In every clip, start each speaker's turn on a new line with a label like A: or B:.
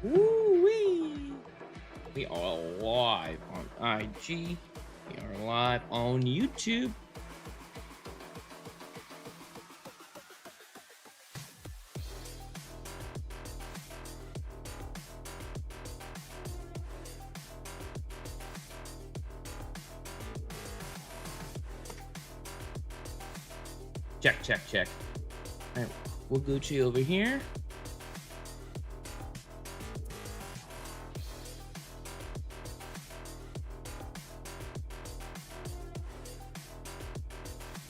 A: Woo-wee. We are live on IG. We are live on YouTube. Check, check, check. All right, we'll Gucci over here.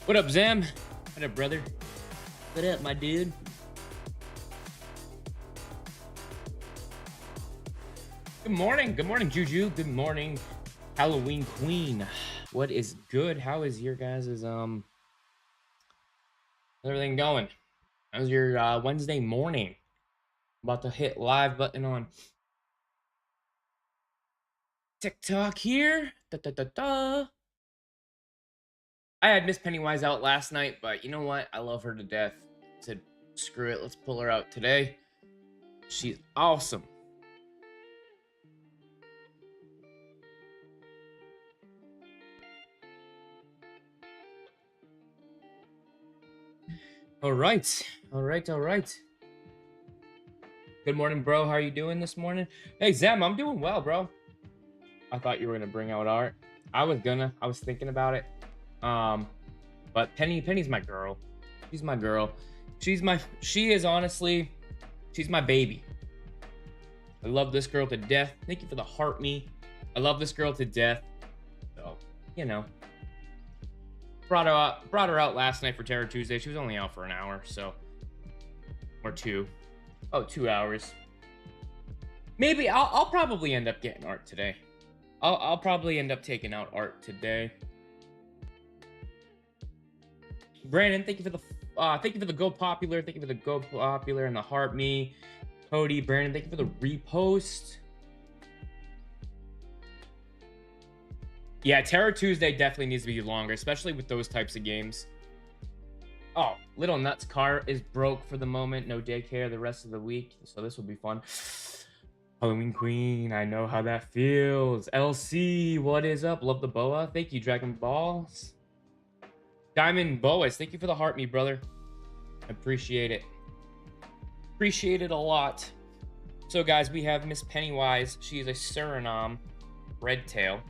A: What up, Zam? What up, brother? What up, my dude? Good morning, Juju. Good morning, Halloween Queen. What is good? How is your guys' everything going? How's your Wednesday morning? About to hit live button on TikTok here. Da, da, da, da. I had Miss Pennywise out last night, but you know what? I love her to death. I said, screw it, let's pull her out today. She's awesome. All right. Good morning, bro. How are you doing this morning? Hey, Zem, I'm doing well, bro. I thought you were gonna bring out art. I was thinking about it. But Penny's my girl. She's my girl. She is honestly, she's my baby. I love this girl to death. Thank you for the heart me. I love this girl to death. So, you know. Brought her out last night for Terror Tuesday. She was only out for an hour, so. Or 2. Oh, 2 hours. Maybe I'll probably end up getting art today. I'll probably end up taking out art today. Brandon, thank you for the go popular. Thank you for the go popular and the heart me. Cody, Brandon, thank you for the repost. Yeah, Terror Tuesday definitely needs to be longer, especially with those types of games. Oh, Little Nuts car is broke for the moment. No daycare the rest of the week, so this will be fun. Halloween Queen, I know how that feels. LC, what is up? Love the boa. Thank you, Dragon Balls. Diamond Boas, thank you for the heart me, brother. Appreciate it. Appreciate it a lot. So, guys, we have Miss Pennywise. She is a Suriname red tail.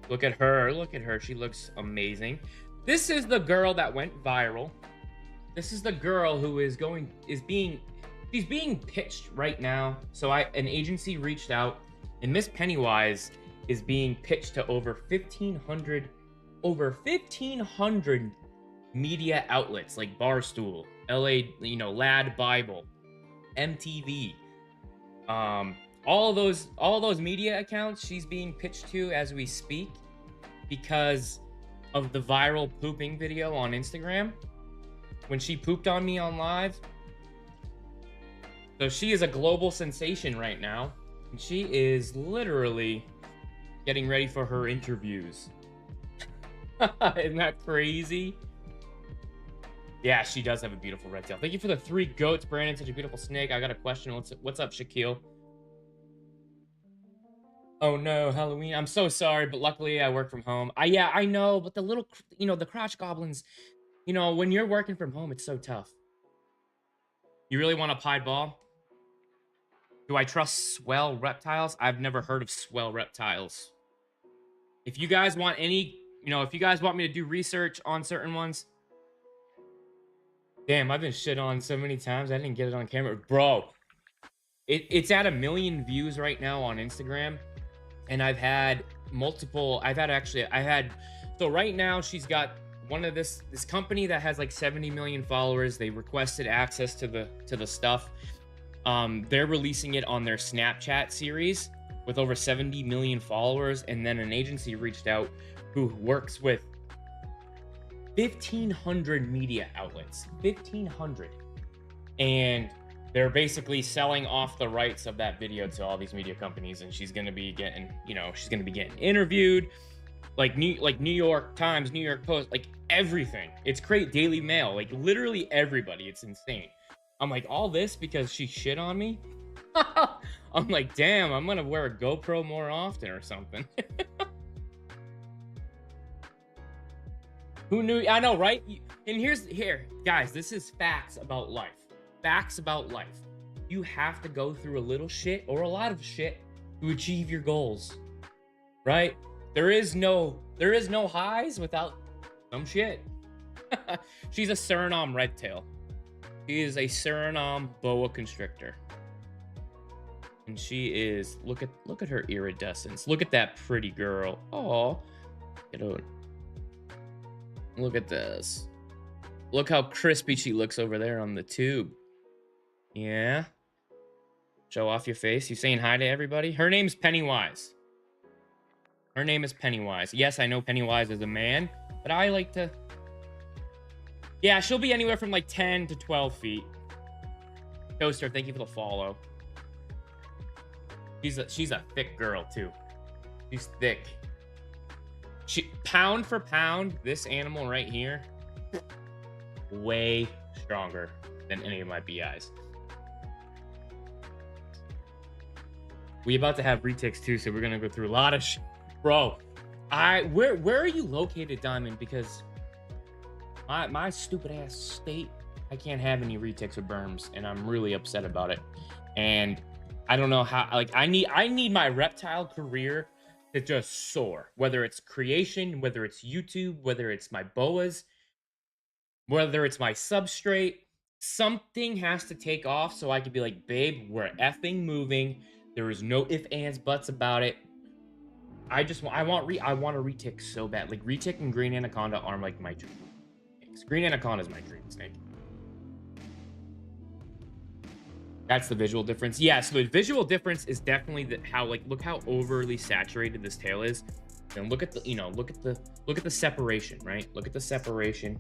A: Look at her. Look at her. She looks amazing. This is the girl that went viral. This is the girl who she's being pitched right now. So an agency reached out, and Miss Pennywise is being pitched to over 1,500 media outlets like Barstool, LA, Lad Bible, MTV, all those media accounts she's being pitched to as we speak because of the viral pooping video on Instagram when she pooped on me on live. So she is a global sensation right now, and she is literally getting ready for her interviews. Isn't that crazy? Yeah, she does have a beautiful red tail. Thank you for the 3 goats, Brandon. Such a beautiful snake. I got a question. What's up, Shaquille? Oh no, Halloween. I'm so sorry, but luckily I work from home. Yeah, I know, but the little, the crotch goblins, when you're working from home, it's so tough. You really want a pied ball? Do I trust swell reptiles? I've never heard of swell reptiles. If you guys want if you guys want me to do research on certain ones. Damn, I've been shit on so many times. I didn't get it on camera. Bro, it's at 1 million views right now on Instagram. And I've had so right now she's got one of this company that has like 70 million followers. They requested access to the stuff. They're releasing it on their Snapchat series with over 70 million followers. And then an agency reached out who works with 1,500 media outlets. 1,500. And they're basically selling off the rights of that video to all these media companies, and she's gonna be getting, interviewed, like New York Times, New York Post, like everything. It's great. Daily Mail, like literally everybody. It's insane. I'm like, all this because she shit on me. I'm like, damn, I'm gonna wear a GoPro more often or something. Who knew? I know, right? And here, guys, this is facts about life. Facts about life. You have to go through a little shit or a lot of shit to achieve your goals. Right? There is no highs without some shit. She's a Suriname redtail. She is a Suriname boa constrictor. And she is look at her iridescence. Look at that pretty girl. Oh, look at this. Look how crispy she looks over there on the tube. Yeah. Show off your face. You saying hi to everybody? Her name's Pennywise. Her name is Pennywise. Yes, I know Pennywise is a man, but I like to... Yeah, she'll be anywhere from like 10 to 12 feet. Toaster, thank you for the follow. She's a thick girl, too. She's thick. Pound for pound, this animal right here, way stronger than any of my BIs. We about to have retics too, so we're gonna go through a lot of bro. Where are you located, Diamond? Because my stupid ass state, I can't have any retics or berms, and I'm really upset about it. And I don't know how. Like I need my reptile career to just soar. Whether it's creation, whether it's YouTube, whether it's my boas, whether it's my substrate, something has to take off so I can be like, babe, we're effing moving. There is no ifs, ands, buts about it. I want a retic so bad. Like retic and green anaconda are like my dream. Green anaconda is my dream snake. That's the visual difference. Yeah, so the visual difference is definitely look how overly saturated this tail is. And look at the, look at the separation, right? Look at the separation.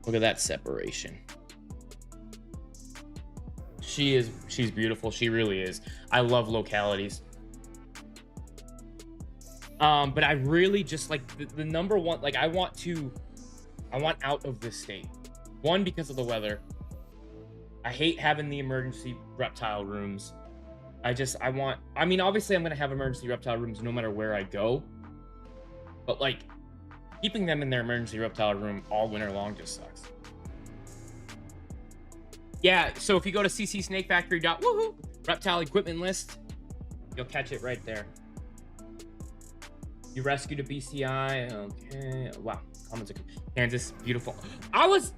A: Look at that separation. She's beautiful. She really is. I love localities. But I really just like the number one, like I want out of this state. One, because of the weather. I hate having the emergency reptile rooms. I mean, obviously I'm going to have emergency reptile rooms no matter where I go. But like keeping them in their emergency reptile room all winter long just sucks. Yeah, so if you go to ccsnakefactory.woohoo reptile equipment list, you'll catch it right there. You rescued a BCI. Okay. Wow. Comments are Kansas, beautiful. I was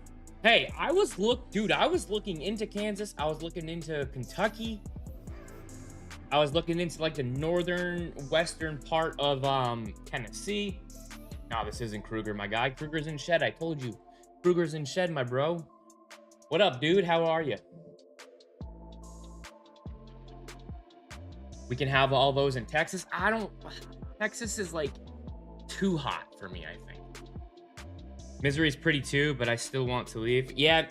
A: looking into Kansas. I was looking into Kentucky. I was looking into like the northern western part of Tennessee. No, this isn't Kruger, my guy. Kruger's in shed. I told you. Kruger's in shed, my bro. What up, dude? How are you? We can have all those in Texas. Texas is like too hot for me, I think. Misery's pretty too, but I still want to leave. Yeah,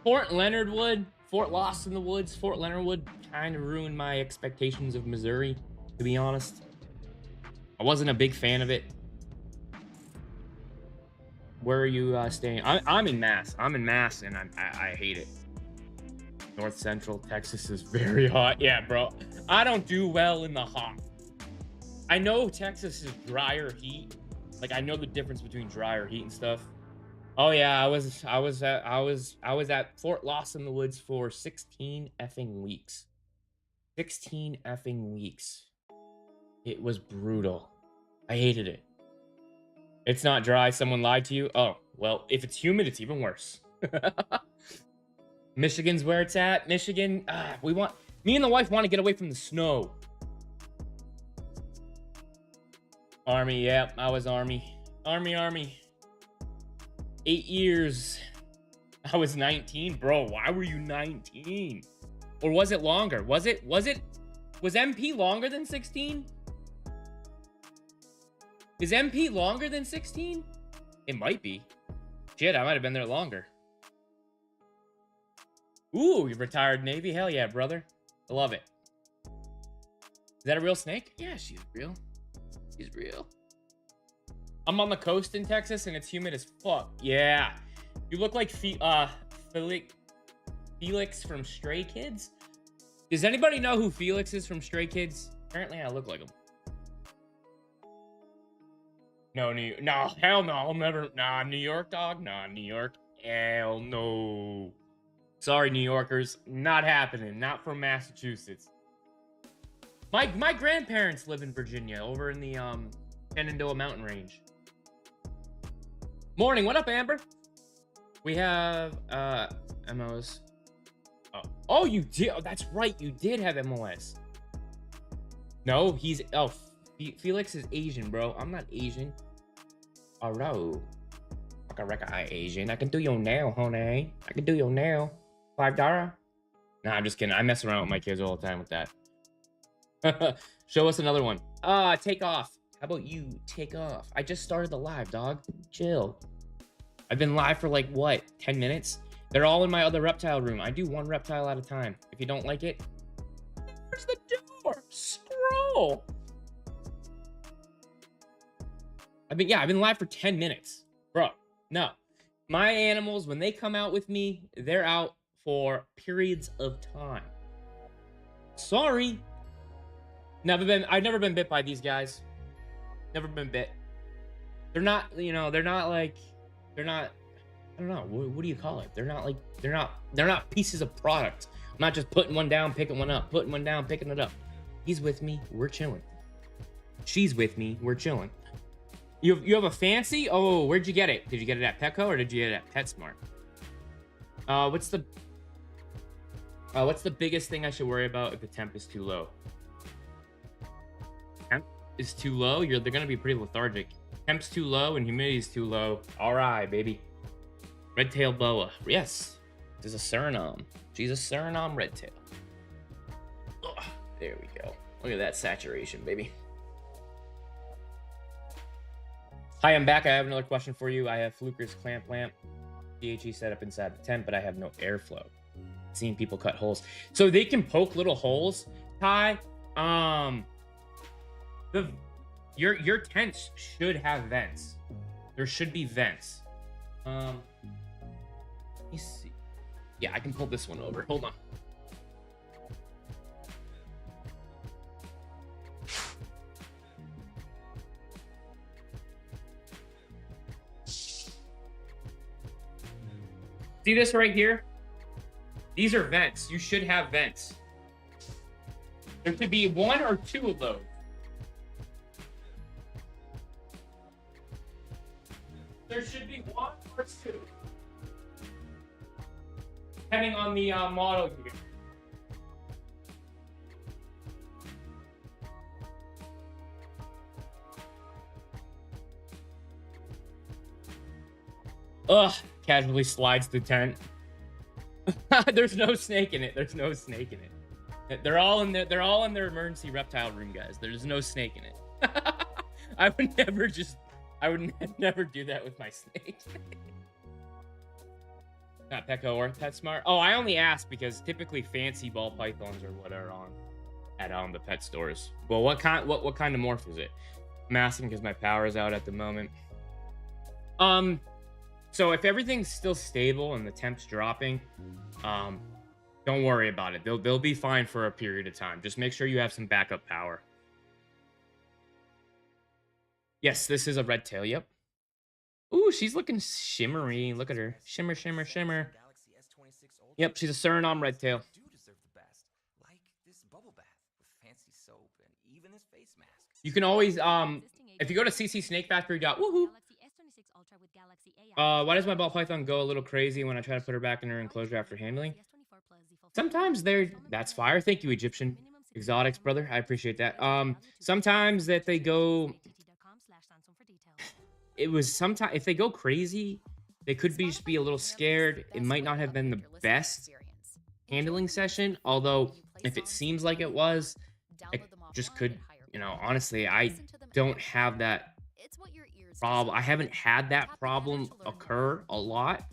A: Fort Leonard Wood, Fort Lost in the Woods, Fort Leonard Wood kind of ruined my expectations of Missouri, to be honest. I wasn't a big fan of it. Where are you staying? I'm in Mass. I'm in Mass, and I hate it. North Central Texas is very hot. Yeah, bro. I don't do well in the hot. I know Texas is drier heat. Like I know the difference between drier heat and stuff. Oh yeah, I was at Fort Lost in the Woods for 16 effing weeks. 16 effing weeks. It was brutal. I hated it. It's not dry. Someone lied to you. Oh, well, if it's humid, it's even worse. Michigan's where it's at. Michigan, me and the wife want to get away from the snow. Army, yeah, I was Army. Army. 8 years. I was 19. Bro, why were you 19? Or was it longer? Was MP longer than 16? Is MP longer than 16? It might be. Shit, I might have been there longer. Ooh, you retired Navy? Hell yeah, brother. I love it. Is that a real snake? Yeah, she's real. She's real. I'm on the coast in Texas and it's humid as fuck. Yeah. You look like Felix from Stray Kids? Does anybody know who Felix is from Stray Kids? Apparently, I look like him. No, hell no, I'll never. Nah, New York, dog. Nah, New York. Hell no. Sorry, New Yorkers, not happening. Not from Massachusetts. My grandparents live in Virginia, over in the Shenandoah Mountain Range. Morning, what up, Amber? We have MOs. Oh, you did. Oh, that's right, you did have MOS. No, he's Felix is Asian, bro. I'm not Asian. Alright. I Asian. I can do your nail, honey. I can do your nail. $5. Nah, I'm just kidding. I mess around with my kids all the time with that. Show us another one. Take off. How about you take off? I just started the live, dog. Chill. I've been live for like, what, 10 minutes? They're all in my other reptile room. I do one reptile at a time. If you don't like it, where's the door? Scroll. I've been live for 10 minutes. Bro, no. My animals, when they come out with me, they're out for periods of time. Sorry. I've never been bit by these guys. Never been bit. They're not, I don't know, what do you call it? They're not pieces of product. I'm not just putting one down, picking one up, putting one down, picking it up. He's with me, we're chilling. She's with me, we're chilling. You have a fancy? Oh, where'd you get it? Did you get it at Petco or did you get it at PetSmart? What's the biggest thing I should worry about if the temp is too low? Temp is too low? They're gonna be pretty lethargic. Temp's too low and humidity's too low. All right, baby. Red-tailed boa. Yes. There's a Suriname. She's a Suriname red-tail. Ugh, there we go. Look at that saturation, baby. Hi, I'm back. I have another question for you. I have Fluker's clamp lamp. DHE set up inside the tent, but I have no airflow. Seeing people cut holes. So they can poke little holes, Ty. Your tents should have vents. There should be vents. Let me see. Yeah, I can pull this one over. Hold on. See this right here? These are vents. You should have vents. There could be one or two of those. There should be one or two. Depending on the model here. Ugh, casually slides the tent. There's no snake in it. There's no snake in it. They're all in their emergency reptile room, guys. There's no snake in it. I would never do that with my snake. Not Petco or PetSmart. Oh, I only ask because typically fancy ball pythons are what are on at the pet stores. Well, what kind of morph is it? I'm asking because my power is out at the moment. So if everything's still stable and the temp's dropping, don't worry about it. They'll be fine for a period of time. Just make sure you have some backup power. Yes, this is a red tail. Yep. Ooh, she's looking shimmery. Look at her. Shimmer, shimmer, shimmer. Yep, she's a Suriname red tail. You can always, if you go to ccsnakefactory.woohoo. Why does my ball python go a little crazy when I try to put her back in her enclosure after handling? Sometimes that's fire. Thank you, Egyptian Exotics, brother. I appreciate that. Sometimes that they go... Sometimes if they go crazy, they could just be a little scared. It might not have been the best handling session, although if it seems like it was, it just could, honestly, I don't have that problem. I haven't had that problem occur a lot,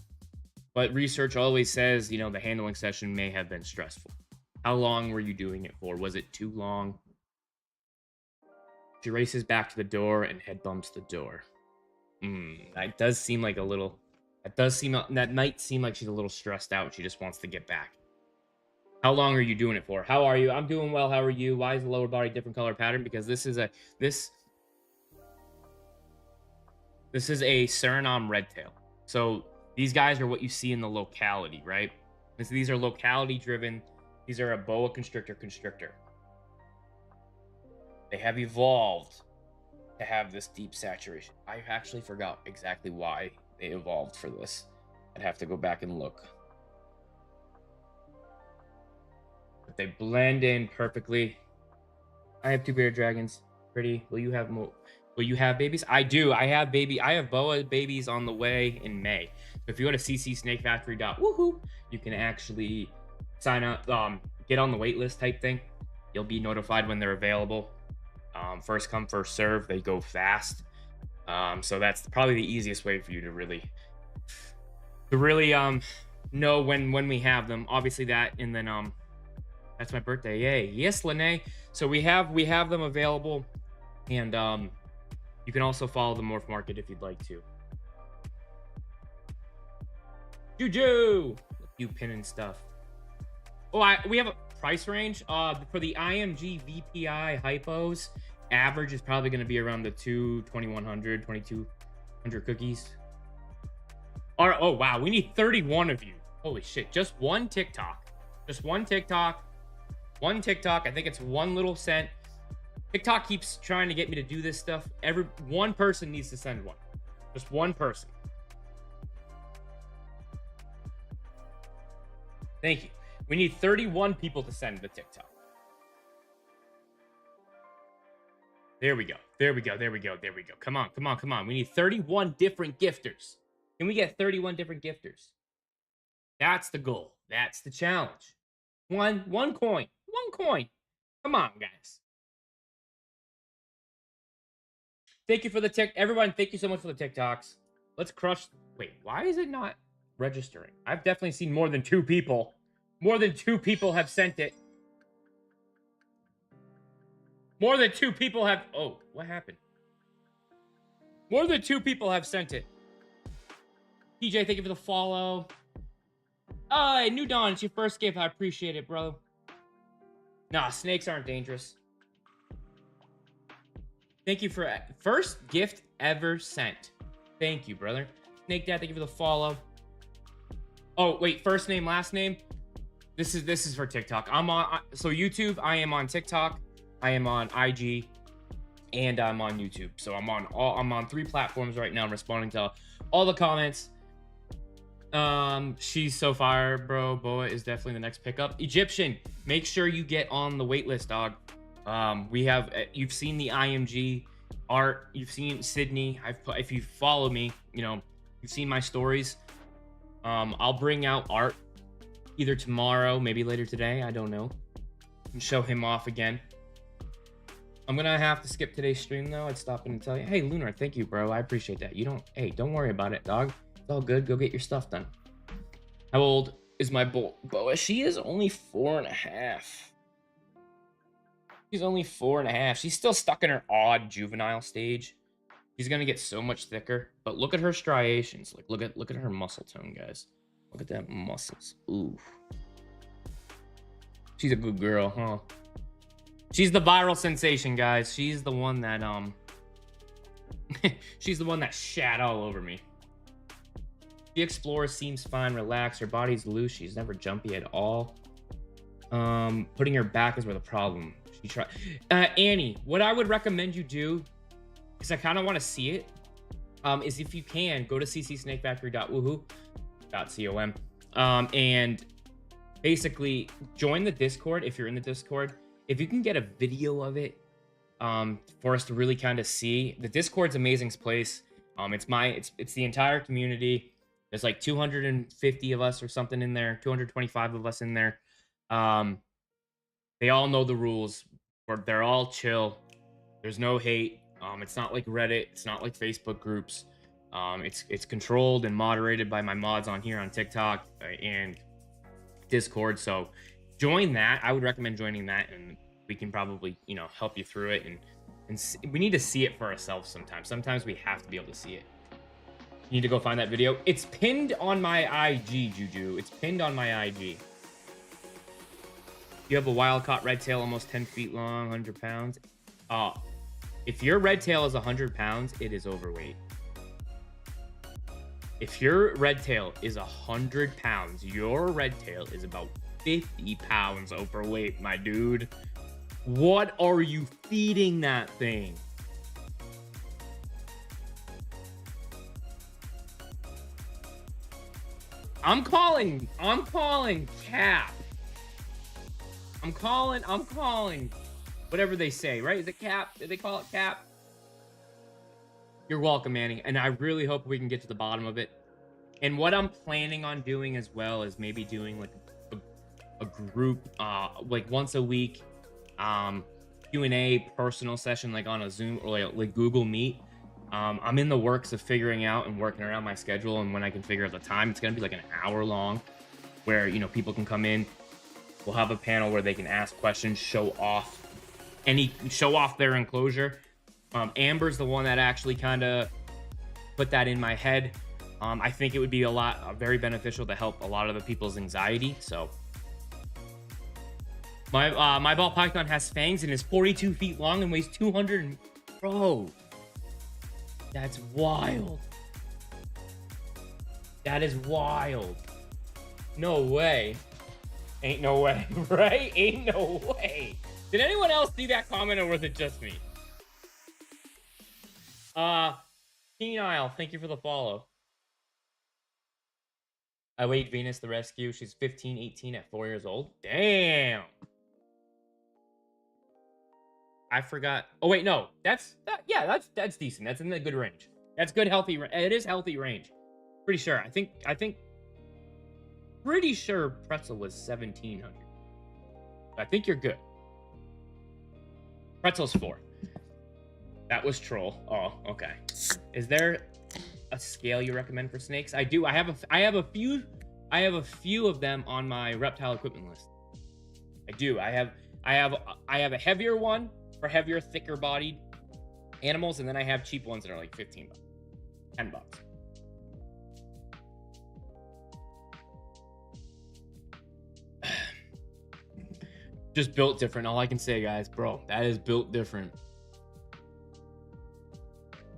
A: but research always says, the handling session may have been stressful. How long were you doing it for? Was it too long? She races back to the door and head bumps the door. That does seem like a little That might seem like she's a little stressed out. She just wants to get back. How long are you doing it for? How are you? I'm doing well. How are you? Why is the lower body different color pattern? Because this is a Suriname redtail. So these guys are what you see in the locality, right? These are locality driven. These are a boa constrictor. They have evolved to have this deep saturation. I actually forgot exactly why they evolved for this. I'd have to go back and look. But they blend in perfectly. I have 2 bearded dragons. Pretty. Will you have more? Will you have babies? I do. I have boa babies on the way in May. So if you go to ccsnakefactory.woohoo, you can actually sign up, get on the wait list type thing. You'll be notified when they're available. First come, first serve. They go fast. So that's probably the easiest way for you to really know when we have them. Obviously that, and then that's my birthday. Yay. Yes, Lene. So we have them available, and you can also follow the Morph Market if you'd like to. Juju, you pinning stuff. Oh, we have a price range. For the IMG VPI hypos, average is probably going to be around the 2100, 2200 cookies. Oh wow, we need 31 of you. Holy shit! Just one TikTok. One TikTok. I think it's 1 little cent. TikTok keeps trying to get me to do this stuff. One person needs to send one. Just one person. Thank you. We need 31 people to send the TikTok. There we go. Come on. We need 31 different gifters. Can we get 31 different gifters? That's the goal. That's the challenge. One coin. Come on, guys. Thank you for the everyone. Thank you so much for the TikToks. Let's crush. Wait, why is it not registering? I've definitely seen more than 2 people. More than 2 people have sent it. More than 2 people have. Oh, what happened? More than 2 people have sent it. PJ, thank you for the follow. Oh, hey, New Dawn, it's your first gift. I appreciate it, bro. Nah, snakes aren't dangerous. Thank you for first gift ever sent. Thank you, brother. Snake Dad, thank you for the follow. Oh, wait, first name, last name. This is for TikTok. I'm on so YouTube, I am on TikTok, I am on IG, and I'm on YouTube. So I'm on 3 platforms right now. I'm responding to all the comments. She's so fire, bro. Boa is definitely the next pickup. Egyptian, make sure you get on the wait list, dog. We have you've seen the IMG art, you've seen Sydney. If you follow me, you know, you've seen my stories. I'll bring out art either tomorrow, maybe later today, I don't know, and show him off again. I'm gonna have to skip today's stream though. I'd stop in and tell you, hey Lunar, thank you, bro. I appreciate that. Hey, don't worry about it, dog. It's all good. Go get your stuff done. How old is my Boa? She is only 4.5. She's only 4.5. She's still stuck in her odd juvenile stage. She's gonna get so much thicker. But look at her striations. Like look at her muscle tone, guys. Look at that muscles. Ooh. She's a good girl, huh? She's the viral sensation, guys. She's the one that she's the one that shat all over me. She explores, seems fine, relaxed. Her body's loose. She's never jumpy at all. Putting her back is where the problem. Annie, what I would recommend you do, because I kind of want to see it, is if you can go to ccsnakefactory.woohoo.com, and basically join the Discord if you're in the Discord. If you can get a video of it, for us to really kind of see. The Discord's an amazing place. It's the entire community. There's like 250 of us or something in there, 225 of us in there. They all know the rules. They're all chill. There's no hate. It's not like Reddit. It's not like Facebook groups. It's controlled and moderated by my mods on here on TikTok and Discord. So join that. I would recommend joining that, and we can probably, help you through it. And we need to see it for ourselves sometimes. Sometimes we have to be able to see it. You need to go find that video. It's pinned on my IG, Juju. It's pinned on my IG. You have a wild-caught red tail, almost 10 feet long, 100 pounds. If your red tail is 100 pounds, it is overweight. If your red tail is 100 pounds, your red tail is about 50 pounds overweight, my dude. What are you feeding that thing? I'm calling cap. I'm calling whatever they say, right? Is it cap? Did they call it cap? You're welcome, Manny. And I really hope we can get to the bottom of it. And what I'm planning on doing as well is maybe doing like a group, like once a week, Q&A personal session, like on a Zoom or like Google Meet. I'm in the works of figuring out and working around my schedule, and when I can figure out the time, it's gonna be like an hour long, where people can come in. We'll have a panel where they can ask questions, show off their enclosure. Amber's the one that actually kind of put that in my head. I think it would be very beneficial to help a lot of the people's anxiety. So my ball python has fangs and is 42 feet long and weighs 200. Bro, that's wild. That is wild. No way. Ain't no way, right? Ain't no way. Did anyone else see that comment, or was it just me? Penile, thank you for the follow. I weighed Venus the rescue. She's 15, 18 at 4 years old. Damn. I forgot. Oh wait, no. That's decent. That's in the good range. That's good, healthy. It is healthy range. Pretty sure. Pretty sure Pretzel was 1,700. I think you're good. Pretzel's 4. That was Troll. Oh, okay. Is there a scale you recommend for snakes? I do. I have a few of them on my reptile equipment list. I do. I have a heavier one for heavier, thicker bodied animals, and then I have cheap ones that are like 15 bucks, 10 bucks. Just built different. All I can say, guys, bro, that is built different.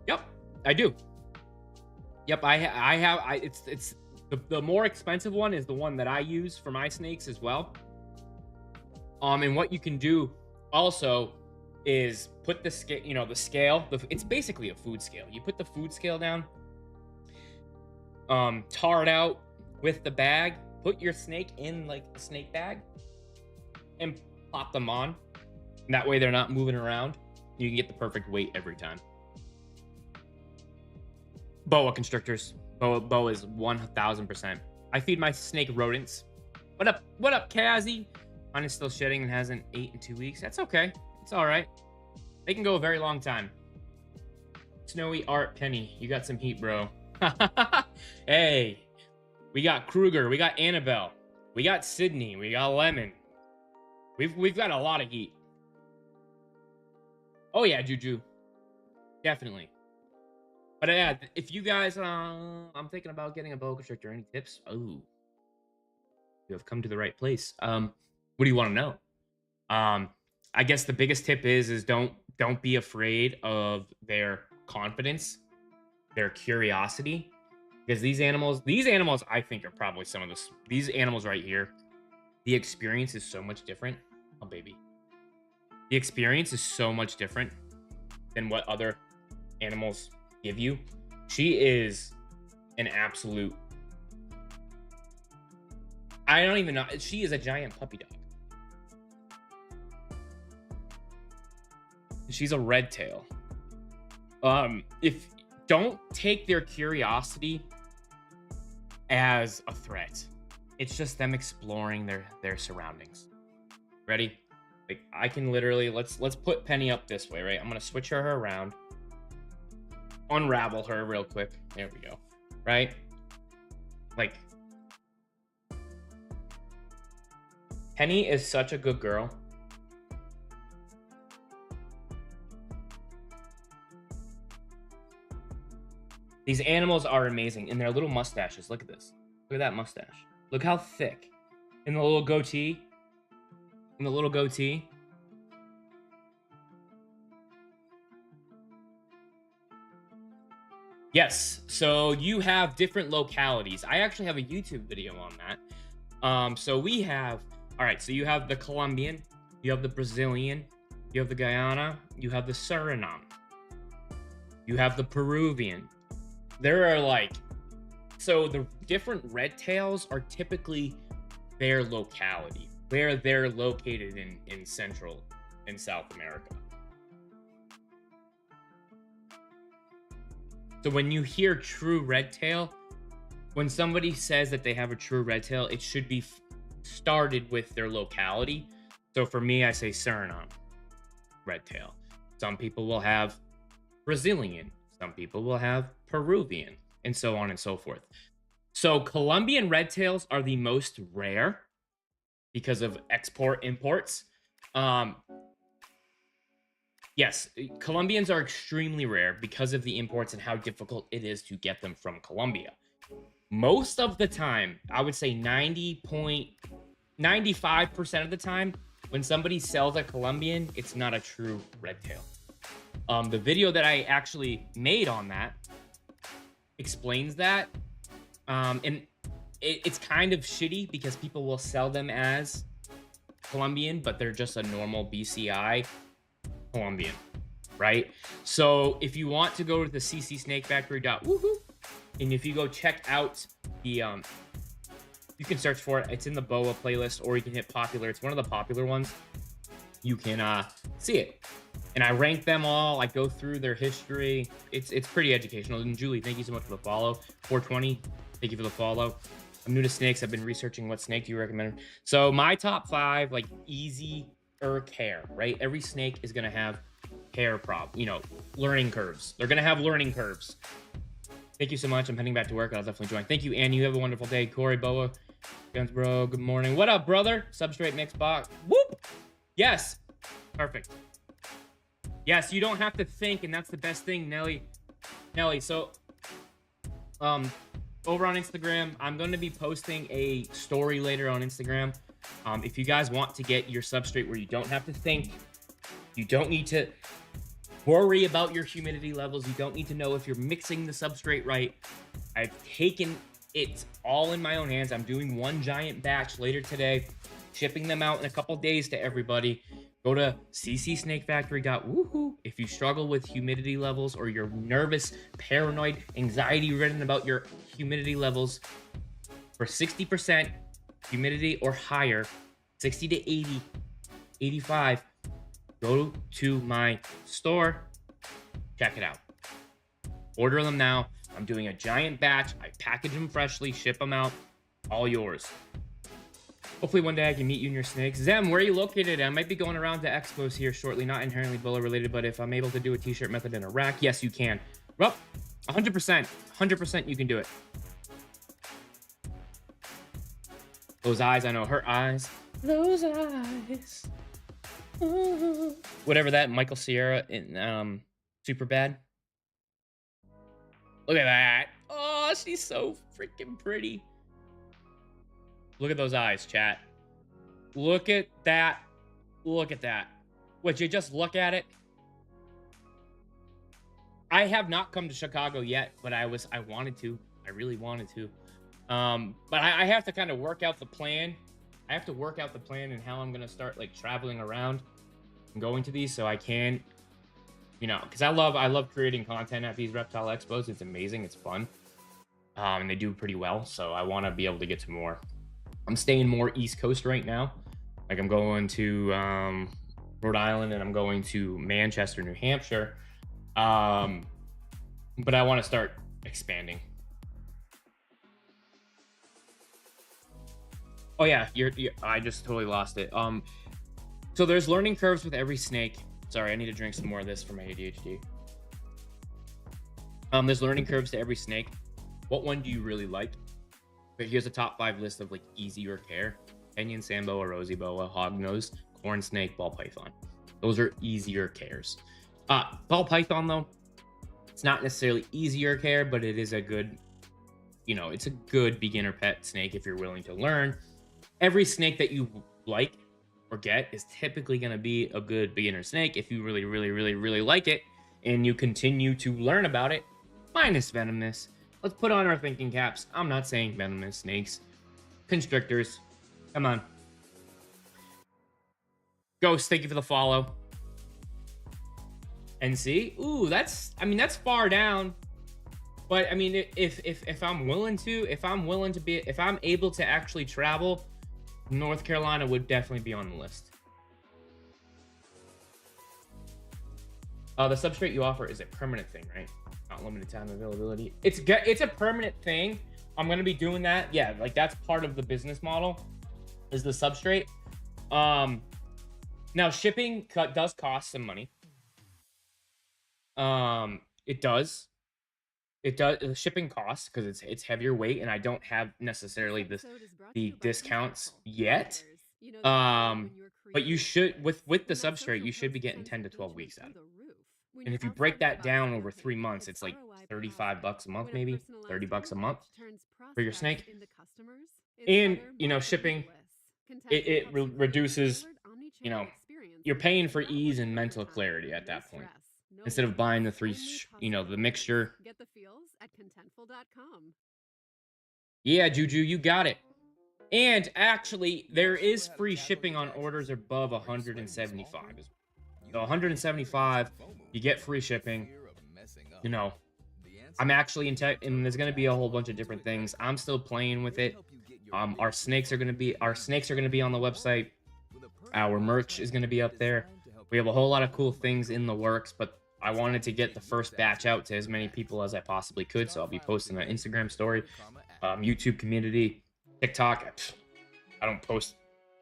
A: Yep, I do. Yep, it's the more expensive one is the one that I use for my snakes as well. And what you can do also is put the scale, the scale. It's basically a food scale. You put the food scale down, tar it out with the bag. Put your snake in like the snake bag, and pop them on. And that way they're not moving around. You can get the perfect weight every time. Boa constrictors. Boa is 1,000%. I feed my snake rodents. What up, Kazzy? Mine is still shedding and hasn't ate in 2 weeks. That's okay. It's all right. They can go a very long time. Snowy Art Penny, you got some heat, bro. Hey, we got Kruger, we got Annabelle, we got Sydney, we got Lemon. We've got a lot of heat. Oh yeah, Juju, definitely. But yeah, if you guys, I'm thinking about getting a boa constrictor. Any tips? Oh, you have come to the right place. What do you want to know? I guess the biggest tip is don't be afraid of their confidence, their curiosity, because these animals, I think are probably some of these animals right here. The experience is so much different. Oh, baby. The experience is so much different than what other animals give you. She is an absolute, I don't even know. She is a giant puppy dog. She's a red tail. If don't take their curiosity as a threat. It's just them exploring their surroundings. Ready? Like I can literally let's put Penny up this way, right? I'm gonna switch her around, unravel her real quick. There we go. Right? Like Penny is such a good girl. These animals are amazing in their little mustaches. Look at this. Look at that mustache. Look how thick. And the little goatee. And the little goatee. Yes. So you have different localities. I actually have a YouTube video on that. So we have, all right, so you have the Colombian, you have the Brazilian, you have the Guyana, you have the Suriname, you have the Peruvian. There are like, so the different red tails are typically their locality, where they're located in Central and South America. So when you hear true red tail, when somebody says that they have a true red tail, it should be started with their locality. So for me, I say Suriname, red tail. Some people will have Brazilian. Some people will have Peruvian, and so on and so forth. So Colombian red tails are the most rare because of imports. Yes, Colombians are extremely rare because of the imports and how difficult it is to get them from Colombia. Most of the time, I would say 95% of the time, when somebody sells a Colombian, it's not a true red tail. The video that I actually made on that explains that. And it's kind of shitty because people will sell them as Colombian, but they're just a normal BCI Colombian, right? So if you want to go to the ccsnakefactory.woohoo, and if you go check out the you can search for it. It's in the BOA playlist, or you can hit popular. It's one of the popular ones. You can see it. And I rank them all. I go through their history. It's pretty educational. And Julie, thank you so much for the follow. 420, thank you for the follow. I'm new to snakes. I've been researching what snake do you recommend. So my top 5, like easy care, right? Every snake is gonna have hair learning curves. They're gonna have learning curves. Thank you so much. I'm heading back to work. I'll definitely join. Thank you, Ann. You have a wonderful day. Corey, Boa, Guns Bro, good morning. What up, brother? Substrate mix box. Whoop! Yes. Perfect. Yes, you don't have to think, and that's the best thing, Nelly. So, over on Instagram, I'm going to be posting a story later on Instagram. If you guys want to get your substrate where you don't have to think, you don't need to worry about your humidity levels, you don't need to know if you're mixing the substrate right. I've taken it all in my own hands. I'm doing one giant batch later today, shipping them out in a couple days to everybody. Go to ccsnakefactory.woohoo if you struggle with humidity levels, or you're nervous, paranoid, anxiety-ridden about your humidity levels. For 60% humidity or higher, 60 to 80, 85, go to my store, check it out. Order them now. I'm doing a giant batch. I package them freshly, ship them out, all yours. Hopefully one day I can meet you and your snakes. Zem, where are you located? I might be going around to expos here shortly, not inherently BOA related, but if I'm able to do a t-shirt method in a rack, yes, you can. Well, 100% you can do it. Those eyes, I know, her eyes. Those eyes. Oh. Whatever that, Michael Cera in Super Bad. Look at that. Oh, she's so freaking pretty. Look at those eyes, chat. Look at that. Look at that. Would you just look at it? I have not come to Chicago yet, but I wanted to. I really wanted to. But I have to kind of work out the plan. I have to work out the plan and how I'm going to start like traveling around and going to these so I can, because I love creating content at these reptile expos. It's amazing. It's fun. And they do pretty well. So I want to be able to get to more. I'm staying more East Coast right now. Like I'm going to Rhode Island, and I'm going to Manchester, New Hampshire. But I want to start expanding. Oh yeah, I just totally lost it. So there's learning curves with every snake. Sorry, I need to drink some more of this for my ADHD. There's learning curves to every snake. What one do you really like? But here's a top 5 list of like easier care: Kenyan sand boa, rosy boa, hognose, corn snake, ball python. Those are easier cares. Ball python though, It's not necessarily easier care, but it is a good, it's a good beginner pet snake if you're willing to learn. Every snake that you like or get is typically going to be a good beginner snake if you really, really, really, really like it and you continue to learn about it, minus venomous. Let's put on our thinking caps. I'm not saying venomous snakes. Constrictors. Come on. Ghost, thank you for the follow. NC. Ooh, that's far down. But I mean, if I'm willing to, if I'm able to actually travel, North Carolina would definitely be on the list. The substrate you offer is a permanent thing, right? Not limited time availability. It's a permanent thing. I'm gonna be doing that. Yeah, like that's part of the business model, is the substrate. Now shipping does cost some money. It does. Shipping costs because it's heavier weight, and I don't have necessarily the discounts yet. But you should with the substrate, you should be getting 10 to 12 weeks out of it. And if you break that down over 3 months, it's like $35 a month, maybe $30 a month for your snake. And shipping, it reduces, you're paying for ease and mental clarity at that point. Instead of buying the mixture.
B: Get the feels at contentful.com.
A: Yeah, Juju, you got it. And actually, there is free shipping on orders above 175. So 175, you get free shipping. I'm actually in tech, and there's going to be a whole bunch of different things. I'm still playing with it. Our snakes are going to be on the website. Our merch is going to be up there. We have a whole lot of cool things in the works, but I wanted to get the first batch out to as many people as I possibly could, so I'll be posting an Instagram story, YouTube community, TikTok. I don't post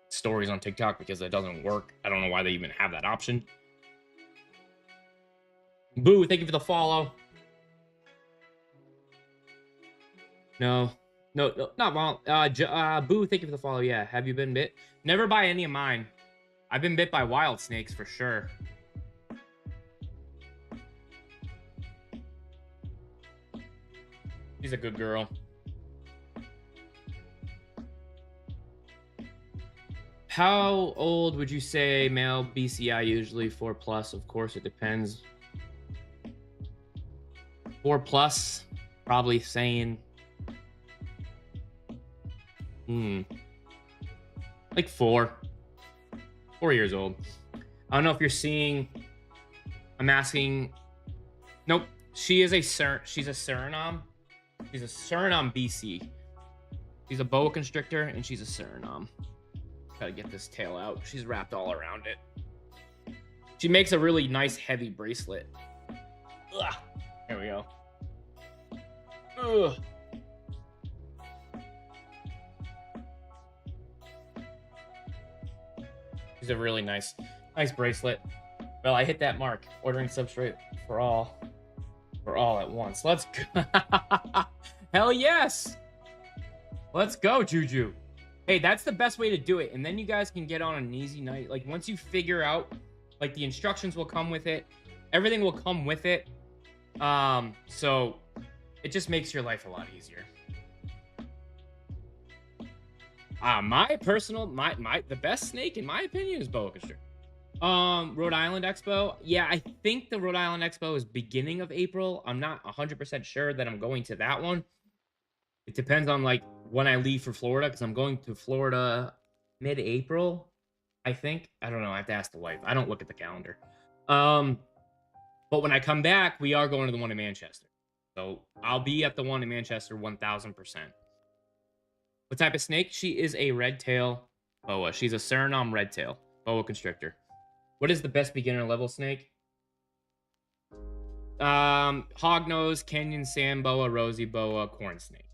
A: stories on TikTok because that doesn't work. I don't know why they even have that option. Boo, thank you for the follow. No, not wrong. Boo, thank you for the follow. Yeah, have you been bit? Never by any of mine. I've been bit by wild snakes for sure. She's a good girl. How old would you say male BCI usually? 4+? Of course, it depends. 4+, probably saying like 4 years old. I don't know if you're seeing. I'm asking. Nope. She's a Suriname. She's a Suriname BC. She's a boa constrictor, and she's a Suriname. Gotta get this tail out. She's wrapped all around it. She makes a really nice heavy bracelet. Ugh. There we go. Ugh. She's a really nice bracelet. Well, I hit that mark. Ordering substrate for all at once. Let's go. Hell yes. Let's go, Juju. Hey, that's the best way to do it. And then you guys can get on an easy night. Like, once you figure out, like, the instructions will come with it. Everything will come with it. So it just makes your life a lot easier. The best snake, in my opinion, is boa constrictor. Rhode Island Expo. Yeah, I think the Rhode Island Expo is beginning of April. I'm not 100% sure that I'm going to that one. It depends on, like, when I leave for Florida, because I'm going to Florida mid-April, I think. I don't know. I have to ask the wife. I don't look at the calendar. But when I come back, we are going to the one in Manchester. So I'll be at the one in Manchester 1,000%. What type of snake? She is a red-tail boa. She's a Suriname red-tail boa constrictor. What is the best beginner level snake? Hognose, Canyon sand boa, rosy boa, corn snake.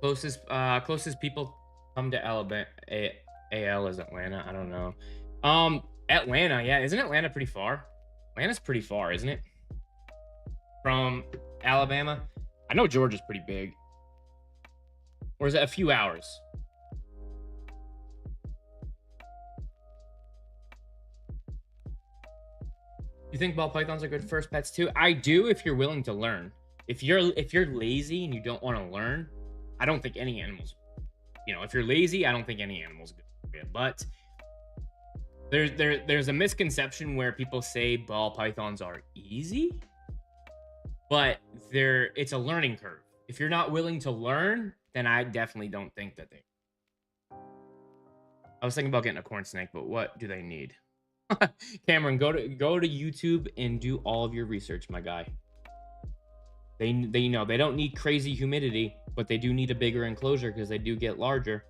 A: Closest people come to Alabama. AL is Atlanta. I don't know. Atlanta, yeah. Isn't Atlanta pretty far? Atlanta's pretty far, isn't it? From Alabama? I know Georgia's pretty big. Or is it a few hours? You think ball pythons are good first pets too? I do if you're willing to learn. If you're lazy and you don't want to learn, I don't think any animals. If you're lazy, I don't think any animal's good for you. But there's a misconception where people say ball pythons are easy, but it's a learning curve. If you're not willing to learn, then I definitely don't think that they. I was thinking about getting a corn snake, but what do they need? Cameron, go to YouTube and do all of your research, my guy. They they don't need crazy humidity, but they do need a bigger enclosure because they do get larger.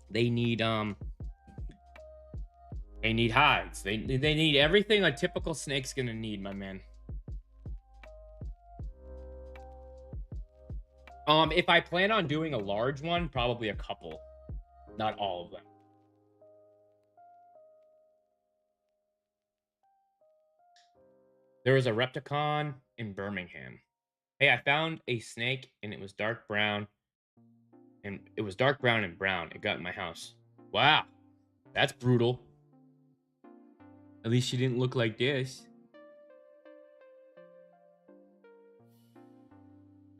A: They need hides. They need everything a typical snake's gonna need, my man. If I plan on doing a large one, probably a couple, not all of them. There was a Repticon in Birmingham. Hey, I found a snake and it was dark brown. And it was dark brown and brown. It got in my house. Wow. That's brutal. At least she didn't look like this.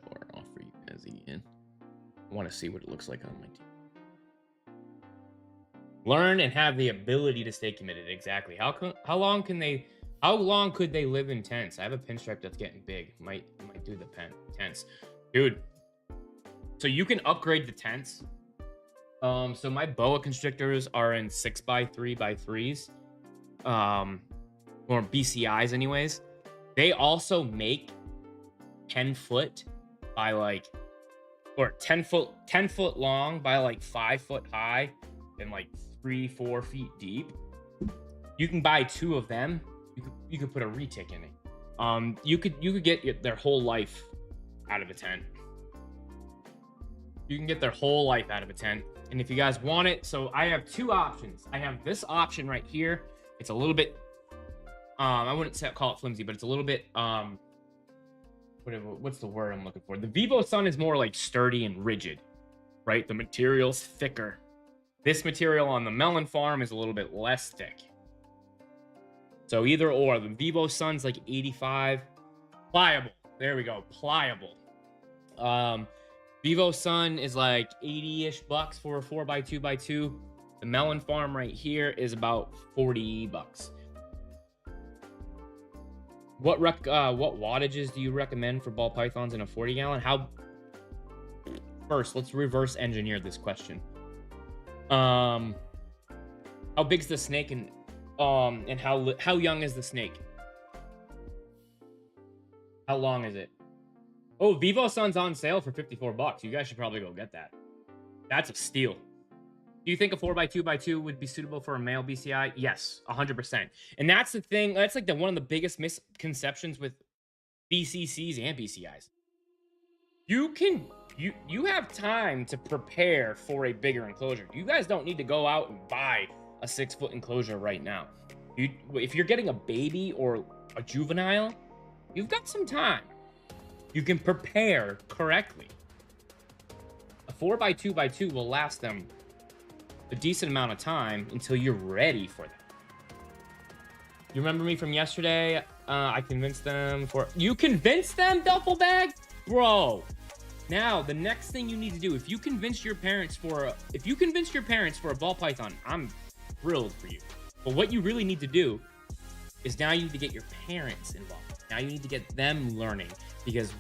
A: Or off for you guys again. I want to see what it looks like on my team. Learn and have the ability to stay committed. Exactly. How long could they live in tents? I have a pinstripe that's getting big. Might do the tents. Dude. So you can upgrade the tents. So my boa constrictors are in 6x3x3s. Or BCIs anyways. They also make 10 foot by like, or 10 foot long by like 5 foot high and like 3-4 feet deep. You can buy 2 of them. You could put a retic in it. You could get their whole life out of a tent. You can get their whole life out of a tent. And if you guys want it, so I have 2 options. I have this option right here. It's a little bit, I wouldn't call it flimsy, but it's a little bit, what's the word I'm looking for? The Vivo Sun is more like sturdy and rigid, right? The material's thicker. This material on the melon farm is a little bit less thick. So either or. The Vivo Sun's like 85. Pliable. There we go. Pliable. Vivo Sun is like 80-ish bucks for a 4x2x2. The melon farm right here is about 40 bucks. What wattages do you recommend for ball pythons in a 40 gallon? First, let's reverse engineer this question. How big's the snake and how young is the snake? How long is it? Oh, Vivo Sun's on sale for 54 bucks. You guys should probably go get that. That's a steal. Do you think a 4x2x2 would be suitable for a male BCI? Yes, 100%. And that's the thing. That's like one of the biggest misconceptions with BCCs and BCIs. You have time to prepare for a bigger enclosure. You guys don't need to go out and buy a 6-foot enclosure right now. If you're getting a baby or a juvenile, you've got some time. You can prepare correctly. A 4x2x2 will last them a decent amount of time until you're ready for that. You remember me from yesterday? I convinced them You convinced them, duffel bag? Bro. Now, the next thing you need to do, if you convince your parents for a ball python, I'm thrilled for you. But what you really need to do is now you need to get your parents involved. Now you need to get them learning, because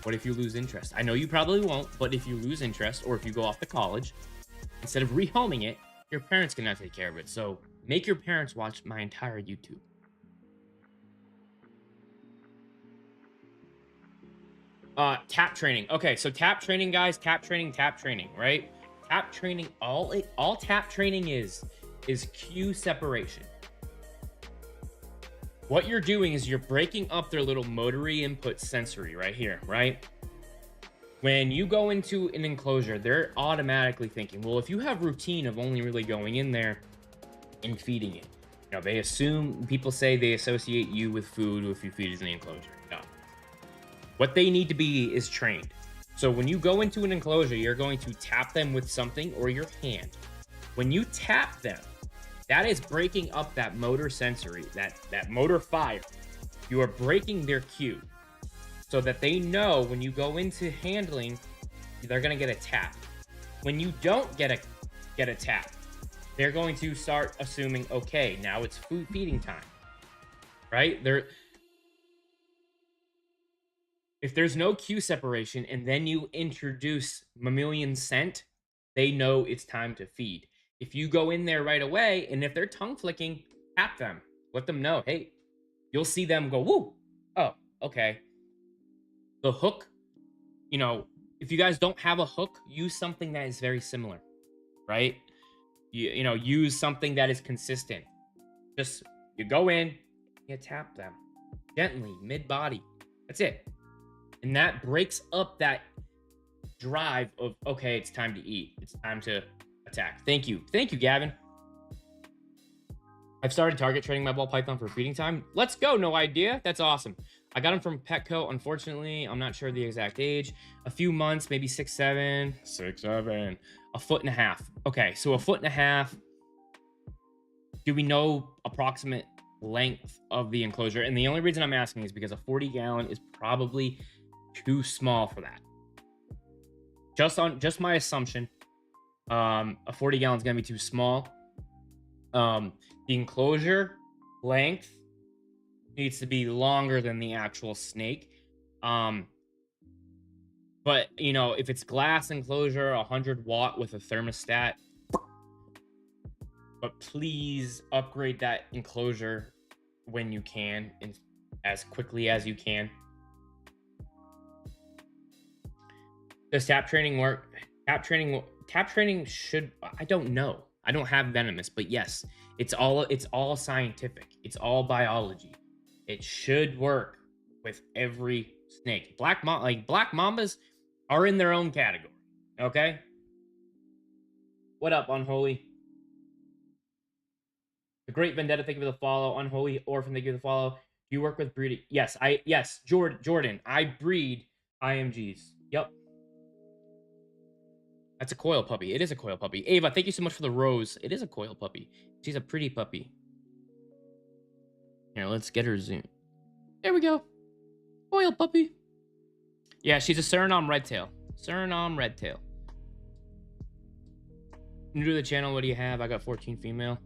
A: what if you lose interest? I know you probably won't, but if you lose interest or if you go off to college, instead of rehoming it, your parents can now take care of it. So make your parents watch my entire YouTube. Tap training. Okay, so tap training, guys. Tap training, right? Tap training, all tap training is cue separation. What you're doing is you're breaking up their little motory input sensory right here, right? When you go into an enclosure, they're automatically thinking, well, if you have routine of only really going in there and feeding it, people say they associate you with food if you feed it in the enclosure. No. What they need to be is trained. So when you go into an enclosure, you're going to tap them with something or your hand. When you tap them, That is breaking up that motor sensory, that motor fire. You are breaking their cue so that they know when you go into handling, they're gonna get a tap. When you don't get a tap, they're going to start assuming, okay, now it's food feeding time, right? If there's no cue separation and then you introduce mammalian scent, they know it's time to feed. If you go in there right away and if they're tongue flicking, tap them, let them know, hey, you'll see them go, woo, oh, okay. The hook, you know, if you guys don't have a hook, use something that is very similar, right? You know, use something that is consistent. Just you go in, you tap them gently, mid body. That's it. And that breaks up that drive of, okay, it's time to eat. It's time to attack. Thank you. Thank you, Gavin. I've started target training my ball python for feeding time. Let's go. No idea. That's awesome. I got him from Petco. Unfortunately, I'm not sure the exact age. A few months, maybe 6'7", 6'7", a foot and a half. Okay, so a foot and a half. Do we know approximate length of the enclosure? And the only reason I'm asking is because a 40-gallon is probably too small for that. Just my assumption. A 40-gallon is gonna be too small. The enclosure length needs to be longer than the actual snake. But you know, if it's glass enclosure, 100-watt with a thermostat, but please upgrade that enclosure when you can and as quickly as you can. Does tap training work? Tap training should, I don't know. I don't have venomous, but yes, it's all scientific. It's all biology. It should work with every snake. Black mambas are in their own category. Okay? What up, Unholy? The Great Vendetta, thank you for the follow. Unholy Orphan, thank you for the follow. Do you work with breeding? Yes, Jordan, I breed IMGs. Yep. That's a coil puppy. It is a coil puppy. Ava, thank you so much for the rose. It is a coil puppy. She's a pretty puppy. Here, let's get her zoom. There we go. Coil puppy. Yeah, she's a Suriname redtail. Suriname redtail. New to the channel, what do you have? I got 14 female.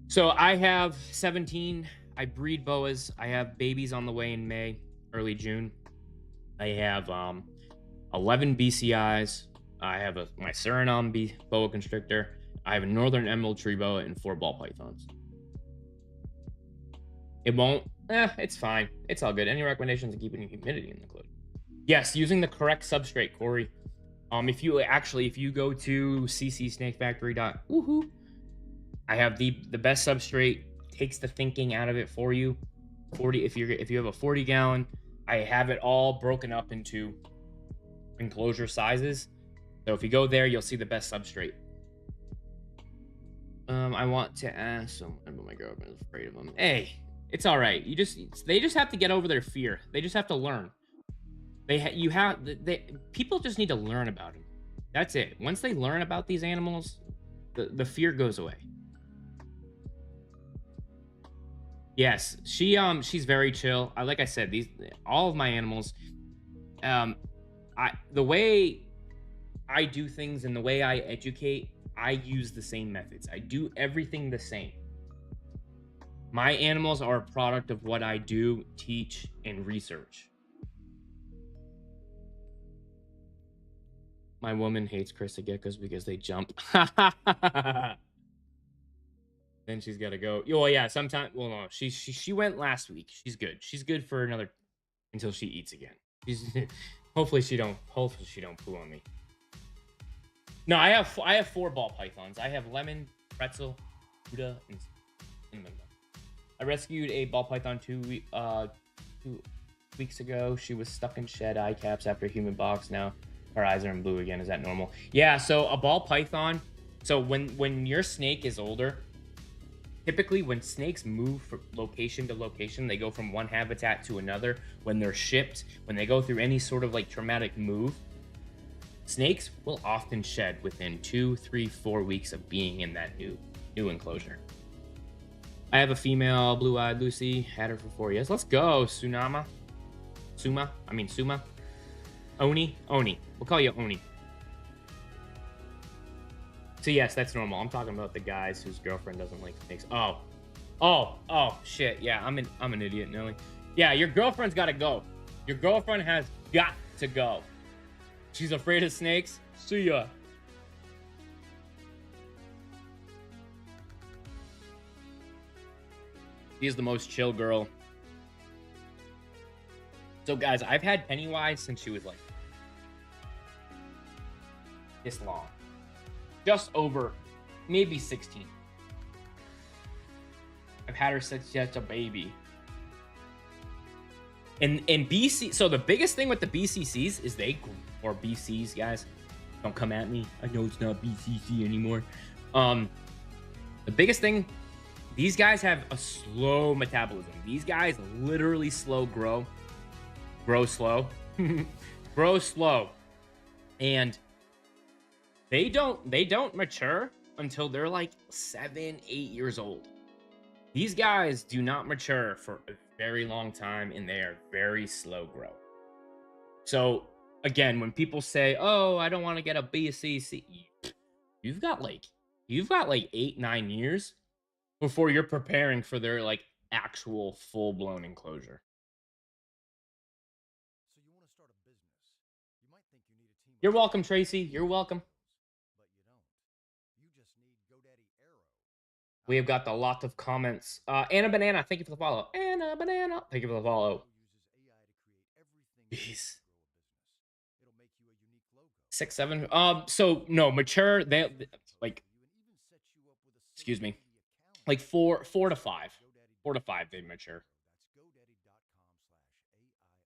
A: So I have 17. I breed boas. I have babies on the way in May, early June. I have 11 BCIs. I have my Suriname boa constrictor. I have a northern emerald tree boa and 4 ball pythons. It won't. It's fine. It's all good. Any recommendations on keeping humidity in the clothing? Yes, using the correct substrate, Corey. If you go to ccsnakefactory.woohoo, I have the best substrate. Takes the thinking out of it for you. 40. If you have a 40-gallon, I have it all broken up into enclosure sizes. So if you go there, you'll see the best substrate. I want to ask someone, but my girlfriend is afraid of them. Hey, it's all right. They just have to get over their fear. They just have to learn. People just need to learn about them. That's it. Once they learn about these animals, the fear goes away. Yes, she's very chill. Like I said, all of my animals, the way I do things and the way I educate, I use the same methods. I do everything the same. My animals are a product of what I do, teach, and research. My woman hates Krista geckos because they jump. Then she's got to go. Oh yeah, sometime. Well, no, she went last week. She's good. She's good for another until she eats again. Hopefully she don't poo on me. No, I have 4 ball pythons. I have lemon, pretzel, Buddha, and cinnamon. I rescued a ball python 2 weeks ago. She was stuck in shed eye caps after a human box. Now her eyes are in blue again. Is that normal? Yeah. So a ball python. So when your snake is older, typically when snakes move from location to location, they go from one habitat to another. When they're shipped, when they go through any sort of like traumatic move, snakes will often shed within 2, 3, 4 weeks of being in that new New enclosure. I have a female blue-eyed Lucy. Had her for 4 years. Let's go, Suma. Oni. We'll call you Oni. So yes, that's normal. I'm talking about the guys whose girlfriend doesn't like snakes. Oh, shit. Yeah, I'm an idiot, Nelly. Yeah, your girlfriend's got to go. Your girlfriend has got to go. She's afraid of snakes. See ya. She's the most chill girl. So guys, I've had Pennywise since she was like this long. Just over maybe 16. I've had her since she's a baby. And BC, so the biggest thing with the BCCs is or BCs, guys, don't come at me. I know it's not BCC anymore. The biggest thing, these guys have a slow metabolism. These guys literally grow slow, grow slow, and they don't mature until they're like 7-8 years old. These guys do not mature for a very long time, and they are very slow growth. So again, when people say, "Oh, I don't want to get a BCC," you've got like 8-9 years before you're preparing for their like actual full-blown enclosure.
C: So you want to start a business. You might think you need a team.
A: You're welcome, Tracy. You're welcome.
C: But you don't. You just need GoDaddy Arrow.
A: We have got a lot of comments. Anna Banana, thank you for the follow. Anna Banana, thank you for the follow.
C: Uses AI to create everything
A: Jeez.
C: to grow a business. It'll make you a unique logo.
A: 6, 7. So no, mature. They like. Excuse me. Like 4 to 5. 4 to 5 they mature.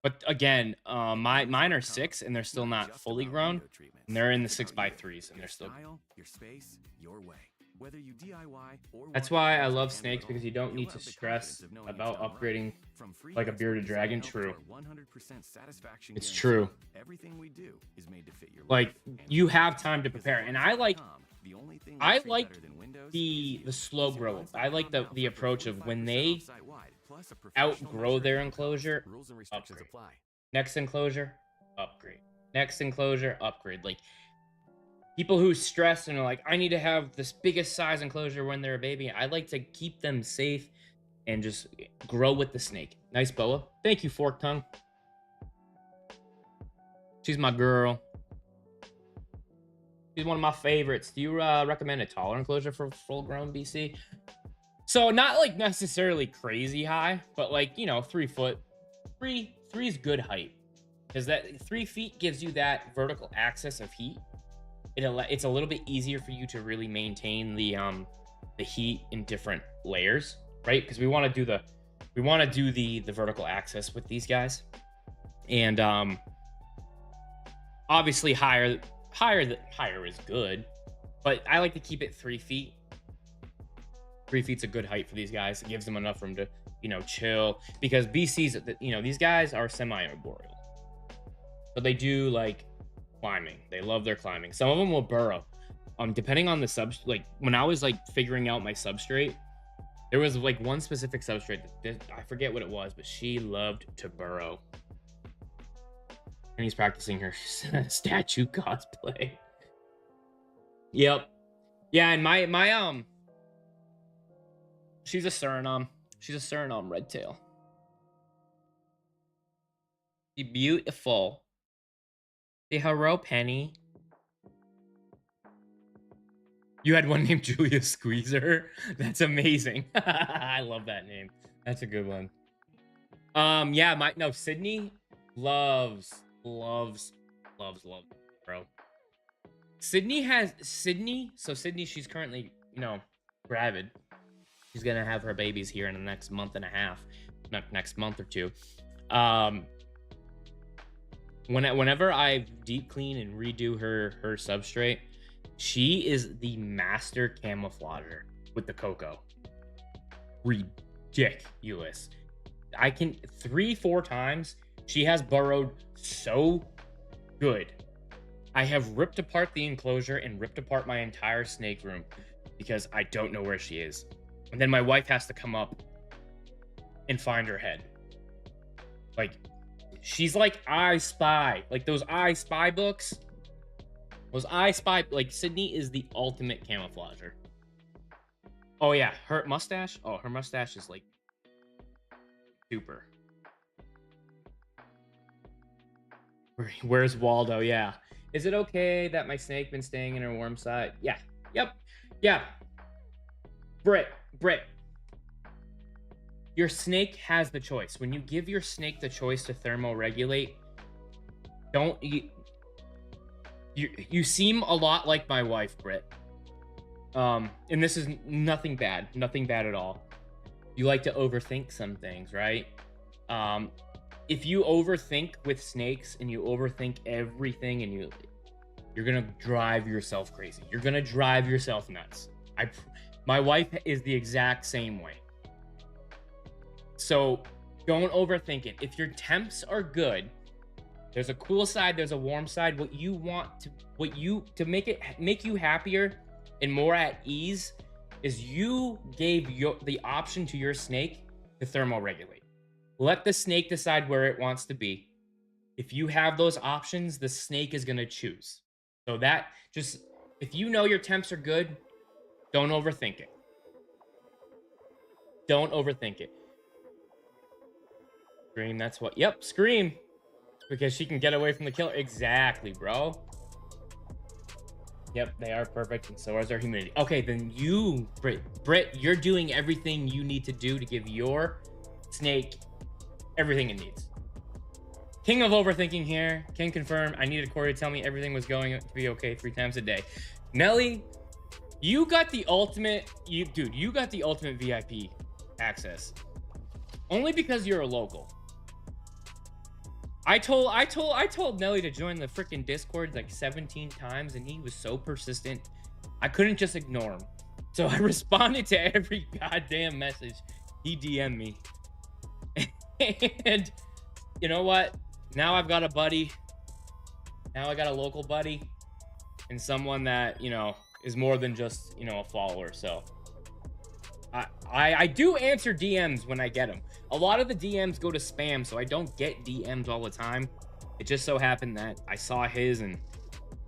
A: But again, mine are 6 and they're still not fully grown. And they're in the 6x3s and they're still.
D: Your space, your way. Whether you DIY or
A: that's why I love snakes, because you don't need to stress about upgrading like a bearded dragon. True. It's true.
D: Everything we do is made to fit your
A: like you have time to prepare, and I like the slow growth. I like the approach of when they outgrow their enclosure, upgrade. Next enclosure, upgrade. Next enclosure, upgrade. Like people who stress and are like, I need to have this biggest size enclosure when they're a baby. I like to keep them safe and just grow with the snake. Nice boa. Thank you, Fork Tongue. She's my girl. She's one of my favorites. Do you recommend a taller enclosure for full-grown BC? So not like necessarily crazy high, but like, you know, 3 foot. Three is good height, because that 3 feet gives you that vertical access of heat. It's a little bit easier for you to really maintain the heat in different layers, right? Because we want to do the vertical access with these guys, and obviously higher is good, but I like to keep it 3 feet. 3 feet's a good height for these guys. It gives them enough room to, you know, chill, because BCs, you know, these guys are semi-arboreal, but they do like climbing. They love their climbing. Some of them will burrow. Depending on the like when I was like figuring out my substrate, there was like one specific substrate that I forget what it was, but she loved to burrow. And he's practicing her statue cosplay. Yep. Yeah, and my she's a Suriname. She's a Suriname red tail. She's beautiful. Say hello, Penny. You had one named Julia Squeezer. That's amazing. I love that name. That's a good one. Yeah, Sydney loves, bro. Sydney, she's currently, you know, gravid. She's gonna have her babies here in the next month and a half, next month or two. Whenever I deep clean and redo her substrate, she is the master camouflager with the cocoa. Ridiculous. I can 3-4 times she has burrowed so good. I have ripped apart the enclosure and ripped apart my entire snake room because I don't know where she is. And then my wife has to come up and find her head. Like, she's like I Spy. Like those I Spy books. Those I Spy, like Sydney is the ultimate camouflager. Oh yeah, her mustache. Oh, her mustache is like super. Where's Waldo? Yeah. Is it okay that my snake been staying in her warm side? Yeah. Yep. Yeah. Britt. Your snake has the choice. When you give your snake the choice to thermoregulate, don't you seem a lot like my wife, Britt. And this is nothing bad at all. You like to overthink some things, right? If you overthink with snakes and you overthink everything and you're gonna drive yourself crazy. You're gonna drive yourself nuts. My wife is the exact same way. So don't overthink it. If your temps are good, there's a cool side, there's a warm side. What you to make you happier and more at ease is you gave the option to your snake to thermoregulate. Let the snake decide where it wants to be. If you have those options, the snake is going to choose. So that just, if you know your temps are good, don't overthink it. Don't overthink it. Scream, that's what, yep, scream. Because she can get away from the killer. Exactly, bro. Yep, they are perfect, and so is our humidity. Okay, then you, Britt, you're doing everything you need to do to give your snake everything it needs. King of overthinking here. Can confirm. I needed Corey to tell me everything was going to be okay 3 times a day. Nelly, you got the ultimate. You got the ultimate VIP access. Only because you're a local. I told Nelly to join the freaking Discord like 17 times, and he was so persistent. I couldn't just ignore him. So I responded to every goddamn message he DM'd me. And you know what? Now I've got a buddy. Now I got a local buddy and someone that, you know, is more than just, you know, a follower. So I do answer DMs when I get them. A lot of the DMs go to spam, so I don't get DMs all the time. It just so happened that I saw his and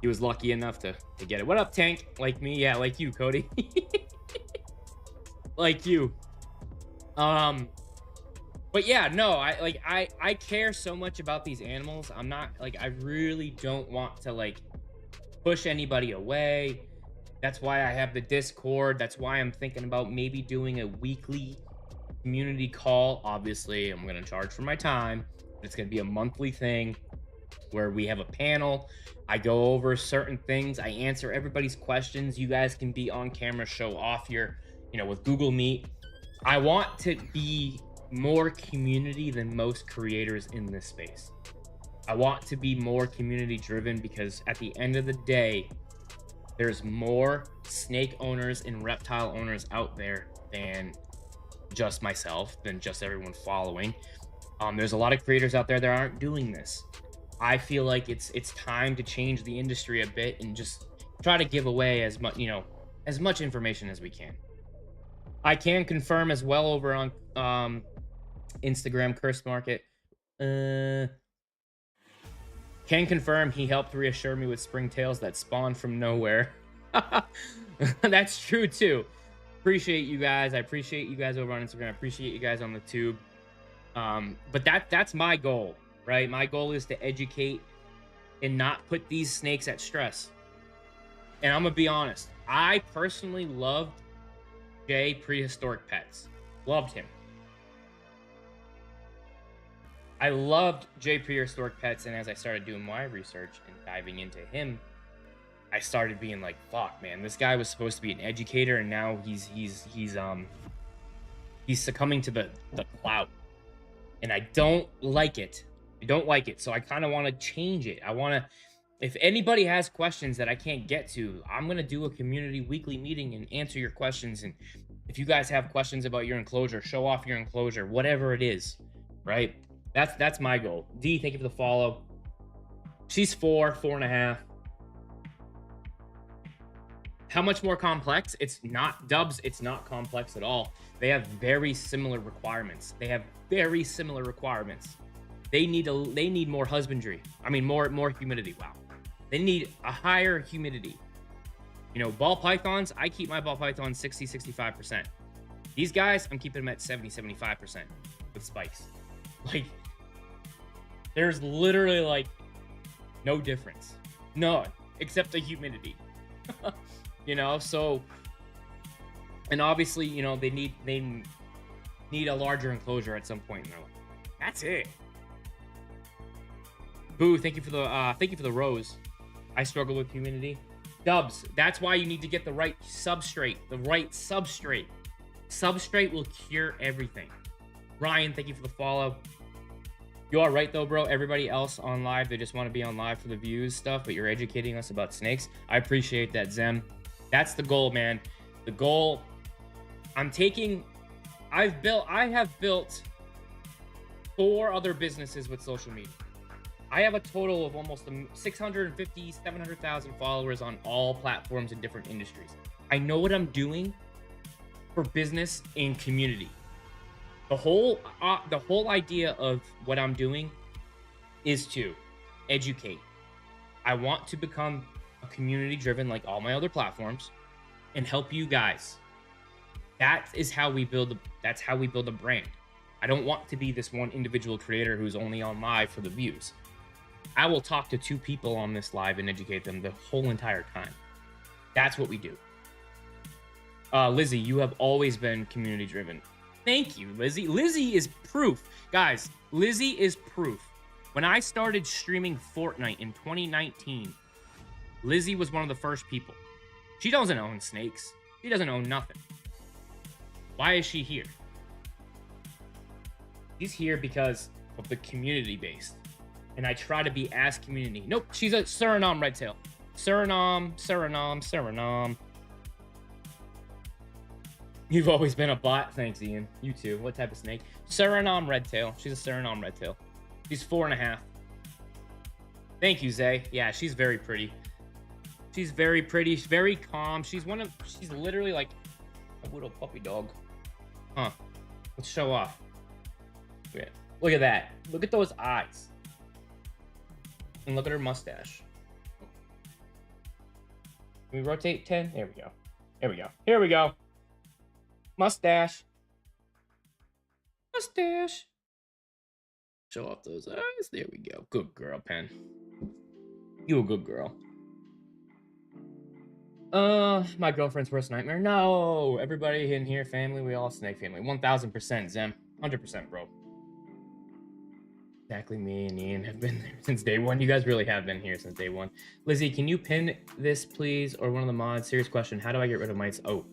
A: he was lucky enough to get it. What up, Tank? Like me? Yeah, like you, Cody. Like you. But yeah, no, I care so much about these animals. I'm not like, I really don't want to like push anybody away. That's why I have the Discord. That's why I'm thinking about maybe doing a weekly community call. Obviously, I'm going to charge for my time. It's going to be a monthly thing where we have a panel. I go over certain things. I answer everybody's questions. You guys can be on camera, show off your, you know, with Google Meet. I want to be more community than most creators in this space. I want to be more community driven because at the end of the day, there's more snake owners and reptile owners out there than just myself, than just everyone following. There's a lot of creators out there that aren't doing this. I feel like it's time to change the industry a bit and just try to give away as much, you know, as much information as we can. I can confirm as well over on Instagram, Curse Market. Can confirm he helped reassure me with springtails that spawned from nowhere. That's true too. Appreciate you guys. I appreciate you guys over on Instagram. I appreciate you guys on the tube. But that's my goal, right? My goal is to educate and not put these snakes at stress. And I'm gonna be honest. I personally loved Jay Prehistoric Pets. Loved him. I loved Jay Prehistoric Pets, and as I started doing my research and diving into him, I started being like, "Fuck, man! This guy was supposed to be an educator, and now he's succumbing to the clout, and I don't like it. I don't like it. So I kind of want to change it. I want to. If anybody has questions that I can't get to, I'm gonna do a community weekly meeting and answer your questions. And if you guys have questions about your enclosure, show off your enclosure, whatever it is, right?" That's my goal. D, thank you for the follow. She's 4.5. How much more complex? It's not Dubs. It's not complex at all. They have very similar requirements. They need more husbandry. I mean, more humidity. Wow. They need a higher humidity. You know, ball pythons, I keep my ball pythons 60, 65%. These guys, I'm keeping them at 70, 75% with spikes. Like, there's literally like no difference. None, except the humidity. You know, so, and obviously, you know, they need a larger enclosure at some point in their life. That's it. Boo, thank you for the rose. I struggle with humidity. Dubs, that's why you need to get the right substrate. Substrate will cure everything. Ryan, thank you for the follow. You are right though, bro. Everybody else on live, they just want to be on live for the views stuff, but you're educating us about snakes. I appreciate that, Zem. That's the goal, man. The goal. I have built 4 other businesses with social media. I have a total of almost 650, 700,000 followers on all platforms in different industries. I know what I'm doing for business and community. The whole idea of what I'm doing is to educate. I want to become a community driven like all my other platforms and help you guys. That's how we build a brand. I don't want to be this one individual creator who's only on live for the views. I will talk to 2 people on this live and educate them the whole entire time. That's what we do. Lizzie, you have always been community driven. Thank you, Lizzie. Lizzie is proof. Guys, Lizzie is proof. When I started streaming Fortnite in 2019, Lizzie was one of the first people. She doesn't own snakes. She doesn't own nothing. Why is she here? She's here because of the community based. And I try to be as community. Nope, she's a Suriname redtail. Suriname. You've always been a bot. Thanks, Ian. You too. What type of snake? Suriname redtail. She's a Suriname redtail. She's 4.5. Thank you, Zay. Yeah, she's very pretty. She's very pretty. She's very calm. She's literally like a little puppy dog. Huh. Let's show off. Yeah. Look at that. Look at those eyes. And look at her mustache. Can we rotate 10? There we go. There we go. Here we go. Mustache. Mustache. Show off those eyes. There we go. Good girl, Pen. You a good girl. My girlfriend's worst nightmare. No, everybody in here, family, we all snake family. 1000%, Zem. 100%, bro. Exactly, me and Ian have been there since day one. You guys really have been here since day one. Lizzie, can you pin this, please? Or one of the mods? Serious question. How do I get rid of mites? Oh.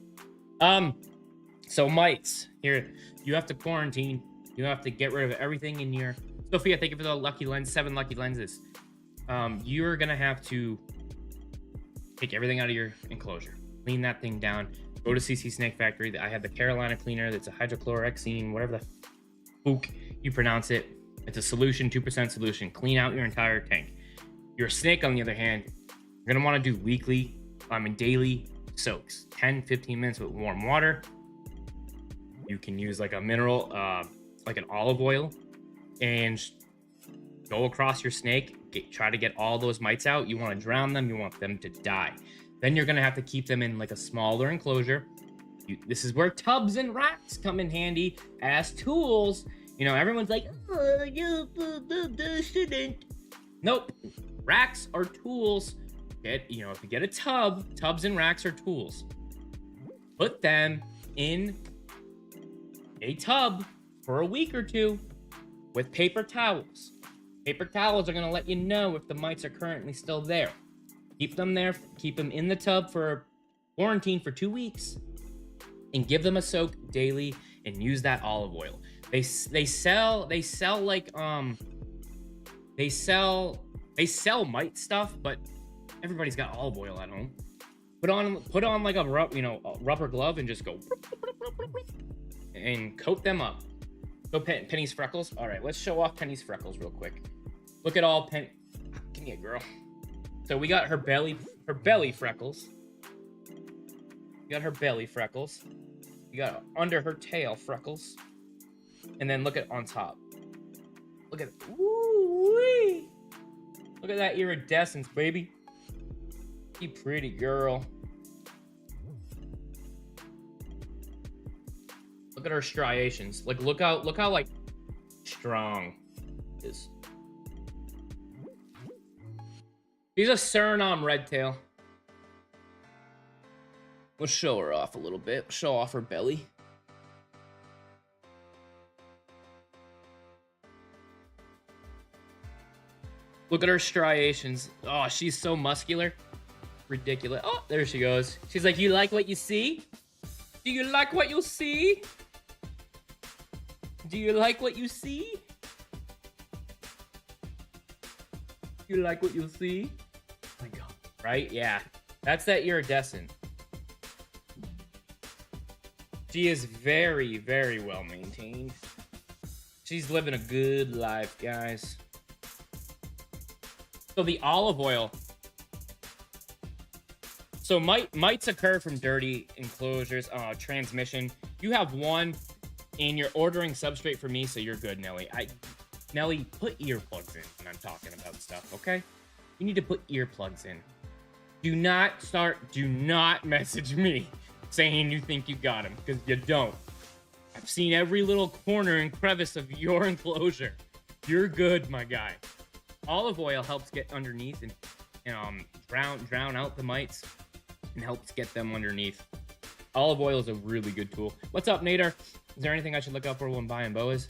A: So mites. Here, you have to quarantine. You have to get rid of everything in your... Sophia, thank you for the lucky lens. 7 lucky lenses. You're going to have to take everything out of your enclosure. Clean that thing down. Go to CC Snake Factory. I have the Carolina cleaner that's a hydrochloroxine, whatever the spook you pronounce it. It's a solution, 2% solution. Clean out your entire tank. Your snake, on the other hand, you're going to want to do daily soaks. 10, 15 minutes with warm water. You can use like a mineral, like an olive oil, and go across your snake. Try to get all those mites out. You want to drown them. You want them to die. Then you're going to have to keep them in like a smaller enclosure. This is where tubs and racks come in handy as tools. You know, everyone's like, oh, you shouldn't. Nope. Racks are tools. If you get a tub, tubs and racks are tools. Put them in a tub for a week or 2 with paper towels. Paper towels are going to let you know if the mites are currently still there. Keep them there. Keep them in the tub for quarantine for 2 weeks. And give them a soak daily and use that olive oil. They sell mite stuff, but everybody's got olive oil at home. Put on like a rubber glove and just go and coat them up. Go Penny's freckles. All right, let's show off Penny's freckles real quick. Look at all Penny. Give me a girl. So we got her belly freckles. You got her belly freckles. You got under her tail freckles. And then look at on top. Look at woo-wee. Look at that iridescence, baby. You pretty girl. Look at her striations. Like look how like strong it is. She's a Suriname redtail. We'll show her off a little bit. Show off her belly. Look at her striations. Oh, she's so muscular. Ridiculous. Oh, there she goes. She's like, you like what you see? Do you like what you see? Do you like what you see? You like what you see? Oh my God. Right? Yeah. That's that iridescent. She is very, very well maintained. She's living a good life, guys. So the olive oil. So mites occur from dirty enclosures, transmission. You have one, and you're ordering substrate for me, so you're good, Nelly. Nelly, put earplugs in when I'm talking about stuff, okay? You need to put earplugs in. Do not message me saying you think you got him, because you don't. I've seen every little corner and crevice of your enclosure. You're good, my guy. Olive oil helps get underneath and drown out the mites and helps get them underneath. Olive oil is a really good tool. What's up, Nader? Is there anything I should look out for when buying boas?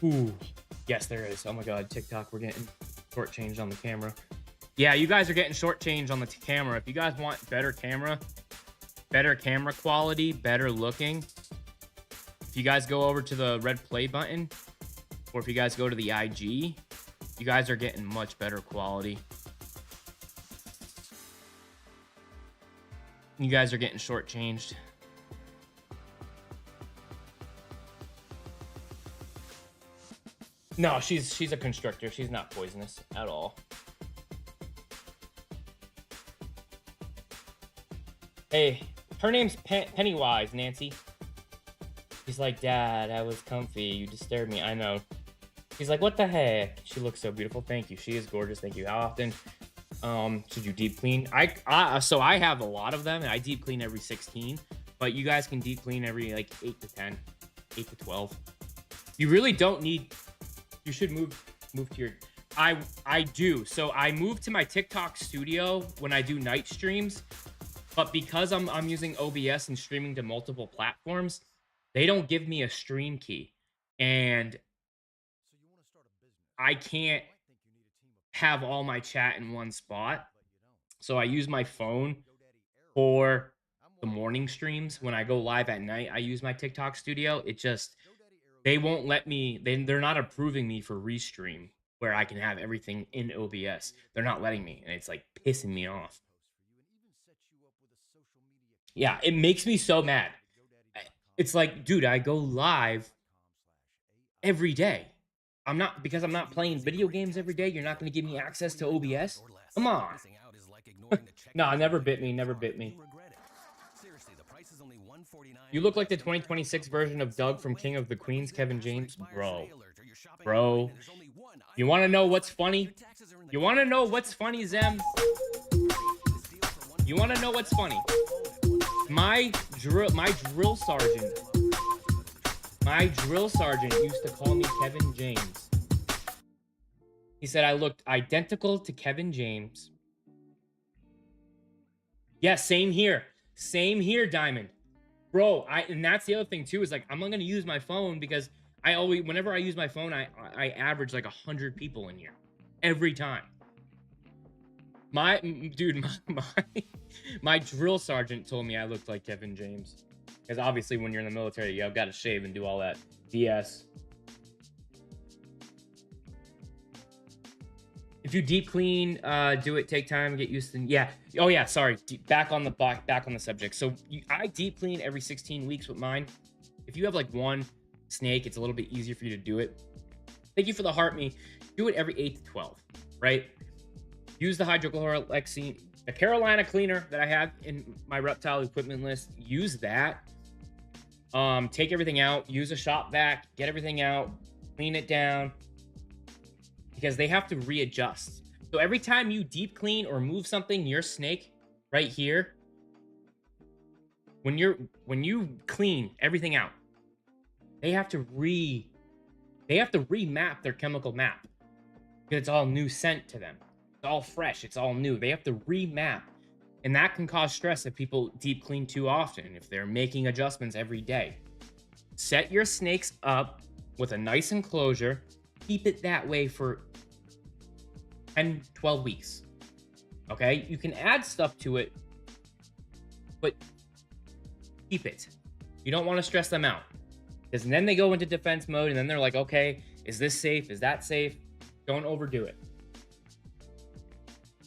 A: Ooh, yes, there is. Oh my God, TikTok, we're getting shortchanged on the camera. Yeah, you guys are getting shortchanged on the camera. If you guys want better camera quality, better looking, if you guys go over to the red play button, or if you guys go to the IG, you guys are getting much better quality. You guys are getting shortchanged. No, she's a constrictor. She's not poisonous at all. Hey, her name's Pennywise, Nancy. She's like, Dad, I was comfy. You disturbed me. I know. She's like, what the heck? She looks so beautiful. Thank you. She is gorgeous. Thank you. How often should you deep clean? So I have a lot of them, and I deep clean every 16. But you guys can deep clean every like 8 to 10, 8 to 12. You really don't need. You should move to your. I do. So I move to my TikTok studio when I do night streams. But because I'm using OBS and streaming to multiple platforms, they don't give me a stream key, and I can't have all my chat in one spot. So I use my phone for the morning streams. When I go live at night, I use my TikTok studio. It just, they won't let me, they're not approving me for restream where I can have everything in OBS. They're not letting me, and it's like pissing me off. Yeah, it makes me so mad. It's like, dude, I go live every day. Because I'm not playing video games every day. You're not going to give me access to OBS? Come on. No, never bit me. Never bit me. You look like the 2026 version of Doug from King of the Queens, Kevin James. Bro. You want to know what's funny? You want to know what's funny, Zem? You want to know what's funny? My drill sergeant used to call me Kevin James. He said I looked identical to Kevin James. Yeah, same here. Same here, Diamond. Bro, and that's the other thing too, is like I'm not gonna use my phone because whenever I use my phone, I average like 100 people in here. Every time. My drill sergeant told me I looked like Kevin James. Because obviously when you're in the military, you've got to shave and do all that BS. If you deep clean, do it, take time, get used to. Yeah. Oh yeah. Sorry. Back on the subject. So I deep clean every 16 weeks with mine. If you have like one snake, it's a little bit easier for you to do it. Thank you for the heart me. Do it every 8 to 12, right? Use the hydrochloroxine. The Carolina cleaner that I have in my reptile equipment list, use that. Take everything out, use a shop vac, get everything out, clean it down, because they have to readjust. So every time you deep clean or move something, your snake right here, when you clean everything out, they have to remap their chemical map, because it's all new scent to them. It's all fresh, it's all new. They have to remap. And that can cause stress if people deep clean too often, if they're making adjustments every day. Set your snakes up with a nice enclosure. Keep it that way for 10, 12 weeks. Okay? You can add stuff to it, but keep it. You don't want to stress them out, because then they go into defense mode, and then they're like, okay, is this safe? Is that safe? Don't overdo it.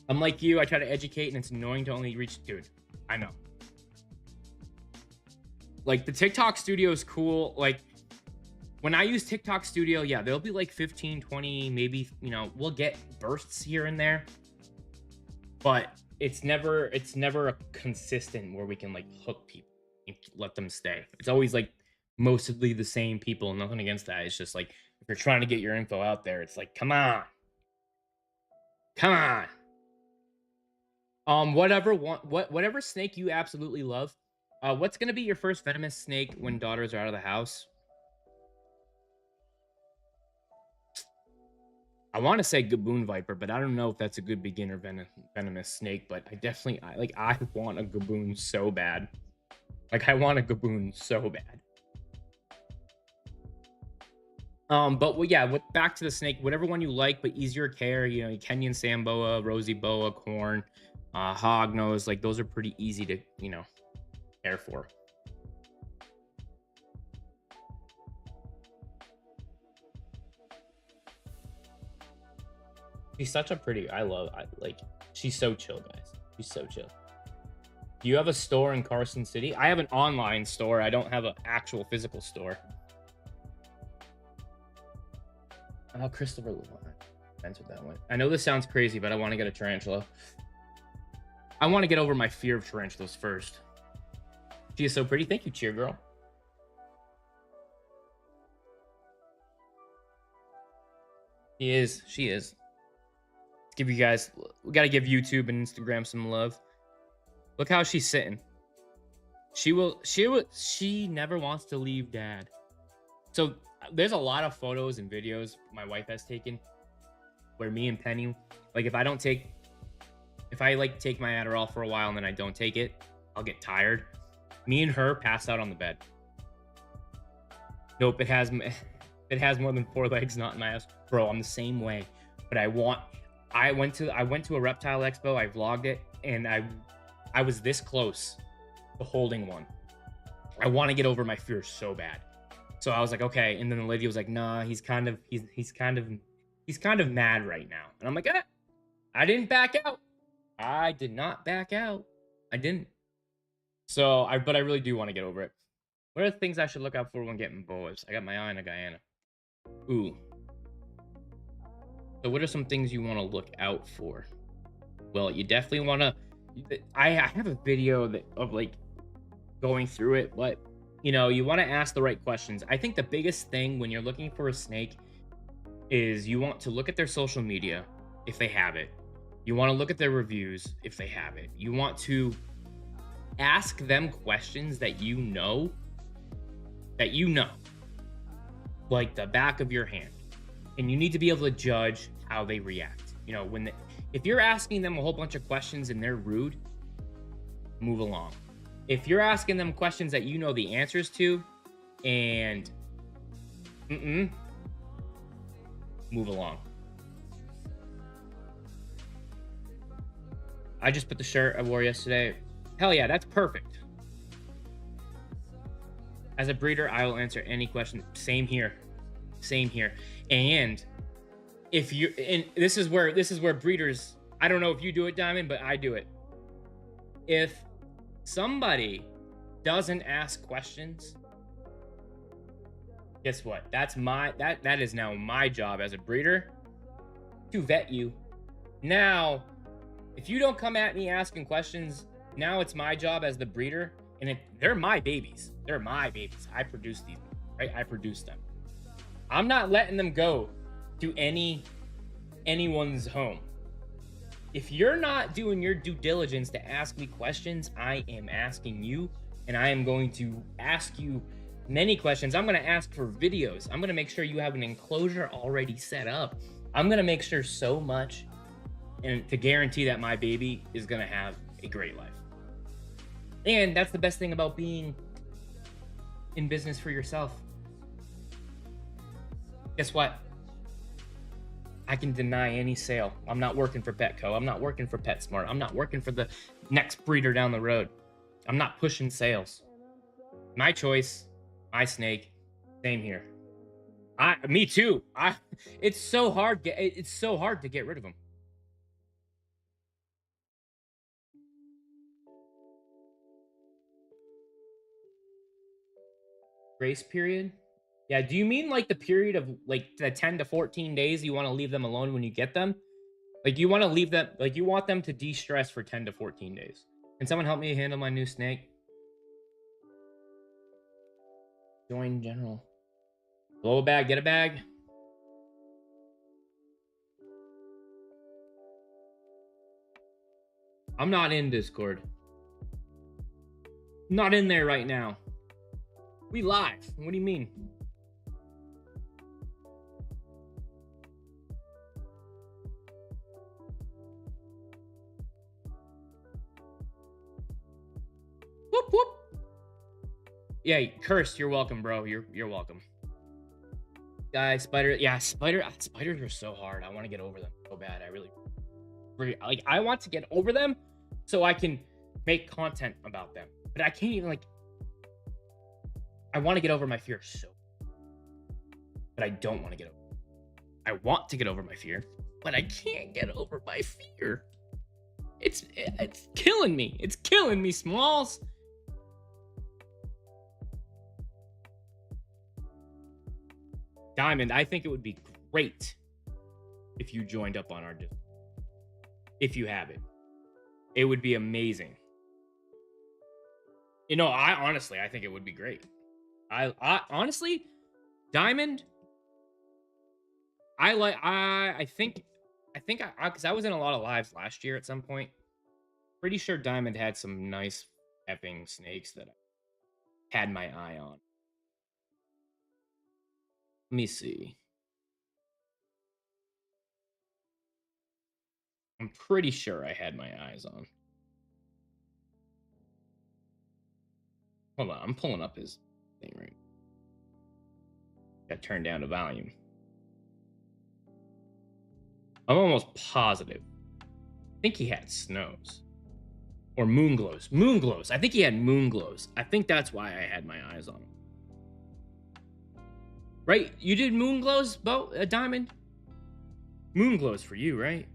A: I'm like you, I try to educate, and it's annoying to only reach, dude, I know. Like, the TikTok studio is cool. Like, when I use TikTok studio, yeah, there'll be like 15, 20, maybe, you know, we'll get bursts here and there, but it's never a consistent where we can like hook people and let them stay. It's always like mostly the same people. Nothing against that. It's just like, if you're trying to get your info out there, it's like, come on. Whatever snake you absolutely love. What's gonna be your first venomous snake when daughters are out of the house? I want to say Gaboon Viper, but I don't know if that's a good beginner venomous snake. But I want a Gaboon so bad. Like, I want a Gaboon so bad. But well, yeah, back to the snake, whatever one you like, but easier care. You know, Kenyan Samboa, Rosy Boa, Corn, Hognose, like those are pretty easy to, you know, care for. She's such a pretty, she's so chill, guys. She's so chill. Do you have a store in Carson City? I have an online store. I don't have an actual physical store. Oh, Christopher That's what that went. I know this sounds crazy, but I want to get a tarantula. I want to get over my fear of tarantulas first. She is so pretty. Thank you, cheer girl. She is. Let's give you guys, we got to give YouTube and Instagram some love. Look how she's sitting. She never wants to leave dad. So there's a lot of photos and videos my wife has taken where me and Penny, like, if I take my Adderall for a while and then I don't take it, I'll get tired. Me and her pass out on the bed. Nope, it has more than 4 legs, not in my ass. Bro, I'm the same way. But I went to a reptile expo, I vlogged it, and I was this close to holding one. I want to get over my fear so bad. So I was like, okay. And then the lady was like, nah, he's kind of mad right now. And I'm like, I didn't back out. I did not back out. I didn't. So but I really do want to get over it. What are the things I should look out for when getting boas? I got my eye on a Guyana. Ooh. So what are some things you want to look out for? Well, you definitely want to, I have a video of like going through it, but you know, you want to ask the right questions. I think the biggest thing when you're looking for a snake is you want to look at their social media if they have it. You want to look at their reviews if they have it. You want to ask them questions that you know, like the back of your hand. And you need to be able to judge how they react. You know, if you're asking them a whole bunch of questions and they're rude, move along. If you're asking them questions that you know the answers to and move along. I just put the shirt I wore yesterday. Hell yeah, that's perfect. As a breeder, I will answer any question. Same here. And this is where breeders, I don't know if you do it, Diamond, but I do it. If somebody doesn't ask questions, guess what? That is now my job as a breeder to vet you. Now, If you don't come at me asking questions, now it's my job as the breeder, and they're my babies. They're my babies. I produce these, right? I produce them. I'm not letting them go to anyone's home. If you're not doing your due diligence to ask me questions, I am asking you, and I am going to ask you many questions. I'm going to ask for videos. I'm going to make sure you have an enclosure already set up. I'm going to make sure so much, and to guarantee that my baby is going to have a great life. And that's the best thing about being in business for yourself. Guess what? I can deny any sale. I'm not working for Petco. I'm not working for PetSmart. I'm not working for the next breeder down the road. I'm not pushing sales. My choice, my snake. Same here. Me too. It's so hard. It's so hard to get rid of them. Grace period. Yeah, do you mean like the period of like the 10 to 14 days you want to leave them alone when you get them? Like you want to leave them, like you want them to de-stress for 10 to 14 days. Can someone help me handle my new snake? Join general. Blow a bag, get a bag. I'm not in Discord. Not in there right now. We live. What do you mean? Whoop whoop. Yeah, Cursed, you're welcome, bro. You're welcome. Guys, spiders are so hard. I want to get over them so bad. I want to get over them so I can make content about them. But I can't even I want to get over my fear so. But I don't want to get over. I want to get over my fear, but I can't get over my fear. It's killing me. It's killing me, Smalls. Diamond, I think it would be great if you joined up on our Discord. If you have it. It would be amazing. I think it would be great. I honestly, Diamond, I think because I was in a lot of lives last year at some point. Pretty sure Diamond had some nice effing snakes that I had my eye on. Let me see. I'm pretty sure I had my eyes on. Hold on, I'm pulling up his thing right. Got turned down to volume. I'm almost positive. I think he had snows. Or moon glows. Moon glows. I think he had moon glows. I think that's why I had my eyes on him. Right? You did moon glows, Diamond? Moon glows for you, right?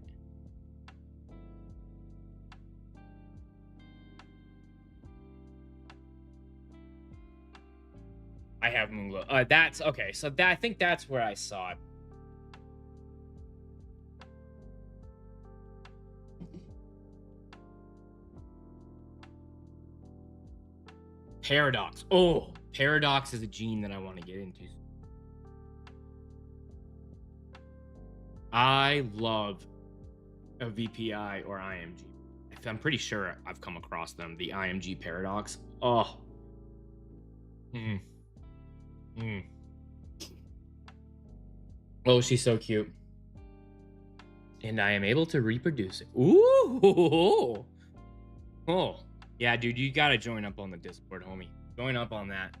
A: I have moon glow. That's okay. So I think that's where I saw it. Paradox. Oh, Paradox is a gene that I want to get into. I love a VPI or IMG. I'm pretty sure I've come across them. The IMG Paradox. Oh. Oh, she's so cute. And I am able to reproduce it. Ooh. Oh. Yeah, dude, you gotta join up on the Discord, homie. Join up on that.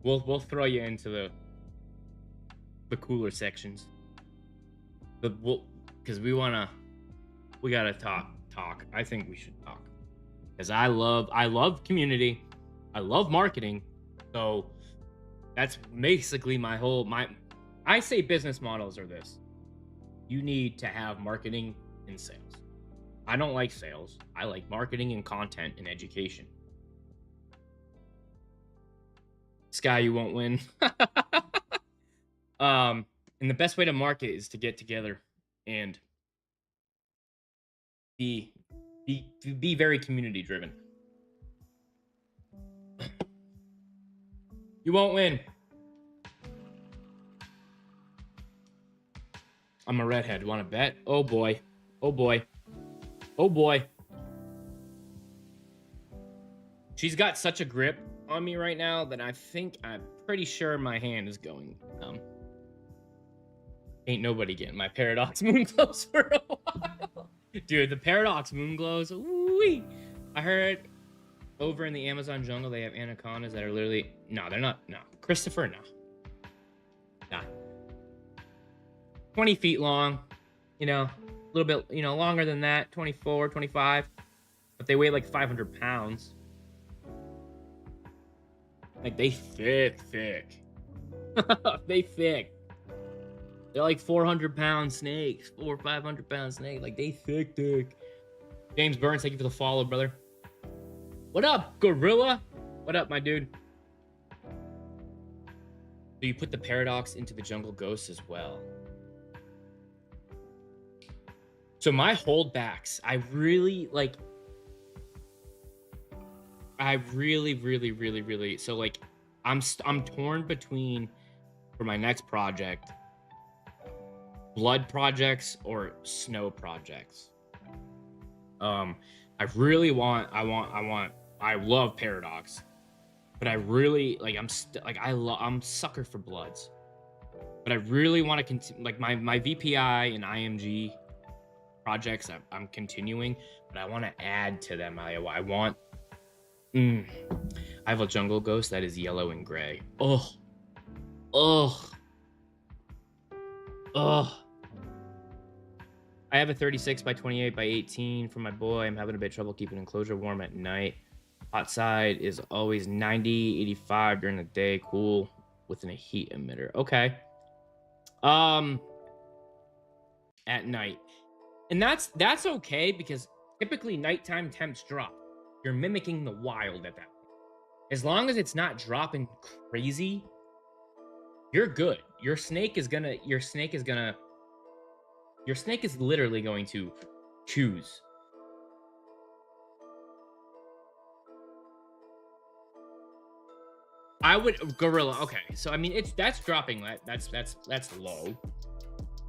A: We'll throw you into the cooler sections. Because we gotta talk. I think we should talk. Because I love community. I love marketing. So that's basically I say business models are this. You need to have marketing and sales. I don't like sales. I like marketing and content and education. Sky, you won't win. And the best way to market is to get together and Be be very community driven. You won't win. I'm a redhead. Want to bet? Oh boy. Oh boy. Oh boy. She's got such a grip on me right now that I'm pretty sure my hand is going. Ain't nobody getting my Paradox Moon Glows for a while. Dude, the Paradox Moon Glows. Ooh-wee. I heard over in the Amazon jungle they have anacondas that are literally... No, they're not. No. Christopher, no. Nah. 20 feet long. You know, a little bit, you know, longer than that. 24, 25. But they weigh like 500 pounds. Like, they thick. They thick. They're like 400-pound snakes. 400 or 500-pound snake. Like, they thick. James Burns, thank you for the follow, brother. What up, Gorilla? What up, my dude? So you put the Paradox into the Jungle Ghost as well. So my holdbacks, I really, so like, I'm torn between, for my next project, blood projects or snow projects. I love Paradox, but I really, like, I'm sucker for bloods, but I really want to continue, like, my VPI and IMG projects I'm continuing, but I want to add to them. I have a jungle ghost that is yellow and gray. I have a 36 by 28 by 18 for my boy. I'm having a bit of trouble keeping enclosure warm at night. Outside is always 90, 85 during the day. Cool with a heat emitter. Okay. At night. And that's okay because typically nighttime temps drop. You're mimicking the wild at that point. As long as it's not dropping crazy, you're good. Your snake is literally going to choose. I would Gorilla. Okay, so I mean that's dropping. That's low.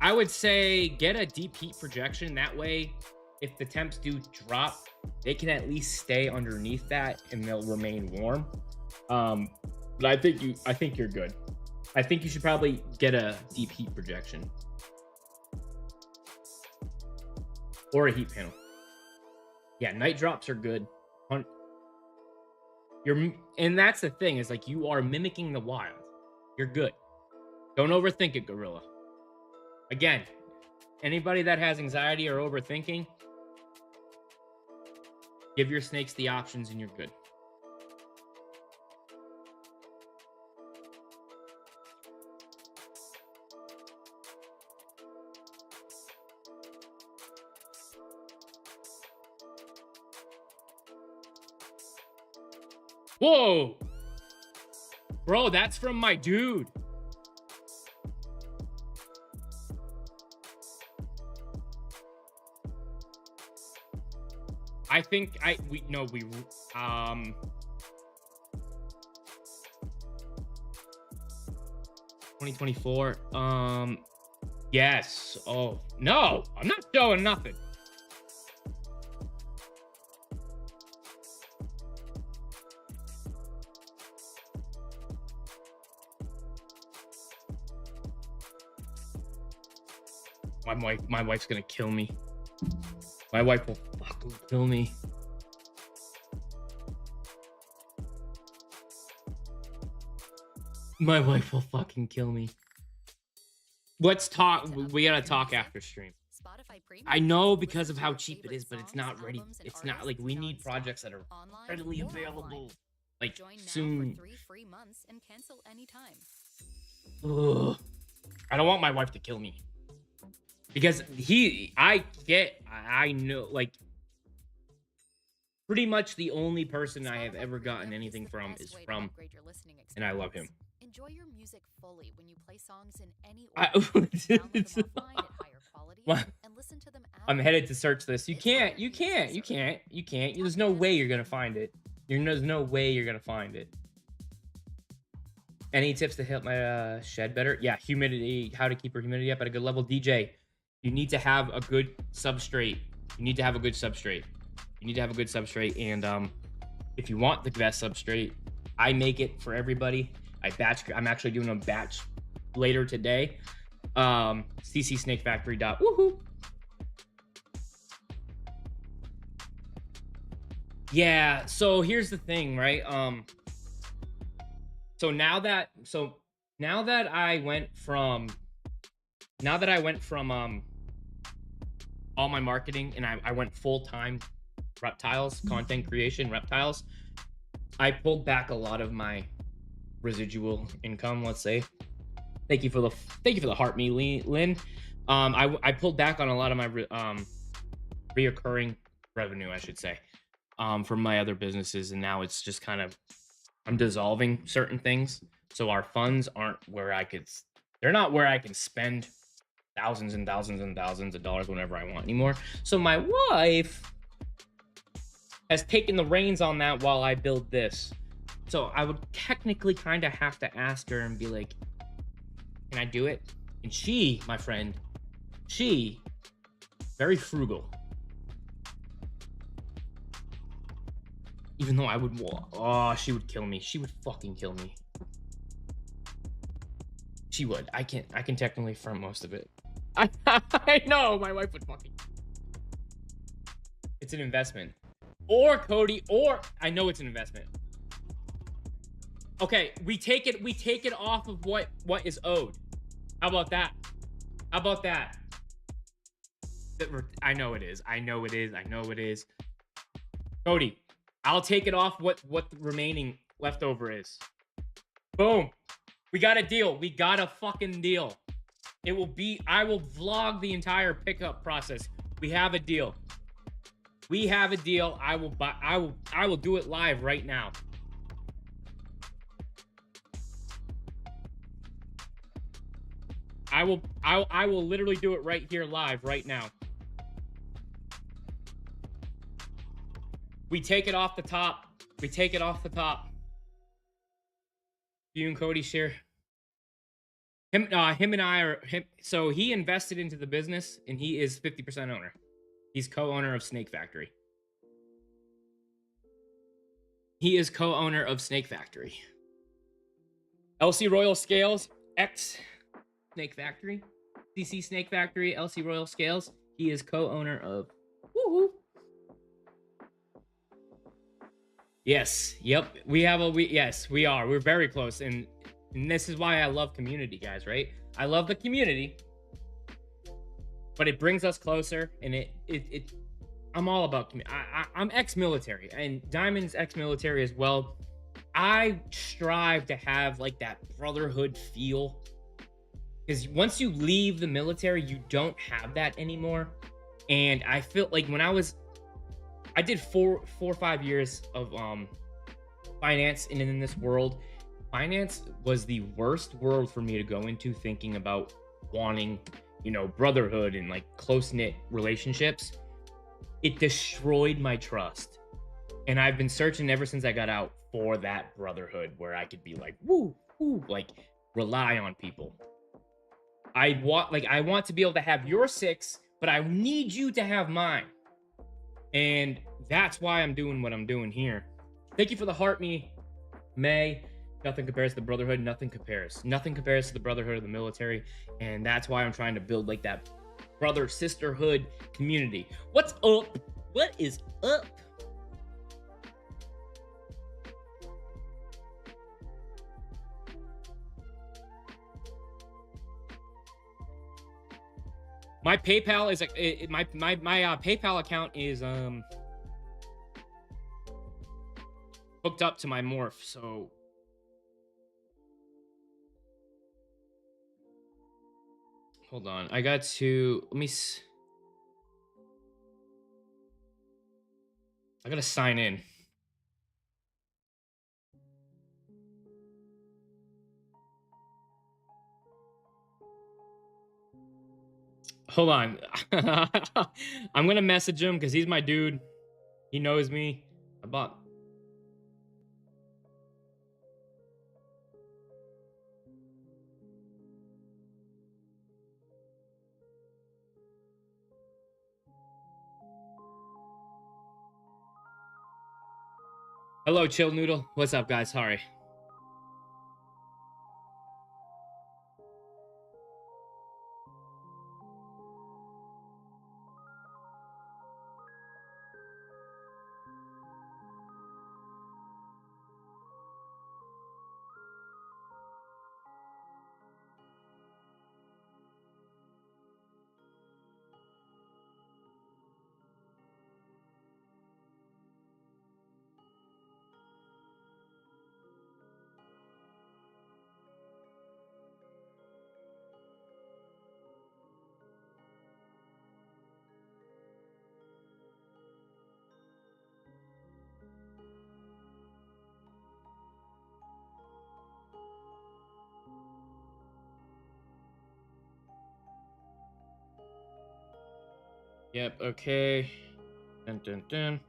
A: I would say get a deep heat projection. That way, if the temps do drop, they can at least stay underneath that and they'll remain warm. But I think you're good. I think you should probably get a deep heat projection or a heat panel. Yeah, night drops are good. And that's the thing, is like, you are mimicking the wild. You're good. Don't overthink it, Gorilla. Again, anybody that has anxiety or overthinking, give your snakes the options and you're good. Whoa! Bro, that's from my dude. I think 2024. Yes. Oh, no, I'm not showing nothing. My wife's gonna kill me. My wife will fucking kill me. My wife will fucking kill me. Let's talk. We gotta talk after stream. I know because of how cheap it is, but it's not ready. It's not like, we need projects that are readily available, like, soon. Ugh. I don't want my wife to kill me. Because I know, like, pretty much the only person I have ever gotten anything from is from, and I love him.
E: Enjoy your music fully when you play songs in any
A: I-
E: order. Download them offline at higher quality
A: What?
E: and listen to them
A: I'm
E: ad-free.
A: headed to search this. You
E: It's
A: can't.
E: better
A: You
E: used
A: can't.
E: as
A: You
E: a-
A: can't. You can't.
E: Talk
A: There's no way
E: managers
A: you're gonna
E: can
A: find
E: help.
A: it. There's no way you're gonna find it. Any tips to help my shed better? Yeah, humidity. How to keep your humidity up at a good level. DJ, you need to have a good substrate. You need to have a good substrate. You need to have a good substrate. And if you want the best substrate, I make it for everybody. I'm actually doing a batch later today. ccsnakefactory. Woohoo. Yeah, so here's the thing, right? So now that I went from all my marketing and I went full-time reptiles, content creation, reptiles, I pulled back a lot of my residual income, let's say. Thank you for the heart me, Lynn. I pulled back on a lot of my reoccurring revenue, I should say, from my other businesses, and now it's just kind of I'm dissolving certain things, so our funds aren't where they're not where I can spend thousands and thousands and thousands of dollars whenever I want anymore. So my wife has taken the reins on that while I build this. So I would technically kind of have to ask her and be like, can I do it? And she, my friend, very frugal. Even though I would, she would kill me. She would fucking kill me. She would. I can technically front most of it. I know my wife would fucking. It's an investment. Or Cody, or I know it's an investment. Okay, we take it off of what is owed. How about that? How about that? I know it is. I know it is. I know it is. Cody, I'll take it off what the remaining leftover is. Boom. We got a deal. We got a fucking deal. I will vlog the entire pickup process. We have a deal. We have a deal. I will do it live right now. I will literally do it right here live right now. We take it off the top. We take it off the top. You and Cody share. Him and I are him. So he invested into the business, and he is 50% owner. He's co-owner of Snake Factory. He is co-owner of Snake Factory. LC Royal Scales, X Snake Factory, CC Snake Factory, LC Royal Scales. He is co-owner of. Woohoo! Yes. Yep. Yes, we are. We're very close, and this is why I love community, guys. Right? I love the community, but it brings us closer, and it. I'm all about community. I'm ex-military, and Diamond's ex-military as well. I strive to have like that brotherhood feel, because once you leave the military, you don't have that anymore. And I feel like when I did 4 or 5 years of finance, and in this world, finance was the worst world for me to go into, thinking about wanting, brotherhood and like close-knit relationships. It destroyed my trust. And I've been searching ever since I got out for that brotherhood where I could be like, woo, like rely on people. I want to be able to have your 6, but I need you to have mine. And that's why I'm doing what I'm doing here. Thank you for the heart, me, May. Nothing compares to the brotherhood. Nothing compares. Nothing compares to the brotherhood of the military. And that's why I'm trying to build like that brother sisterhood community. What's up? What is up? My PayPal is my PayPal account is hooked up to my morph, so hold on. I got to I gotta sign in. Hold on. I'm gonna message him because he's my dude. He knows me. I bought. Hello, Chill Noodle. What's up, guys? Sorry. Yep. Okay. Dun dun dun.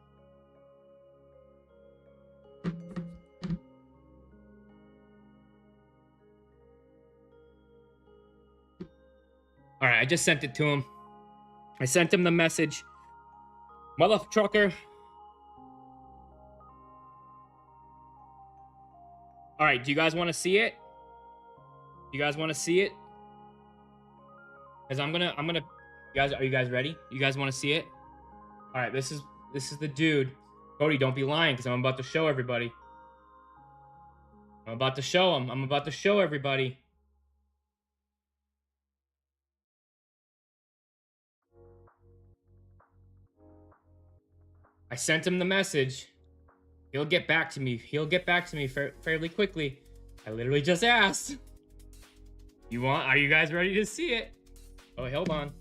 A: All right, I just sent it to him. I sent him the message. Mother trucker. All right, do you guys want to see it? You guys want to see it? Cuz I'm going to guys, are you guys ready? You guys want to see it? All right, this is the dude. Cody, don't be lying cuz I'm about to show everybody. I'm about to show him. I'm about to show everybody. I sent him the message. He'll get back to me. He'll get back to me fairly quickly. I literally just asked. Are you guys ready to see it? Oh, hold on.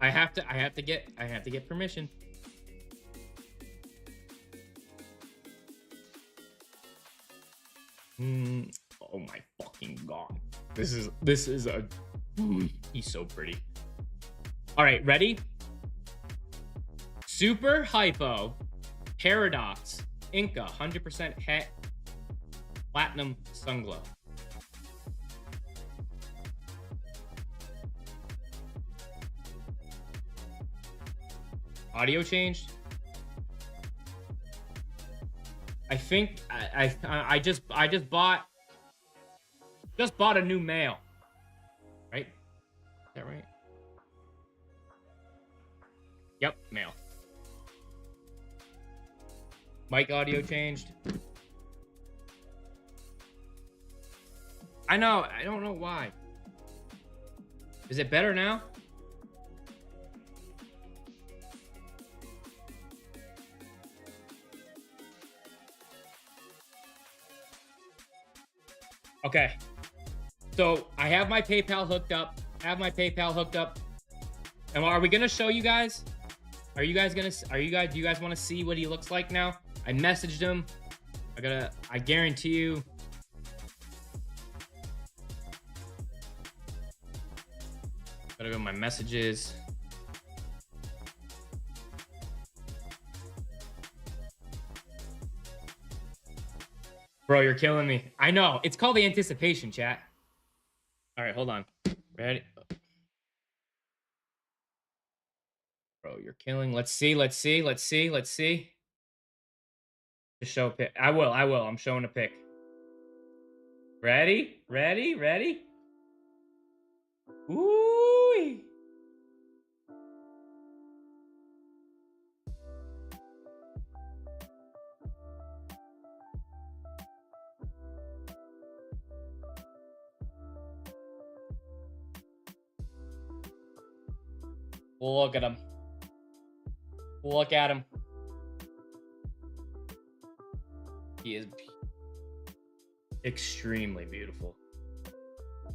A: I have to get permission. Oh my fucking god. This is a he's so pretty. All right, ready? Super Hypo, Paradox, Inca, 100% Het, Platinum Sunglow. Audio changed? I think I just bought a new male. Right? Is that right? Yep, male. Mic audio changed. I know, I don't know why. Is it better now? Okay. So I have my PayPal hooked up. And are we gonna show you guys? Do you guys want to see what he looks like now? I messaged him. I guarantee you. Gotta go to my messages. Bro, you're killing me. I know. It's called the anticipation, chat. All right, hold on. Ready? Bro, you're killing. Let's see. Just show a pic. I will. I'm showing a pic. Ready? Ooh. Look at him. He is extremely beautiful.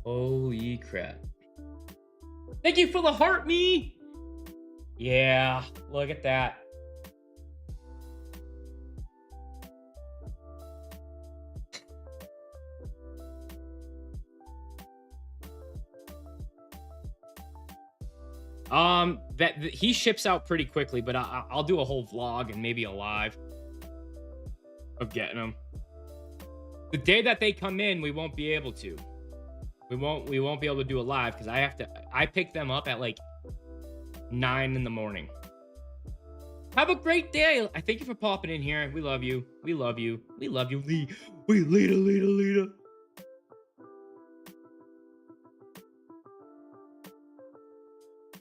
A: Holy crap. Thank you for the heart, me. Yeah, look at that. He ships out pretty quickly, but I'll do a whole vlog and maybe a live of getting them. The day that they come in, we won't be able to. We won't be able to do a live because I pick them up at like 9 in the morning. Have a great day. I thank you for popping in here. We love you. We love you. We love you, Lee. Wait, Lita.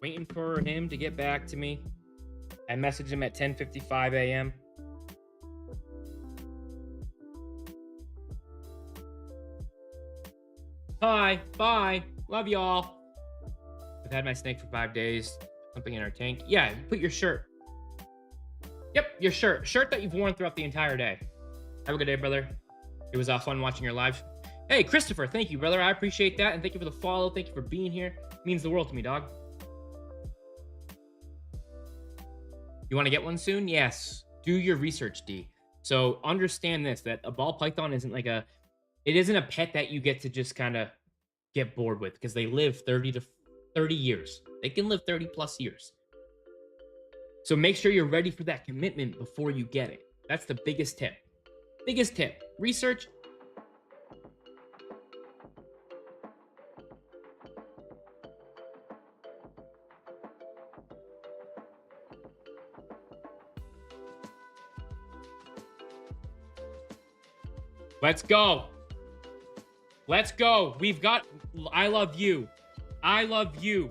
A: Waiting for him to get back to me. I messaged him at 10:55 a.m. Hi, bye. Love y'all. I've had my snake for 5 days. Something in our tank. Yeah, put your shirt. Yep, your shirt. Shirt that you've worn throughout the entire day. Have a good day, brother. It was fun watching your live. Hey, Christopher, thank you, brother. I appreciate that. And thank you for the follow. Thank you for being here. It means the world to me, dog. You want to get one soon? Yes. Do your research, D. So understand this, that a ball python isn't like it isn't a pet that you get to just kind of get bored with because they live 30 to 30 years. They can live 30 plus years. So make sure you're ready for that commitment before you get it. That's the biggest tip. Biggest tip. Research. Let's go. Let's go. We've got... I love you. I love you.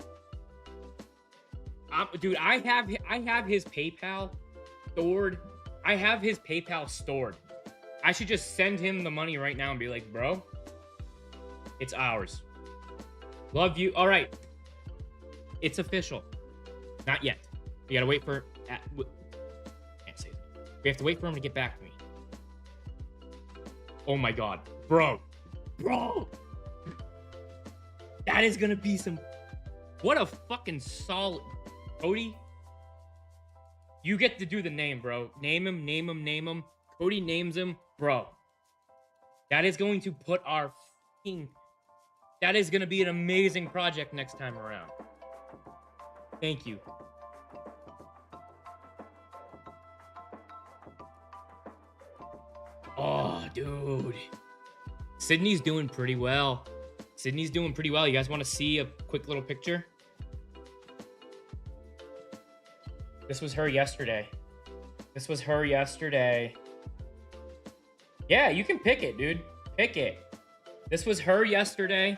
A: Dude, I have his PayPal stored. I have his PayPal stored. I should just send him the money right now and be like, bro, it's ours. Love you. All right. It's official. Not yet. We gotta wait for... Can't say that. We have to wait for him to get back to me. Oh my God. Bro. That is gonna be some... What a fucking solid... Cody, you get to do the name, bro. Name him. Cody names him, bro. That is going to put our fucking... That is going to be an amazing project next time around. Thank you. Oh, dude. Sydney's doing pretty well. You guys want to see a quick little picture? This was her yesterday. Yeah, you can pick it, dude. Pick it. This was her yesterday.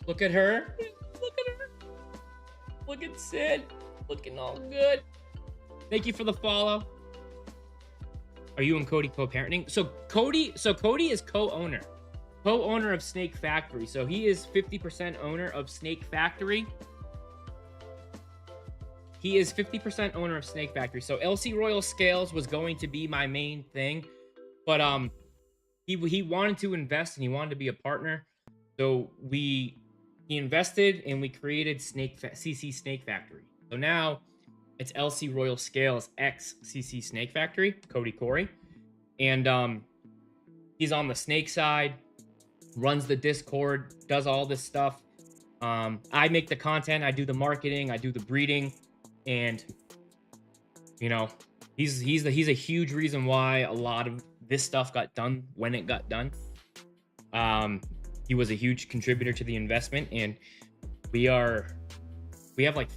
A: Look at her. Look at Sid. Looking all good. Thank you for the follow. Are you and Cody co-parenting? So Cody is co-owner. Co-owner of Snake Factory. So he is 50% owner of Snake Factory. He is 50% owner of Snake Factory. So LC Royal Scales was going to be my main thing, but he wanted to invest and he wanted to be a partner. So he invested and we created CC Snake Factory. So now it's LC Royal Scales X CC Snake Factory, Cody Corey, and he's on the snake side, runs the Discord, does all this stuff. I make the content, I do the marketing, I do the breeding. And you know, he's a huge reason why a lot of this stuff got done when it got done. He was a huge contributor to the investment, and we have like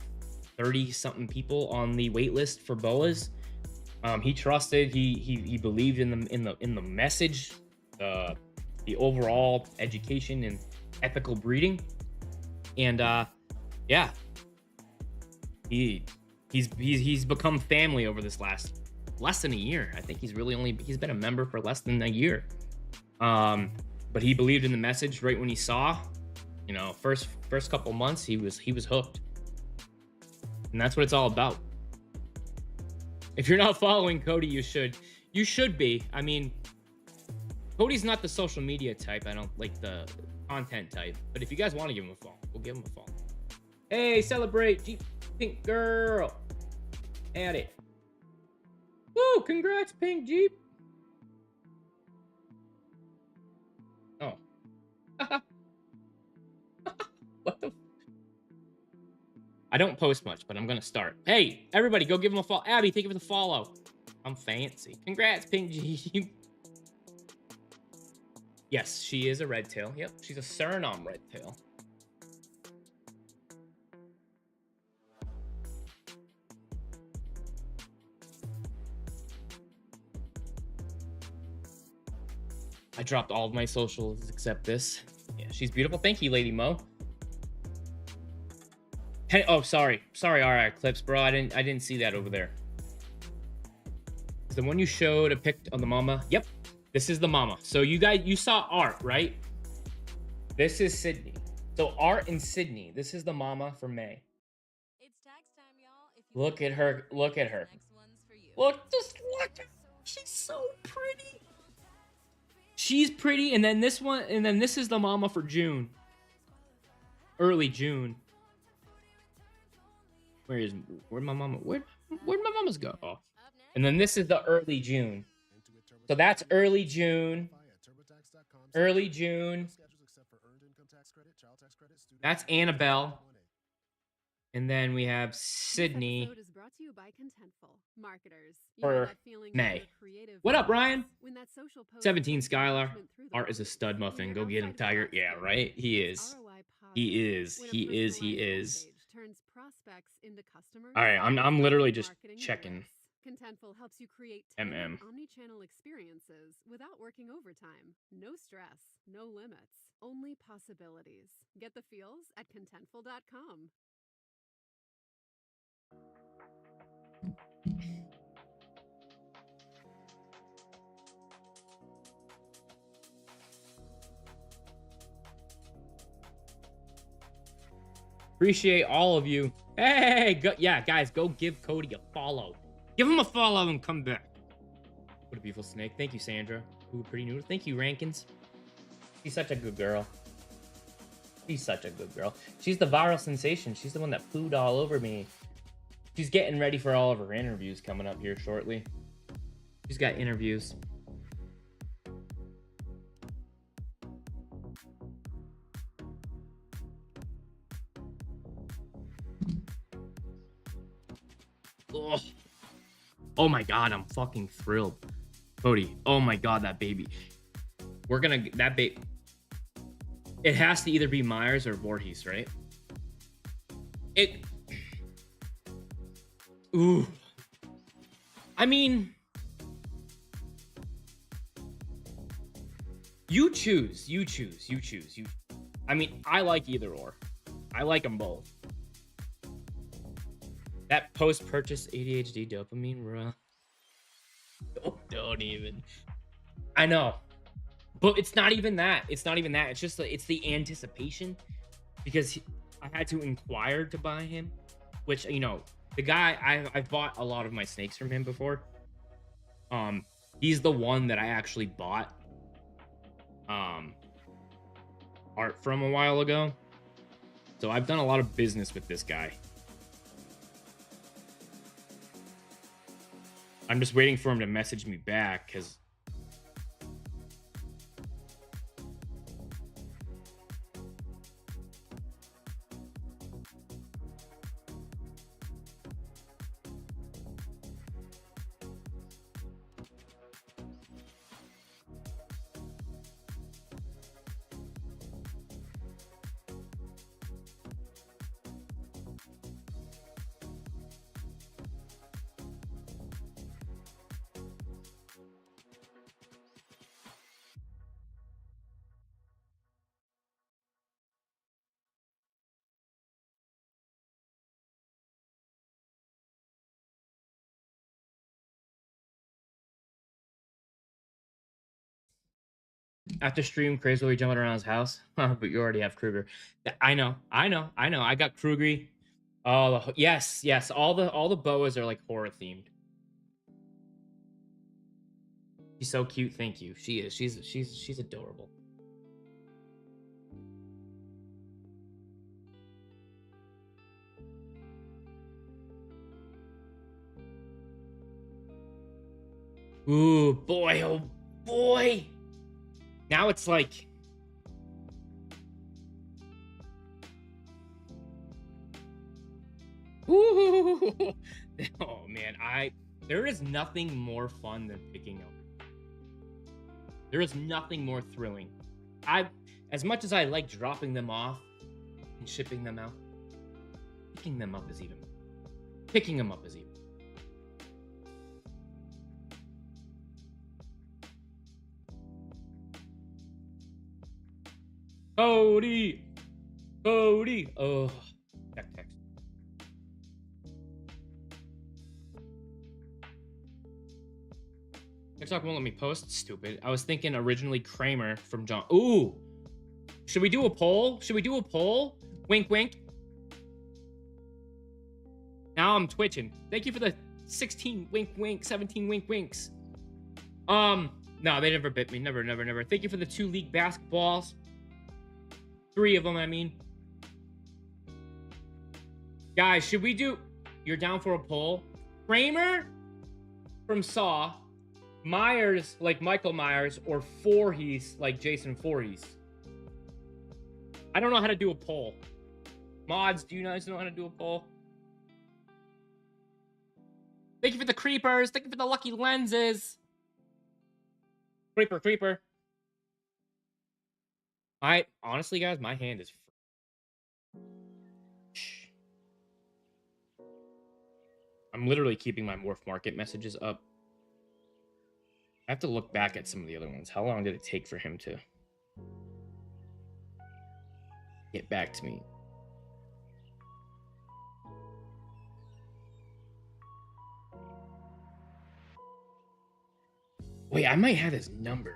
A: 30 something people on the wait list for boas. He trusted, he believed in the message, the overall education and ethical breeding, and yeah. He's become family over this less than a year. I think he's been a member for less than a year. But he believed in the message right when he saw, you know, first couple months he was hooked. And that's what it's all about. If you're not following Cody, you should be. I mean, Cody's not the social media type. I don't like the content type. But if you guys want to give him a follow, we'll give him a follow. Hey, celebrate Jeep Pink Girl. At it. Woo, congrats, Pink Jeep. Oh. What the? I don't post much, but I'm gonna start. Hey, everybody, go give him a follow. Abby, thank you for the follow. I'm fancy. Congrats, Pink G. Yes, she is a red tail. Yep, she's a Suriname red tail. I dropped all of my socials except this. Yeah, she's beautiful. Thank you, Lady Mo. Hey, oh, sorry. Sorry, RI Clips, bro. I didn't see that over there. Is the one you showed a pic of the mama? Yep. This is the mama. So you saw Art, right? This is Sydney. So Art and Sydney. This is the mama for May.
F: It's tax time, y'all. If you
A: Look at her. Look at her.
F: next one's for you.
A: Look, just look at her. She's so pretty. She's pretty, and then this one, and then this is the mama for June. Early June. Where'd my mama? Where'd my mamas go? Oh. And then this is the early June. So that's early June. Early June. That's Annabelle. And then we have Sydney.
B: This episode is brought to you by Contentful. Marketers, you
A: For
B: know that feeling when
A: May.
B: your creative
A: What up,
B: voice-
A: Ryan?
B: when that social post
A: 17
B: gets
A: Skylar.
B: engagement through the
A: Art is a
B: post,
A: stud
B: when
A: muffin.
B: you're
A: Go get him,
B: outside the
A: Tiger.
B: box
A: Yeah,
B: phase,
A: right? He
B: it's
A: is.
B: ROI
A: He
B: positive.
A: is.
B: When a
A: He is. He
B: personalized
A: is.
B: homepage turns prospects into customers,
A: All right, I'm
B: it's
A: literally
B: not
A: just
B: marketing
A: checking.
B: bliss. Contentful helps you create
A: MM.
B: tailored omni-channel experiences without working overtime. No stress, no limits, only possibilities. Get the feels at contentful.com.
A: Appreciate all of you. Hey, go, yeah, guys, go give Cody a follow. Give him a follow and come back. What a beautiful snake. Thank you, Sandra. Ooh, pretty noodle. Thank you, Rankins. She's such a good girl. She's such a good girl. She's the viral sensation. She's the one that pooed all over me. She's getting ready for all of her interviews coming up here shortly. She's got interviews. Oh. Oh my god, I'm fucking thrilled. Cody, oh my god, that baby. We're gonna, that baby. It has to either be Myers or Voorhees, right? It. Ooh. I mean. You choose. You choose. You choose. I mean, I like either or. I like them both. That post-purchase ADHD dopamine, bro. Don't even. I know. But it's not even that. It's not even that. It's just it's the anticipation. Because I had to inquire to buy him. Which, you know, the guy, I've bought a lot of my snakes from him before. He's the one that I actually bought art from a while ago. So I've done a lot of business with this guy. I'm just waiting for him to message me back because after stream, crazily jumping around his house. But you already have Kruger. I know. I got Kruger. Oh yes. All the boas are like horror themed. She's so cute. Thank you. She is. She's adorable. Ooh, boy, oh boy. Now it's like, Ooh. Oh man, there is nothing more fun than picking up. There is nothing more thrilling. As much as I like dropping them off and shipping them out, picking them up is even. Picking them up is even. Cody. Oh, text. TikTok won't let me post. Stupid. I was thinking originally Kramer from John. Ooh. Should we do a poll? Wink, wink. Now I'm twitching. Thank you for the 16 wink, wink, 17 wink, winks. No, they never bit me. Never. Thank you for the 2 league basketballs. 3 of them, I mean. Guys, should we do... You're down for a poll? Kramer from Saw, Myers like Michael Myers, or Voorhees like Jason Voorhees? I don't know how to do a poll. Mods, do you guys know how to do a poll? Thank you for the creepers. Thank you for the lucky lenses. Creeper. Honestly, guys, my hand is... I'm literally keeping my Morph Market messages up. I have to look back at some of the other ones. How long did it take for him to get back to me? Wait, I might have his number.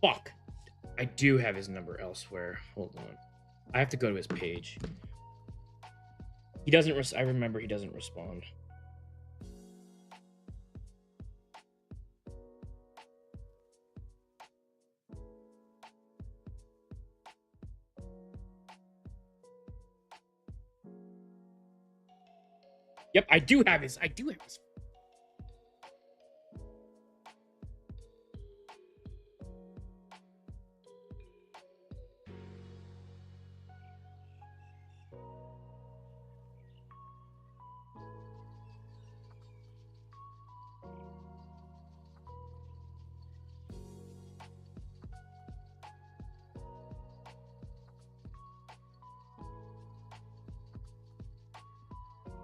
A: Fuck. I do have his number elsewhere. Hold on. I have to go to his page. He doesn't... I remember he doesn't respond. Yep, I do have his...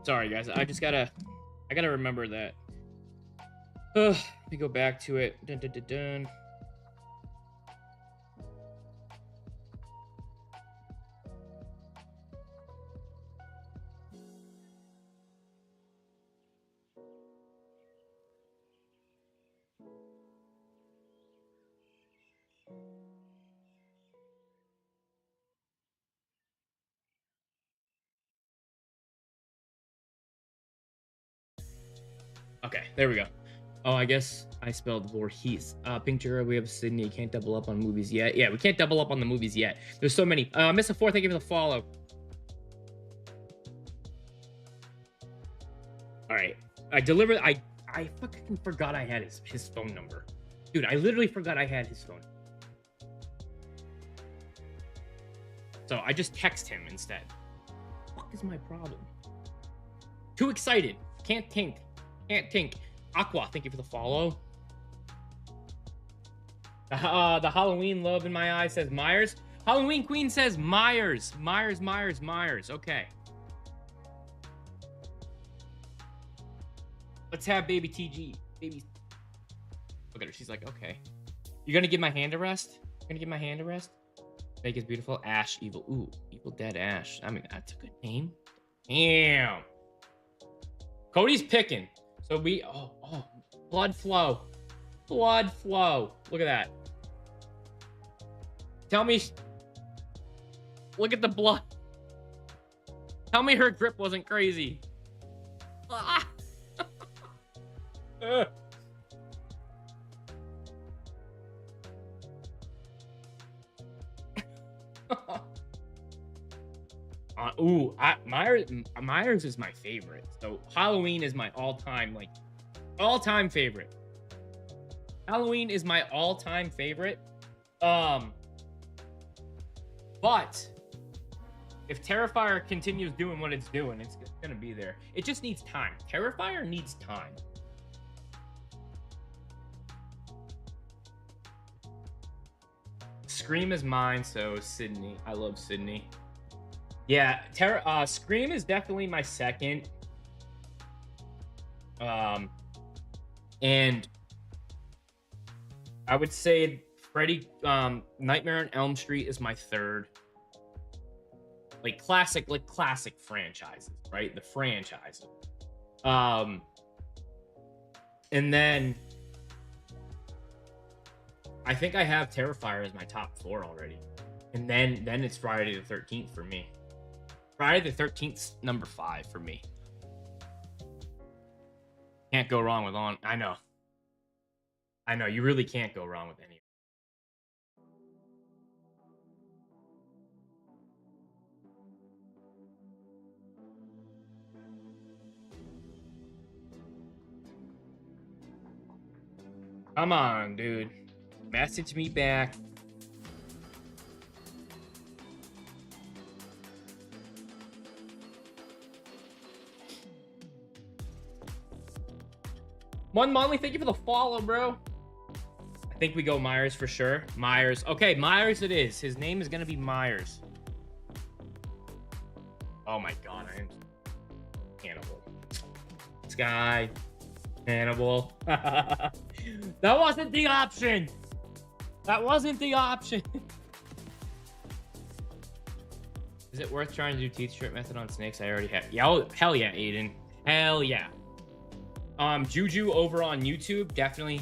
A: Sorry, guys. I gotta remember that. Let me go back to it. Dun. Okay, there we go. Oh, I guess I spelled Voorhees. Pink Jura, we have Sydney. Can't double up on movies yet. Yeah, we can't double up on the movies yet. There's so many. Mr. 4, thank you for the follow. All right. I fucking forgot I had his phone number. Dude, I literally forgot I had his phone. So I just text him instead. What is my problem? Too excited. Can't think. Aqua, thank you for the follow. The Halloween love in my eyes says Myers. Halloween Queen says Myers. Myers. Okay. Let's have baby TG. Baby. Look at her. She's like, okay. You're gonna give my hand a rest? Make is beautiful. Ash, evil. Ooh, Evil Dead Ash. I mean, that's a good name. Damn. Cody's picking. So we, blood flow. Look at that. Tell me, look at the blood. Tell me her grip wasn't crazy. Ah. Myers is my favorite. So Halloween is my all-time, like, All-time favorite. Halloween is my all-time favorite. But if Terrifier continues doing what it's doing, it's gonna be there. It just needs time. Terrifier needs time. Scream is mine, so Sydney. I love Sydney. Yeah, Scream is definitely my second. And I would say Nightmare on Elm Street is my third. Like classic franchises, right? The franchise. And then I think I have Terrifier as my top 4 already. And then it's Friday the 13th for me. Friday the 13th, number 5 for me. Can't go wrong with I know. You really can't go wrong with any. Come on, dude. Message me back. One Monthly, thank you for the follow, bro. I think we go Myers for sure. Myers. Okay, Myers it is. His name is going to be Myers. Oh my god, I am Hannibal. Sky. Hannibal. That wasn't the option. That wasn't the option. Is it worth trying to do teeth strip method on snakes? I already have. Yeah, oh, hell yeah, Aiden. Hell yeah. Juju over on YouTube definitely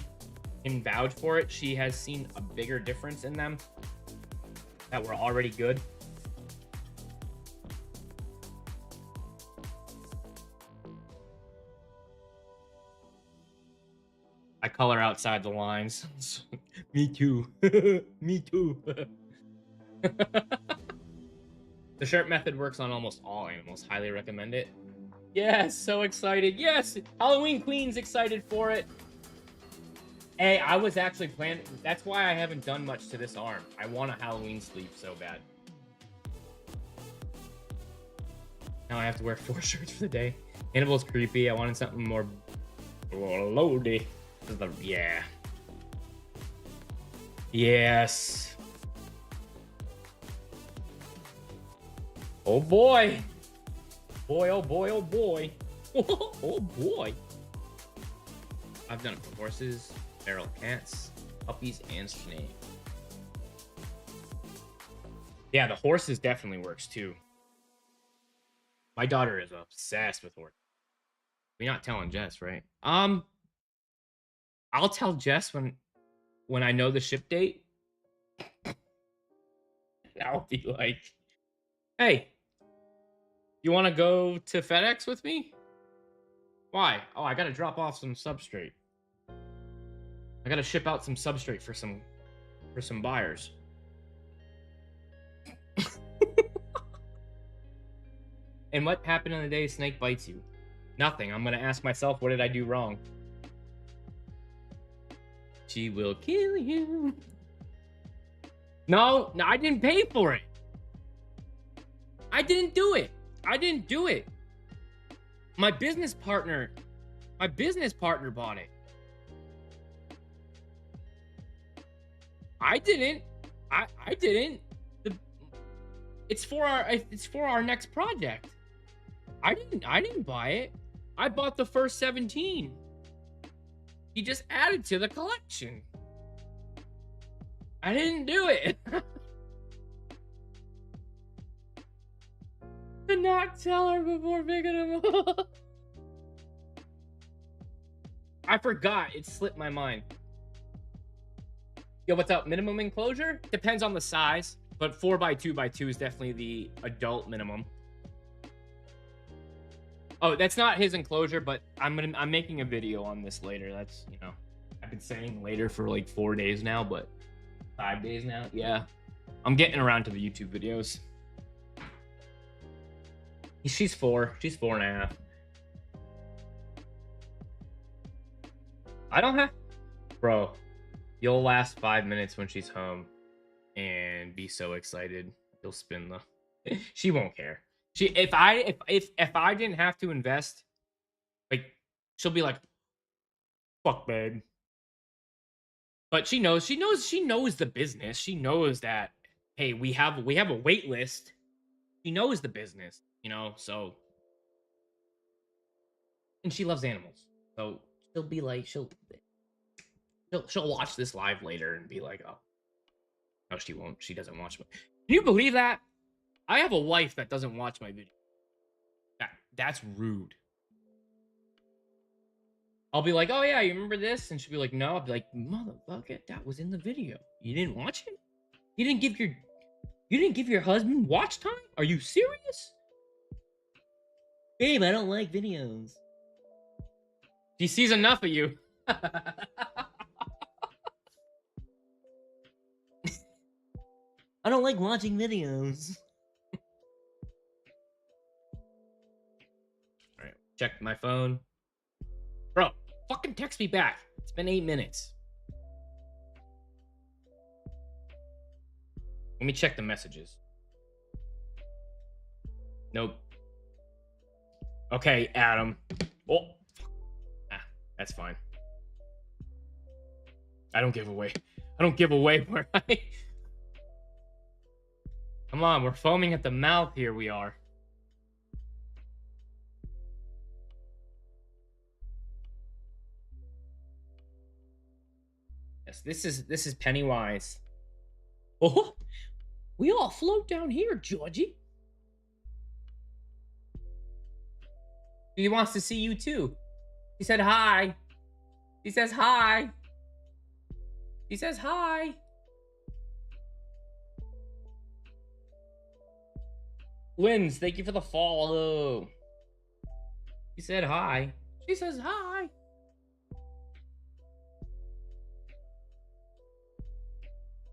A: can vouch for it. She has seen a bigger difference in them that were already good. I color outside the lines. Me too. Me too. The shirt method works on almost all animals. Highly recommend it. Yes, so excited. Yes, Halloween Queen's excited for it. Hey, I was actually planning. That's why I haven't done much to this arm. I want a Halloween sleeve so bad. Now I have to wear 4 shirts for the day. Hannibal's creepy. I wanted something more loady. Yeah. Yes. Oh boy. Boy, oh boy, oh boy. Oh boy. I've done it for horses, feral cats, puppies, and snakes. Yeah, the horses definitely works too. My daughter is obsessed with horses. We're not telling Jess, right? I'll tell Jess when I know the ship date. I'll be like, hey, you want to go to FedEx with me? Why? Oh, I gotta drop off some substrate. I gotta ship out some substrate for some buyers. And what happened on the day a snake bites you? Nothing. I'm gonna ask myself, what did I do wrong? She will kill you. No, I didn't pay for it. I didn't do it. My business partner bought it. I didn't. I didn't. It's for our next project. I didn't buy it. I bought the first 17. He just added to the collection. I didn't do it. Did not tell her before picking him up. I forgot. It slipped my mind. Yo, what's up? Minimum enclosure? Depends on the size, but 4x2x2 is definitely the adult minimum. Oh, that's not his enclosure, but I'm making a video on this later. That's, you know, I've been saying later for like 4 days now, but 5 days now. Yeah, I'm getting around to the YouTube videos. She's 4. She's 4.5. I don't have, bro. You'll last 5 minutes when she's home and be so excited. You'll spin the. She won't care. She if I didn't have to invest, like she'll be like, "Fuck, babe." But she knows the business. She knows that, hey, we have a wait list. She knows the business, so, and she loves animals. So she'll be like, she'll watch this live later and be like, "Oh, no, she won't. She doesn't watch my." Can you believe that? I have a wife that doesn't watch my video. That's rude. I'll be like, "Oh yeah, you remember this?" And she'll be like, "No." I'll be like, "Motherfucker, that was in the video. You didn't watch it? You didn't give your husband watch time? Are you serious?" Babe, I don't like videos. She sees enough of you. I don't like watching videos. Alright, check my phone. Bro, fucking text me back. It's been 8 minutes. Let me check the messages. Nope. Okay, Adam. Oh, that's fine. I don't give away where I... Come on, we're foaming at the mouth here, we are. Yes, this is Pennywise. Oh, we all float down here, Georgie. He wants to see you too. He said hi. He says hi. He says hi. Wins, thank you for the follow. He said hi. She says hi.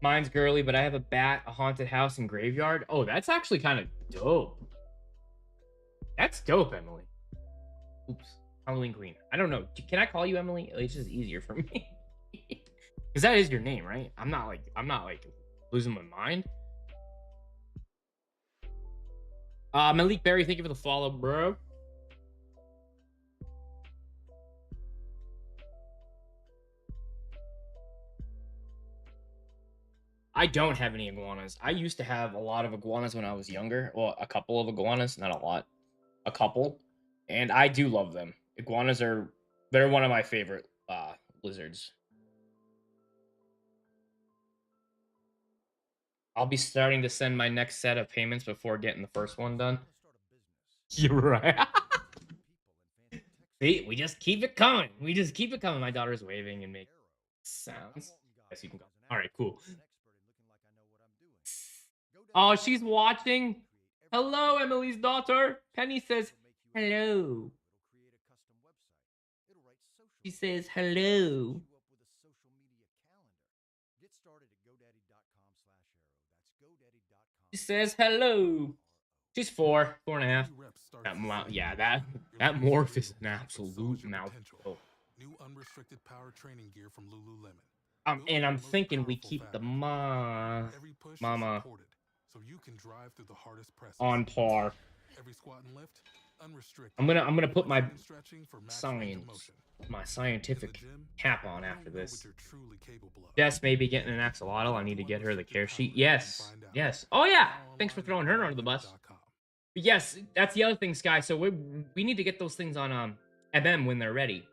A: Mine's girly, but I have a bat, a haunted house, and graveyard. Oh, that's actually kind of dope. That's dope, Emily. Oops. Halloween Queen. I don't know. Can I call you Emily? It's just easier for me. Because that is your name, right? I'm not like losing my mind. Malik Berry, thank you for the follow, bro. I don't have any iguanas. I used to have a lot of iguanas when I was younger. Well, a couple of iguanas, not a lot. A couple. And I do love them. Iguanas they're one of my favorite lizards. I'll be starting to send my next set of payments before getting the first one done. You're right. See, we just keep it coming. My daughter's waving and making sounds. Yes, you can go. All right, cool. Oh, she's watching. Hello, Emily's daughter. Penny says hello. She says hello. She says hello. She's 4.5. That morph is an absolute mouthful.
G: New unrestricted power training gear from Lululemon.
A: And I'm thinking we keep the mama
G: so you can drive through the hardest presses.
A: On par.
G: Every squat and lift, unrestricted.
A: I'm gonna put my scientific cap on after this. Jess may be getting an axolotl. I need to get her the care sheet. Yes. Oh yeah. Thanks for throwing her under the bus. But yes, that's the other thing, Sky. So we need to get those things on MM when they're ready.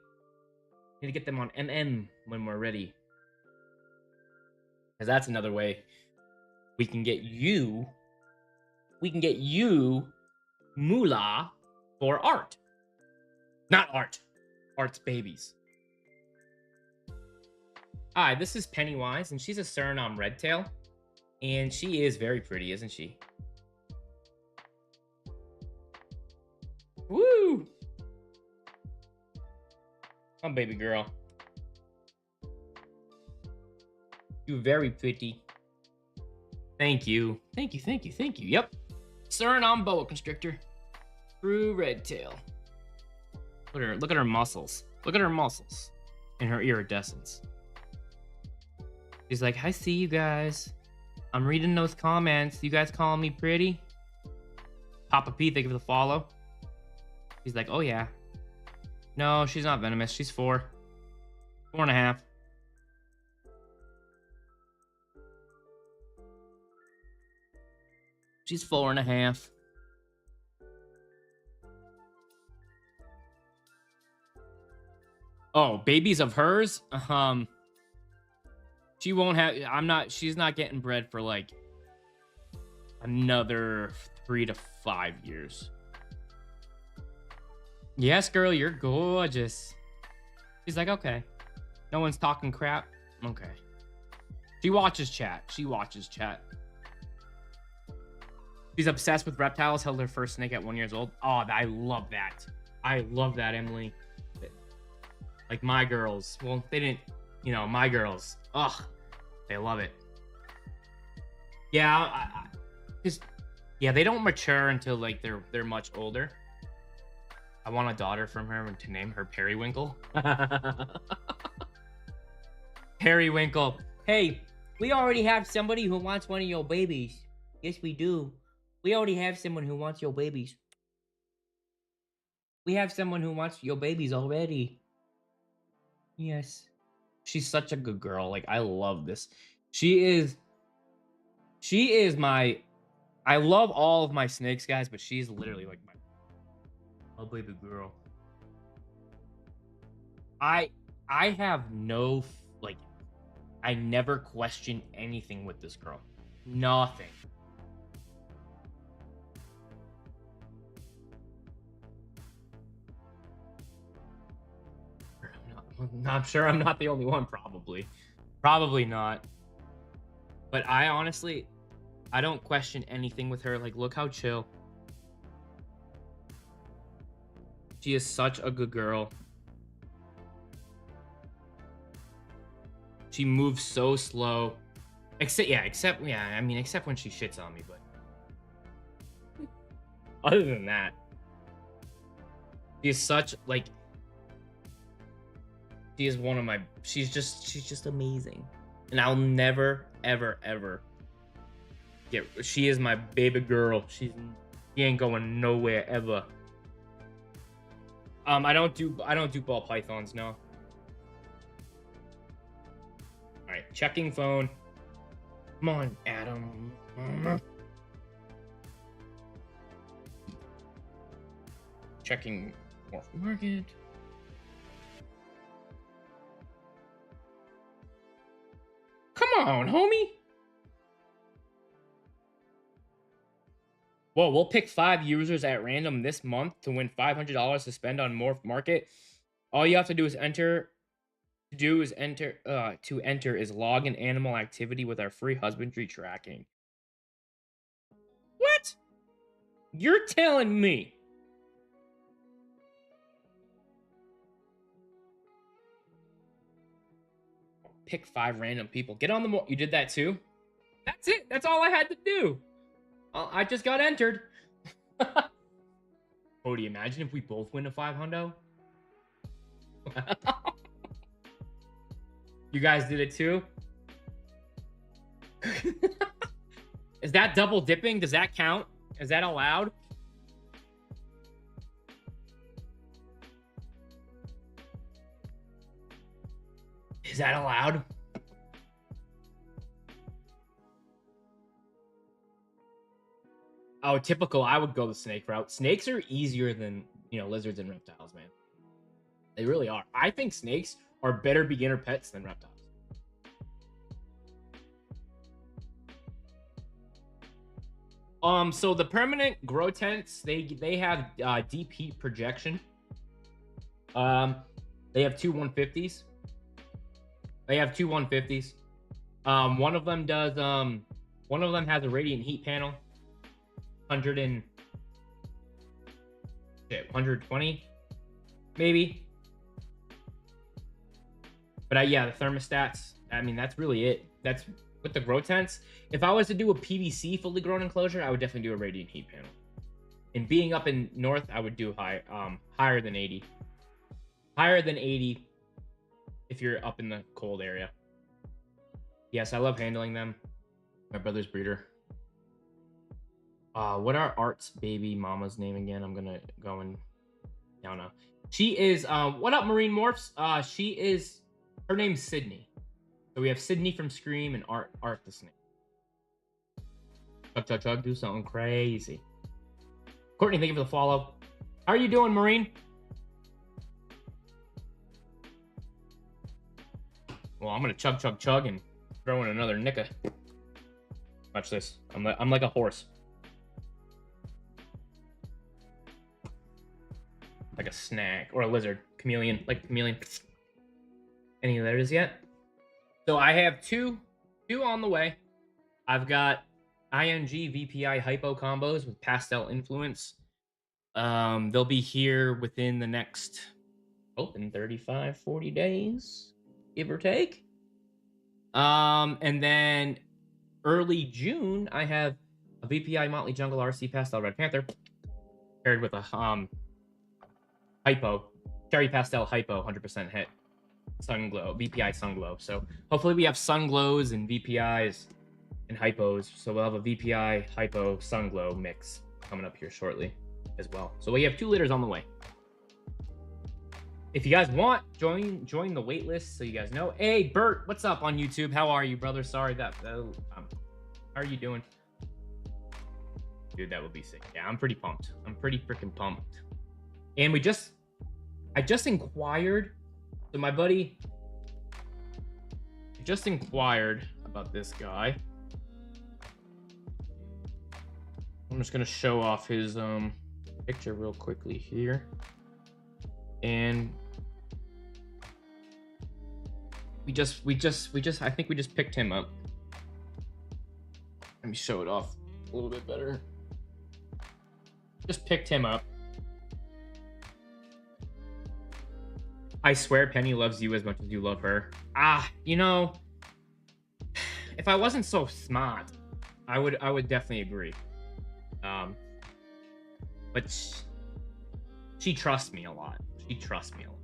A: We need to get them on MM when we're ready. Because that's another way we can get you moolah for art. Not art. Art's babies. Hi, this is Pennywise, and she's a Suriname redtail. And she is very pretty, isn't she? Woo! Come, baby girl. You very pretty. Thank you. Yep. Suriname boa constrictor. True red tail. Look at her muscles. in her iridescence. She's like, I see you guys. I'm reading those comments. You guys calling me pretty? Papa P, thank you for the follow. He's like, oh yeah. No, she's not venomous. She's 4. 4.5. She's 4.5. Oh, babies of hers? She won't have, she's not getting bred for like another 3 to 5 years. Yes, girl, you're gorgeous. She's like, okay. No one's talking crap. Okay. She watches chat. She's obsessed with reptiles. Held her first snake at 1 year old. Oh, I love that. I love that, Emily. Like my girls. Well, they didn't, my girls. Ugh. They love it. Yeah, they don't mature until like they're much older. I want a daughter from her and to name her Periwinkle. Periwinkle. Hey, we already have somebody who wants one of your babies. Yes, we do. We already have someone who wants your babies. We have someone who wants your babies already. Yes. She's such a good girl. Like, I love this. She is my... I love all of my snakes, guys, but she's literally like my baby girl. I have no... Like, I never question anything with this girl. Nothing. I'm sure I'm not the only one, probably. Probably not. But I honestly, I don't question anything with her. Like, look how chill. She is such a good girl. She moves so slow. Except when she shits on me, but other than that, she is such, like, she is one of my, she's just amazing. And I'll never, ever, ever she is my baby girl. She ain't going nowhere ever. I don't do ball pythons, no. Alright, checking phone. Come on, Adam. Checking Morph Market. Come on, homie. Whoa, we'll pick 5 users at random this month to win $500 to spend on Morph Market. All you have to do is enter is log in animal activity with our free husbandry tracking. What? You're telling me? Pick 5 random people. Get on the you did that too? That's it. That's all I had to do. I just got entered. Cody, imagine if we both win a 500. You guys did it too? Is that double dipping? Does that count? Is that allowed? Is that allowed? Oh, typical. I would go the snake route. Snakes are easier than, lizards and reptiles, man. They really are. I think snakes are better beginner pets than reptiles. So the permanent grow tents, they have deep heat projection. They have 2 150s. One of them does one of them has a radiant heat panel. 120 maybe. But yeah, the thermostats, I mean, that's really it. That's with the grow tents. If I was to do a PVC fully grown enclosure, I would definitely do a radiant heat panel. And being up in north, I would do higher than 80. Higher than 80 if you're up in the cold area. Yes, I love handling them. My brother's breeder. What are Art's baby mama's name again? I'm gonna go and I don't know. She is what up, Marine Morphs? Her name's Sydney. So we have Sydney from Scream and Art the Snake. Chug, do something crazy. Courtney, thank you for the follow. How are you doing, Marine? Well, I'm gonna chug and throw in another nicka. Watch this. I'm like a horse. Like a snack or a lizard. Chameleon, like a chameleon. Any letters yet? So I have two on the way. I've got ING VPI hypo combos with pastel influence. They'll be here within the next in 35, 40 days, give or take. And then early June, I have a VPI Motley Jungle RC Pastel Red Panther paired with a hypo, cherry pastel hypo 100% hit sun glow, VPI sun glow. So hopefully we have sun glows and VPIs and hypos. So we'll have a VPI hypo sun glow mix coming up here shortly as well. So we have 2 litters on the way. If you guys want, join the wait list so you guys know. Hey, Bert, what's up on YouTube? How are you, brother? Sorry that how are you doing? Dude, that would be sick. Yeah, I'm pretty pumped. I'm pretty freaking pumped. And I just inquired. So my buddy just inquired about this guy. I'm just gonna show off his picture real quickly here. And we just I think we just picked him up. Let me show it off a little bit better. Just picked him up. I swear Penny loves you as much as you love her. You know, if I wasn't so smart, I would definitely agree. But she trusts me a lot. She trusts me a lot.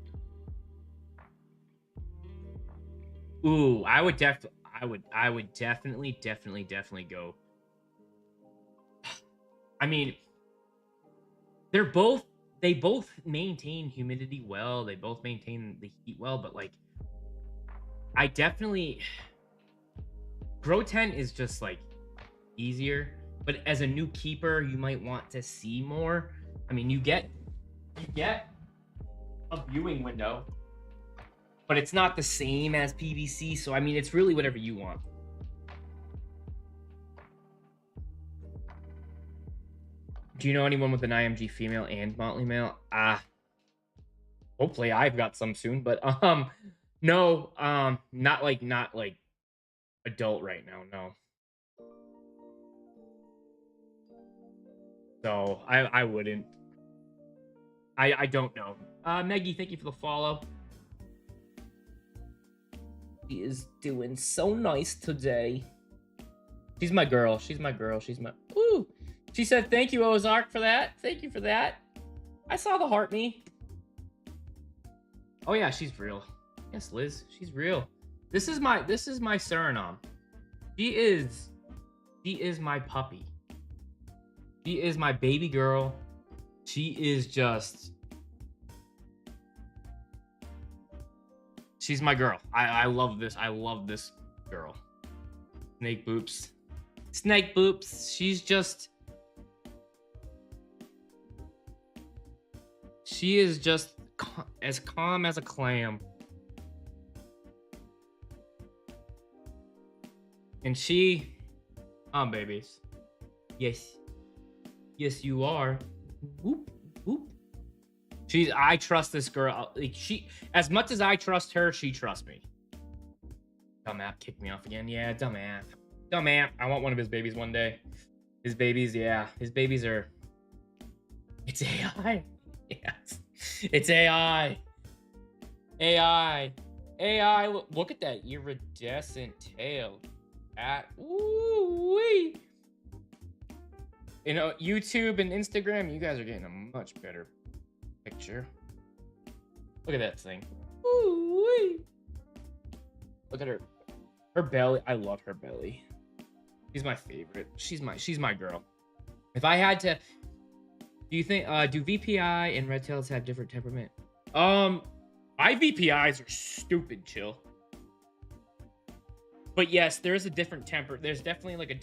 A: Ooh, I would definitely go. I mean, they both maintain humidity well. They both maintain the heat well, but like, I definitely Grow Tent is just like easier, but as a new keeper, you might want to see more. I mean, you get a viewing window, but it's not the same as PVC. So I mean, it's really whatever you want. Do you know anyone with an IMG female and Motley male? Hopefully I've got some soon, but no, not like adult right now, no. So I wouldn't. I don't know. Maggie, thank you for the follow. She is doing so nice today. She's my girl. She's my girl. She's my ooh. She said, thank you, Ozark, for that. Thank you for that. I saw the heart me. Oh yeah, she's real. Yes, Liz, she's real. This is my Suriname. She is my puppy. She is my baby girl. She is just, she's my girl. I love this. I love this girl. Snake Boops. Snake Boops. She's just, she is just as calm as a clam. And she, babies. Yes. Yes, you are. Whoop, whoop. I trust this girl. Like, she, as much as I trust her, she trusts me. Dumb app kicked me off again. Yeah, dumb app. Dumb app. I want one of his babies one day. His babies, yeah. His babies are, it's AI. Yes. It's AI. AI. AI. Look at that iridescent tail. Ooh-wee. You know, YouTube and Instagram, you guys are getting a much better picture. Look at that thing. Ooh-wee. Look at her. Her belly. I love her belly. She's my favorite. She's my girl. If I had to, do you think do VPI and red tails have different temperament? My VPIs are stupid chill. But yes, there is a different temper. There's definitely like a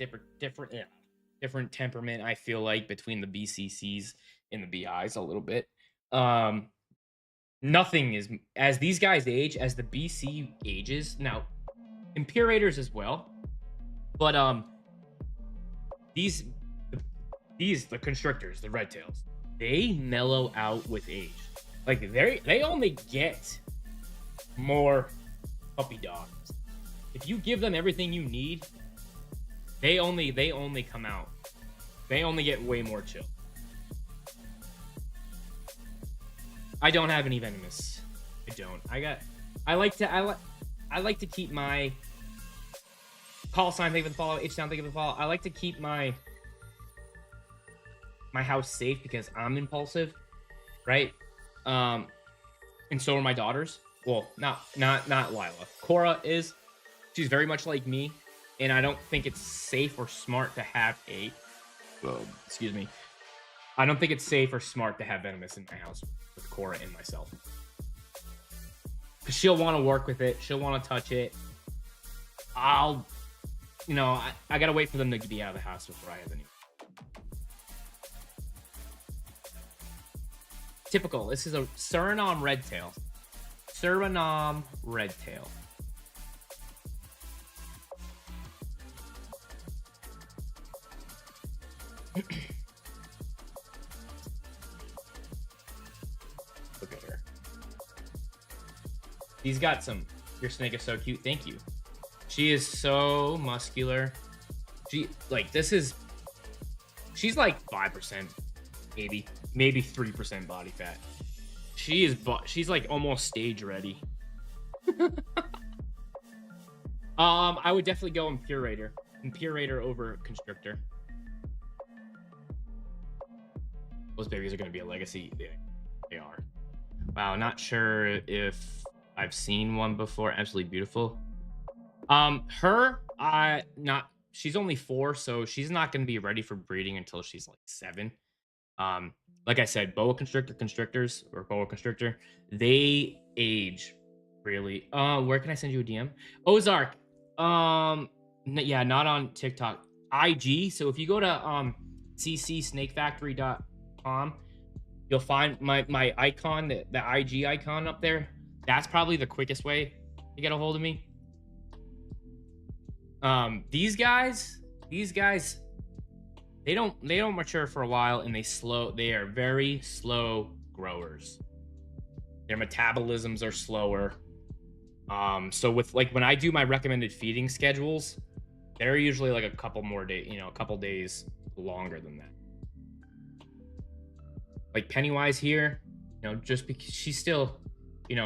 A: different temperament, I feel like, between the BCCs and the BIs a little bit. Nothing is, as these guys age, as the BC ages, now Imperators as well. But these the constrictors, the red tails, they mellow out with age. Like they only get more puppy dogs. If you give them everything you need, they only come out. They only get way more chill. I don't have any venomous. I don't. I like to keep my call sign, thank you for the follow, H down, thank you for the follow. I like to keep my house safe because I'm impulsive, right? And so are my daughters. Well, not Lila. Cora is. She's very much like me, and I don't think it's safe or smart to have a. Excuse me. I don't think it's safe or smart to have venomous in my house with Cora and myself, because she'll want to work with it. She'll want to touch it. I gotta wait for them to be out of the house before I have any. Typical. This is a Suriname redtail. Suriname redtail. Look at her. He's got some. Your snake is so cute. Thank you. She is so muscular. She's like 5%, maybe 3% body fat. She's like almost stage ready. I would definitely go Imperator over Constrictor. Those babies are going to be a legacy. They are. Wow, not sure if I've seen one before. Absolutely beautiful. She's only 4, so she's not going to be ready for breeding until she's like 7. Like I said, boa constrictors, they age really. Where can I send you a DM? Ozark. Yeah, not on TikTok. IG. So if you go to ccsnakefactory.com, you'll find my icon, the IG icon up there. That's probably the quickest way to get a hold of me. These guys, they don't mature for a while, and they are very slow growers. Their metabolisms are slower. So with like when I do my recommended feeding schedules, they're usually like a couple days longer than that. Like Pennywise here, just because she's still,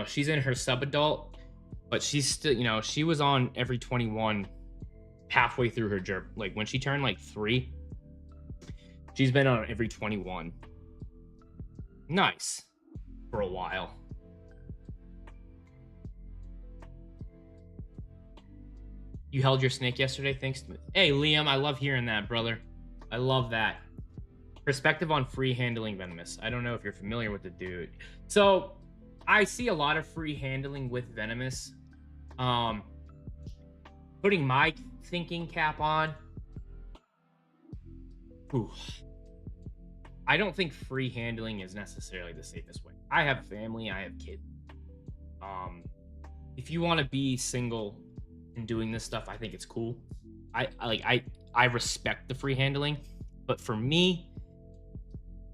A: she's in her sub-adult, but she's still, she was on every 21 halfway through her jerk. Like when she turned like 3, she's been on every 21. Nice. For a while. You held your snake yesterday? Thanks. Hey, Liam, I love hearing that, brother. I love that. Perspective on free handling venomous. I don't know if you're familiar with the dude. So I see a lot of free handling with venomous. Putting my thinking cap on. Ooh. I don't think free handling is necessarily the safest way. I have family, I have kids. If you want to be single and doing this stuff, I think it's cool. I respect the free handling, but for me,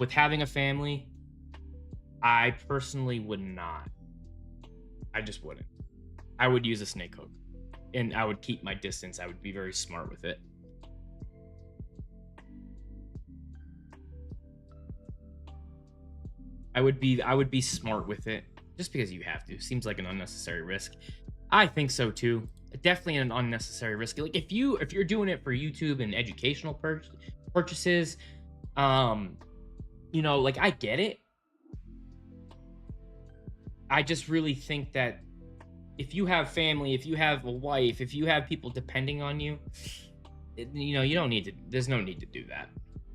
A: with having a family, I personally would not. I just wouldn't. I would use a snake hook, and I would keep my distance. I would be very smart with it. I would be smart with it, just because you have to. Seems like an unnecessary risk. I think so too. Definitely an unnecessary risk. Like if you're doing it for YouTube and educational purchases, like I get it. I just really think that if you have family, if you have a wife, if you have people depending on you, you know, you don't need to. There's no need to do that.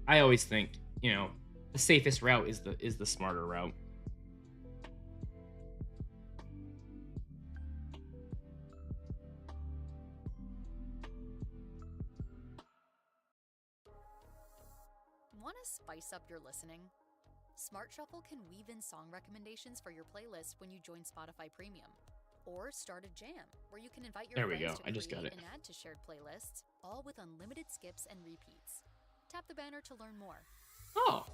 A: I always think, you know, the safest route is the smarter route.
E: Want to spice up your listening? Smart Shuffle can weave in song recommendations for your playlist when you join Spotify Premium. Or start a jam, where you can invite your
A: There we
E: friends
A: go.
E: to
A: I just got
E: create
A: it.
E: and add to shared playlists, all with unlimited skips and repeats. Tap the banner to learn more.
A: Oh.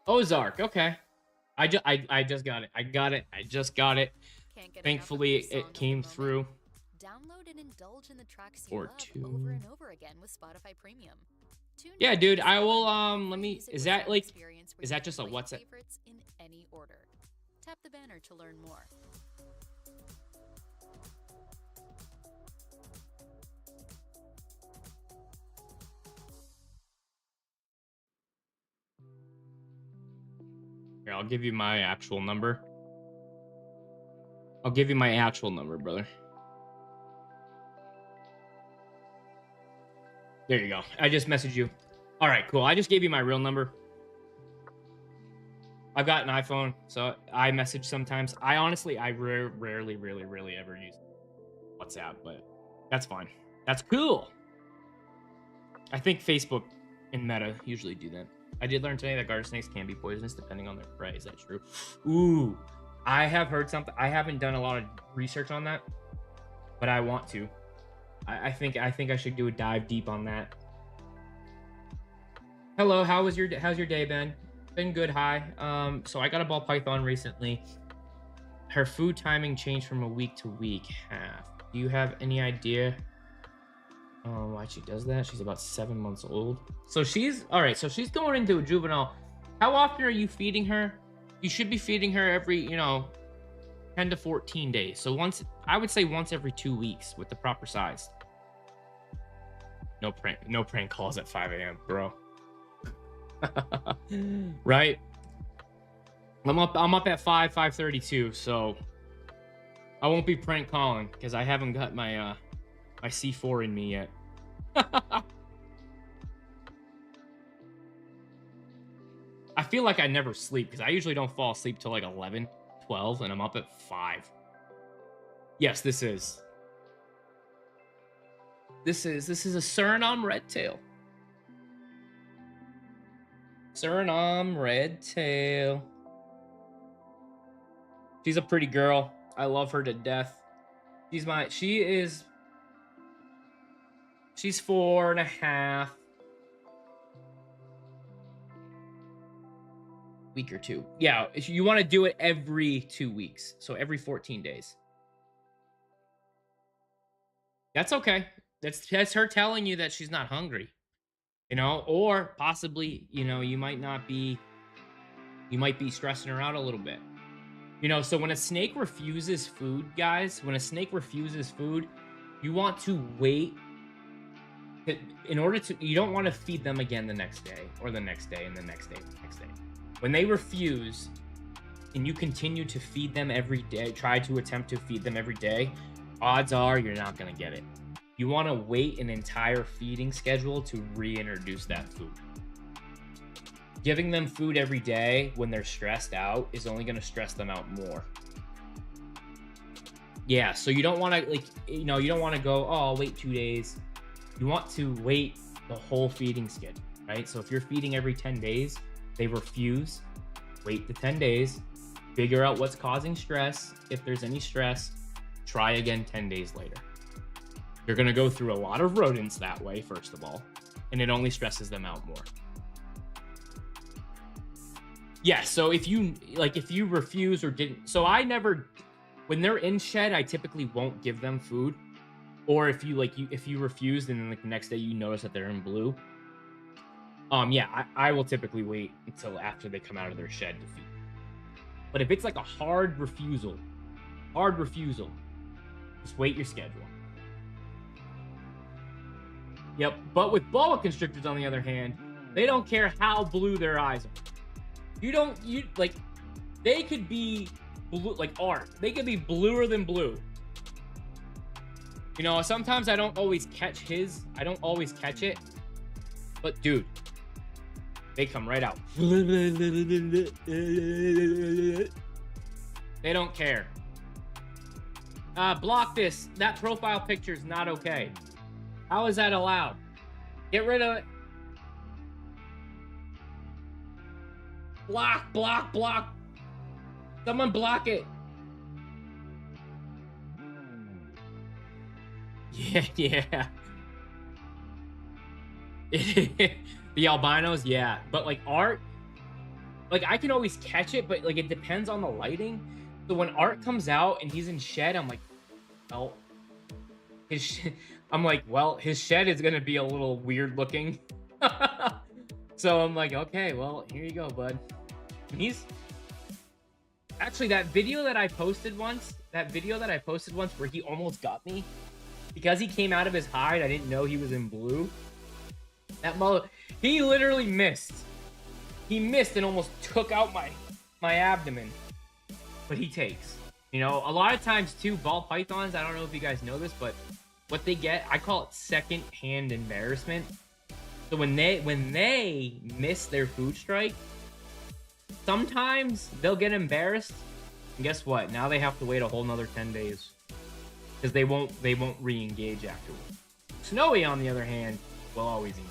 A: Ozark. Okay. I just got it. I got it. I just got it.
E: Can't get enough of
A: Thankfully,
E: this song
A: it
E: of the
A: came
E: moment?
A: through.
E: Download and indulge in the tracks you
A: Or
E: love
A: two.
E: over and over again with Spotify Premium. Tune
A: Yeah,
E: in
A: dude.
E: to
A: I
E: discover
A: will.
E: a
A: Let me.
E: music
A: Is
E: with
A: that
E: sound
A: like?
E: experience where
A: Is
E: you
A: that
E: can
A: just a
E: play your
A: WhatsApp?
E: favorites in any order. Tap the banner to learn more.
A: Here, I'll give you my actual number. I'll give you my actual number, brother. There you go. I just messaged you. All right, cool. I just gave you my real number. I've got an iPhone, so I message sometimes. I honestly, rarely ever use WhatsApp, but that's fine. That's cool. I think Facebook and Meta usually do that. I did learn today that garter snakes can be poisonous depending on their prey. Is that true? Ooh, I have heard something. I haven't done a lot of research on that, but I want to. I think I should do a dive deep on that. Hello, how's your day been? Been good. Hi. So I got a ball python recently. Her food timing changed from a week to week half. Do you have any idea why she does that? She's about 7 months old. So she's all right. So she's going into a juvenile. How often are you feeding her? You should be feeding her every, you know, 10 to 14 days. So I would say once every 2 weeks with the proper size. No prank calls at 5 a.m., bro. Right? I'm up at 5:32, so I won't be prank calling because I haven't got my my C4 in me yet. I feel like I never sleep because I usually don't fall asleep till like 11, 12, and I'm up at 5. Yes, this is a Suriname red tail. Suriname red tail. She's a pretty girl. I love her to death. She's 4.5. Week or two. Yeah, you want to do it every 2 weeks. So every 14 days. That's okay. That's her telling you that she's not hungry. You know, or possibly, you know, you might be stressing her out a little bit. You know, so when a snake refuses food, guys, you want to wait. You don't want to feed them again the next day, or the next day, and the next day, and the next day. When they refuse, and you continue to feed them every day, try to attempt to feed them every day, odds are you're not going to get it. You want to wait an entire feeding schedule to reintroduce that food. Giving them food every day when they're stressed out is only going to stress them out more. Yeah, so you don't want to, you don't want to go, oh, I'll wait 2 days. You want to wait the whole feeding schedule, right? So if you're feeding every 10 days, they refuse, wait the 10 days, figure out what's causing stress. If there's any stress, try again 10 days later. You're going to go through a lot of rodents that way, first of all, and it only stresses them out more. Yeah, so if you refuse or didn't, so when they're in shed, I typically won't give them food. Or if you refuse and then the next day you notice that they're in blue, I will typically wait until after they come out of their shed to feed. But if it's like a hard refusal, just wait your schedule. Yep, but with boa constrictors, on the other hand, they don't care how blue their eyes are. They could be blue, like art. They could be bluer than blue. You know, sometimes I don't always catch his. I don't always catch it. But dude, they come right out. They don't care. Block this. That profile picture is not okay. How is that allowed? Get rid of it. Block, block, block. Someone block it. Yeah, yeah. The albinos, yeah. But like art, like I can always catch it, but like it depends on the lighting. So when art comes out and he's in shed, I'm like, well, I'm like, well, his shed is gonna be a little weird looking. So I'm like, okay, well, here you go, bud. And he's actually that video that I posted once. Where he almost got me because he came out of his hide. I didn't know he was in blue. He literally missed. He missed and almost took out my abdomen. But he takes. You know, a lot of times too, ball pythons, I don't know if you guys know this, but what they get, I call it second-hand embarrassment. So when they miss their food strike, sometimes they'll get embarrassed. And guess what? Now they have to wait a whole nother 10 days. Because they won't re-engage afterwards. Snowy, on the other hand, will always engage.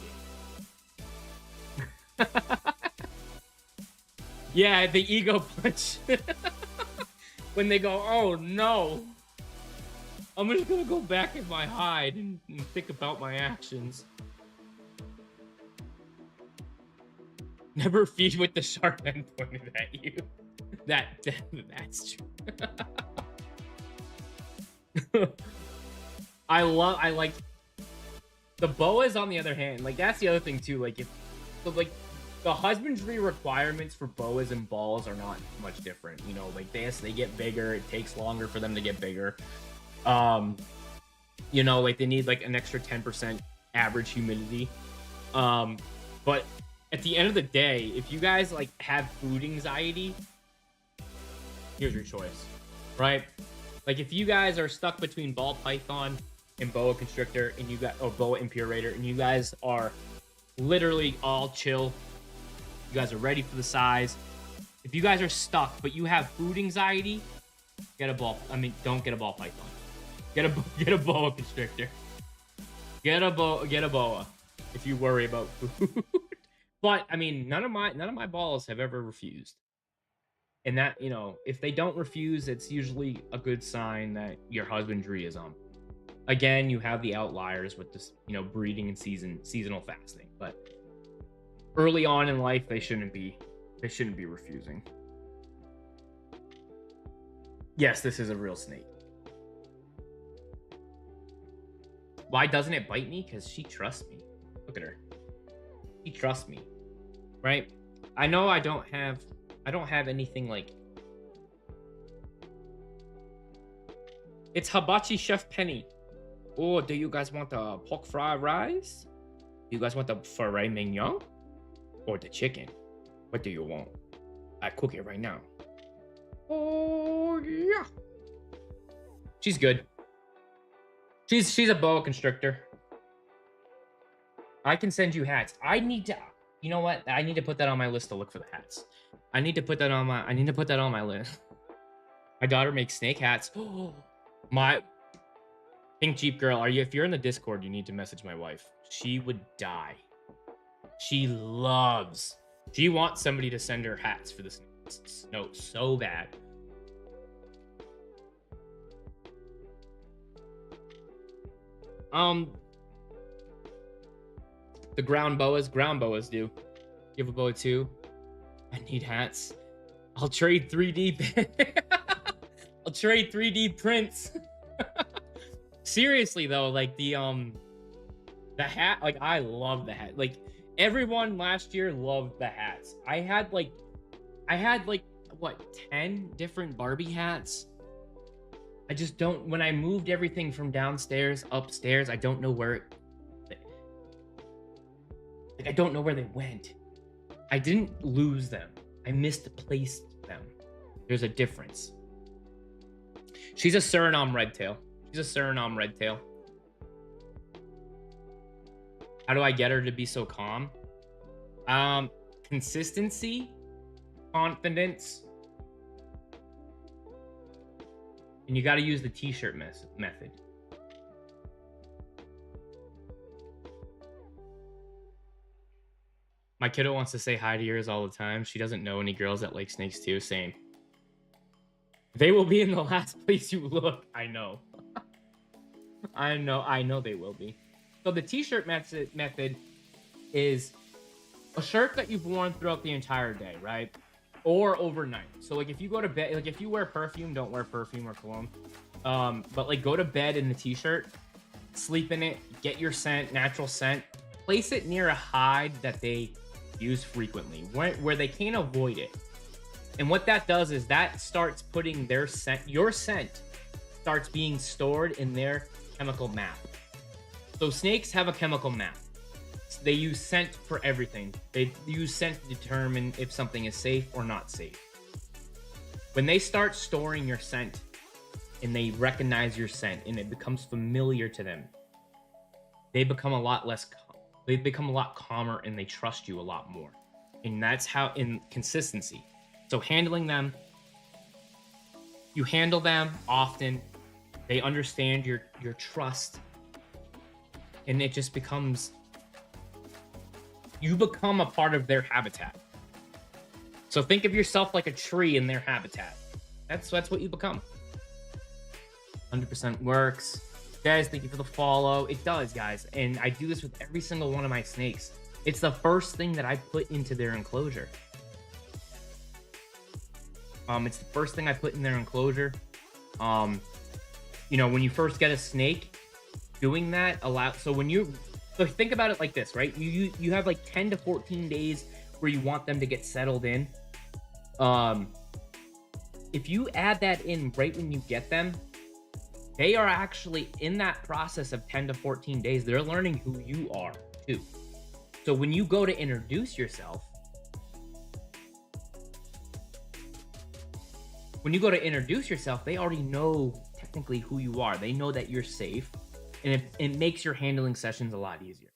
A: Yeah, the ego punch. When they go, oh no, I'm just gonna go back in my hide and think about my actions. Never feed with the sharp end pointed at you. That's true. I like the boas, on the other hand, like that's the other thing too. Like the husbandry requirements for boas and balls are not much different. You know, like they get bigger. It takes longer for them to get bigger. You know, like they need like an extra 10% average humidity. But at the end of the day, if you guys like have food anxiety, here's your choice, right? Like if you guys are stuck between ball python and boa constrictor, and you got, or boa impurator, and you guys are literally all chill, you guys are ready for the size. If you guys are stuck, but you have food anxiety, get a ball. I mean, don't get a ball python. Get a boa constrictor. Get a boa if you worry about food. But I mean, none of my balls have ever refused. And that, you know, if they don't refuse, it's usually a good sign that your husbandry is on. Again, you have the outliers with this, you know, breeding and seasonal fasting, but early on in life, they shouldn't be refusing. Yes, this is a real snake. Why doesn't it bite me? Because she trusts me. Look at her. She trusts me, right? I know I don't have anything like. It's Hibachi Chef Penny. Oh, do you guys want the pork fried rice? Do you guys want the filet mignon? Or the chicken? What do you want? I cook it right now. Oh yeah. She's good. She's a boa constrictor. I can send you hats. I need to, you know what? I need to put that on my list to look for the hats. I need to put that on my list. My daughter makes snake hats. My Pink Jeep girl, if you're in the Discord, you need to message my wife. She would die. She wants somebody to send her hats for the snakes. No, so bad. The ground boas do. You have a boa too? I need hats. I'll trade 3D. I'll trade 3D prints. Seriously though, like the hat, like I love the hat. Like everyone last year loved the hats. I had like what, 10 different Barbie hats. I just don't, when I moved everything from downstairs upstairs, I don't know where I don't know where they went. I didn't lose them. I misplaced them. There's a difference. She's a Suriname redtail. She's a Suriname redtail. How do I get her to be so calm? Consistency, confidence, and you got to use the t-shirt method. My kiddo wants to say hi to yours all the time. She doesn't know any girls that like snakes too. Same. They will be in the last place you look. I know. I know they will be. So the t-shirt method is a shirt that you've worn throughout the entire day, right? Or overnight. So like if you go to bed, like if you wear perfume, don't wear perfume or cologne. But like go to bed in the t-shirt, sleep in it, get your scent, natural scent, place it near a hide that they use frequently, where they can't avoid it. And what that does is that starts putting their scent, your scent starts being stored in their chemical map. So snakes have a chemical map. They use scent for everything. They use scent to determine if something is safe or not safe. When they start storing your scent and they recognize your scent and it becomes familiar to them, they become a lot calmer and they trust you a lot more. And that's how, in consistency. So handling them, you handle them often, they understand your trust, and it just becomes, you become a part of their habitat. So think of yourself like a tree in their habitat. That's what you become. 100% works. Guys, thank you for the follow. It does, guys. And I do this with every single one of my snakes. It's the first thing that I put into their enclosure. It's the first thing I put in their enclosure. You know, when you first get a snake, doing that so think about it like this, right? You have like 10 to 14 days where you want them to get settled in. If you add that in right when you get them, they are actually in that process of 10 to 14 days. They're learning who you are too. So when you go to introduce yourself, they already know technically who you are. They know that you're safe, and it makes your handling sessions a lot easier.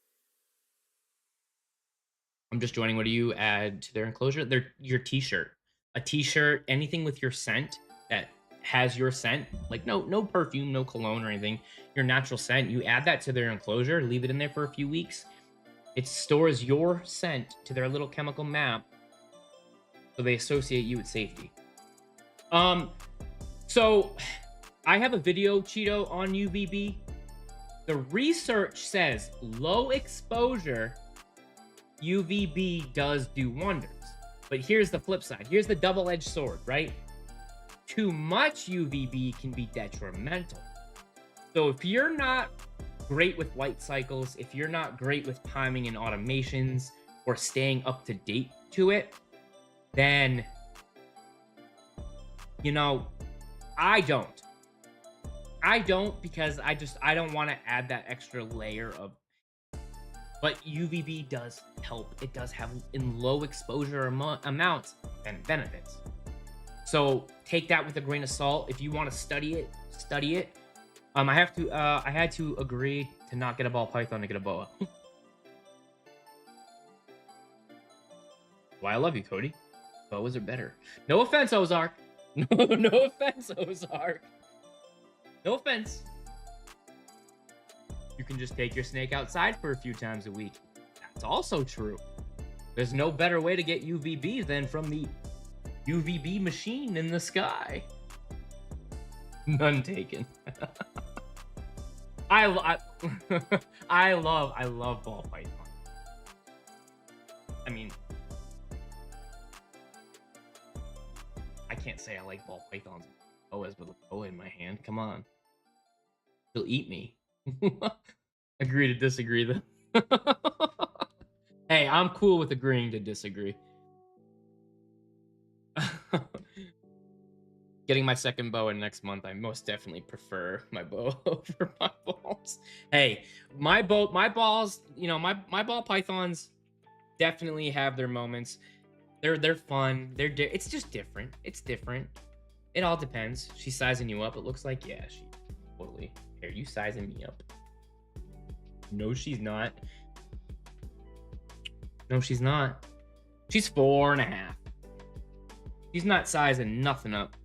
A: I'm just joining. What do you add to their enclosure? Your t-shirt. A t-shirt, anything with your scent that has your scent, like no perfume, no cologne or anything, your natural scent, you add that to their enclosure, leave it in there for a few weeks. It stores your scent to their little chemical map, so they associate you with safety. So I have a video, Cheeto, on UVB. The research says low exposure UVB does do wonders. But here's the flip side. Here's the double-edged sword, right? Too much UVB can be detrimental. So if you're not great with light cycles, if you're not great with timing and automations or staying up to date to it, then, you know, I don't because I don't want to add that extra layer of, but UVB does help. It does have in low exposure amounts and benefits. So take that with a grain of salt. If you want to study it, study it. I had to agree to not get a ball python to get a boa. Why, I love you, Cody. Boas are better. No offense, Ozark. No offense, Ozark. No offense. You can just take your snake outside for a few times a week. That's also true. There's no better way to get UVB than from the UVB machine in the sky. None taken. I love ball python. I mean, I can't say I like ball pythons boas with a boa in my hand. Come on. He'll eat me. Agree to disagree then. Hey, I'm cool with agreeing to disagree. Getting my second boa next month, I most definitely prefer my boa over my balls. Hey, my balls, you know, my ball pythons definitely have their moments. They're fun. It's just different. It's different. It all depends. She's sizing you up. It looks like, yeah, she totally. Here, you sizing me up? No, she's not. No, she's not. She's 4.5. She's not sizing nothing up.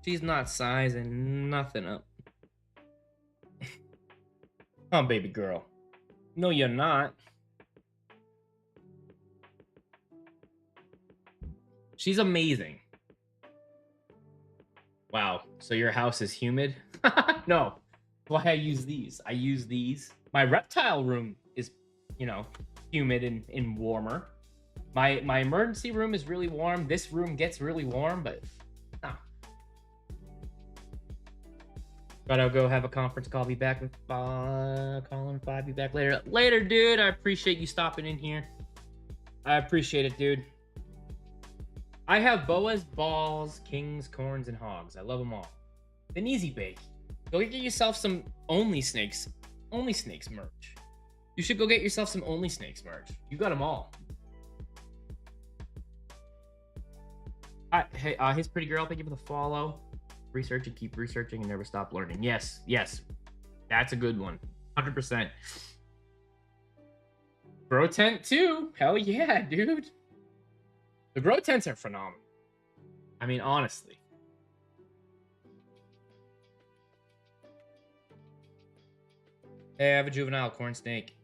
A: She's not sizing nothing up. Oh, baby girl. No, you're not. She's amazing. Wow. So your house is humid? No. Why I use these? I use these. My reptile room is, you know, humid and warmer. My emergency room is really warm. This room gets really warm, but nah. Gotta go have a conference call. Be back with Colin 5. Be back later. Later, dude. I appreciate you stopping in here. I appreciate it, dude. I have boas, balls, kings, corns, and hogs. I love them all. An easy bake. Go get yourself some Only Snakes merch. You should go get yourself some Only Snakes merch. You got them all. Hey, his pretty girl, thank you for the follow. Research and keep researching and never stop learning. Yes, yes. That's a good one. 100%. Grow tent too. Hell yeah, dude. The grow tents are phenomenal. I mean, honestly. Hey, I have a juvenile corn snake.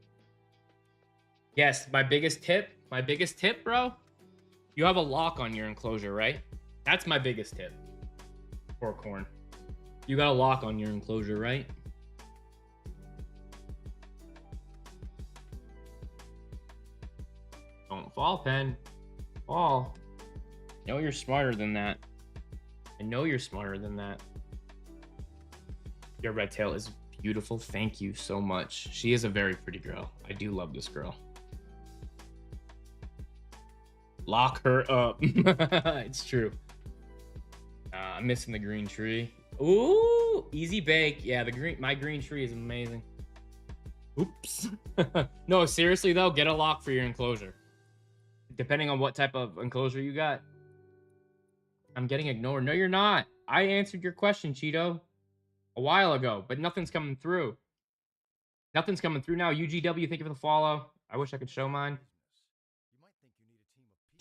A: Yes, my biggest tip, bro. You have a lock on your enclosure, right? That's my biggest tip for corn. You got a lock on your enclosure, right? Don't fall, Pen. Fall. I know you're smarter than that. I know you're smarter than that. Your red tail is beautiful. Thank you so much. She is a very pretty girl. I do love this girl. Lock her up. It's true. I'm missing the green tree. Ooh, easy bake. Yeah, my green tree is amazing. Oops. No, seriously though, get a lock for your enclosure. Depending on what type of enclosure you got. I'm getting ignored. No, you're not. I answered your question, Cheeto, a while ago, but nothing's coming through. Nothing's coming through now. UGW, thank you for the follow. I wish I could show mine.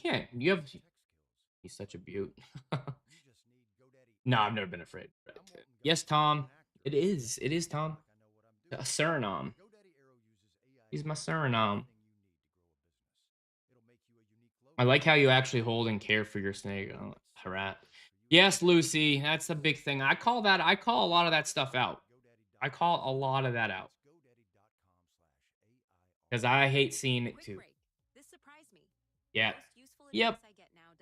A: Can't. You have. He's such a beaut. No, I've never been afraid. Yes, Tom. It is. It is Tom. A Suriname. He's my Suriname. I like how you actually hold and care for your snake. Oh, Harat. Yes, Lucy. That's a big thing. I call a lot of that stuff out. I call a lot of that out. Because I hate seeing it too. Yeah. Yep.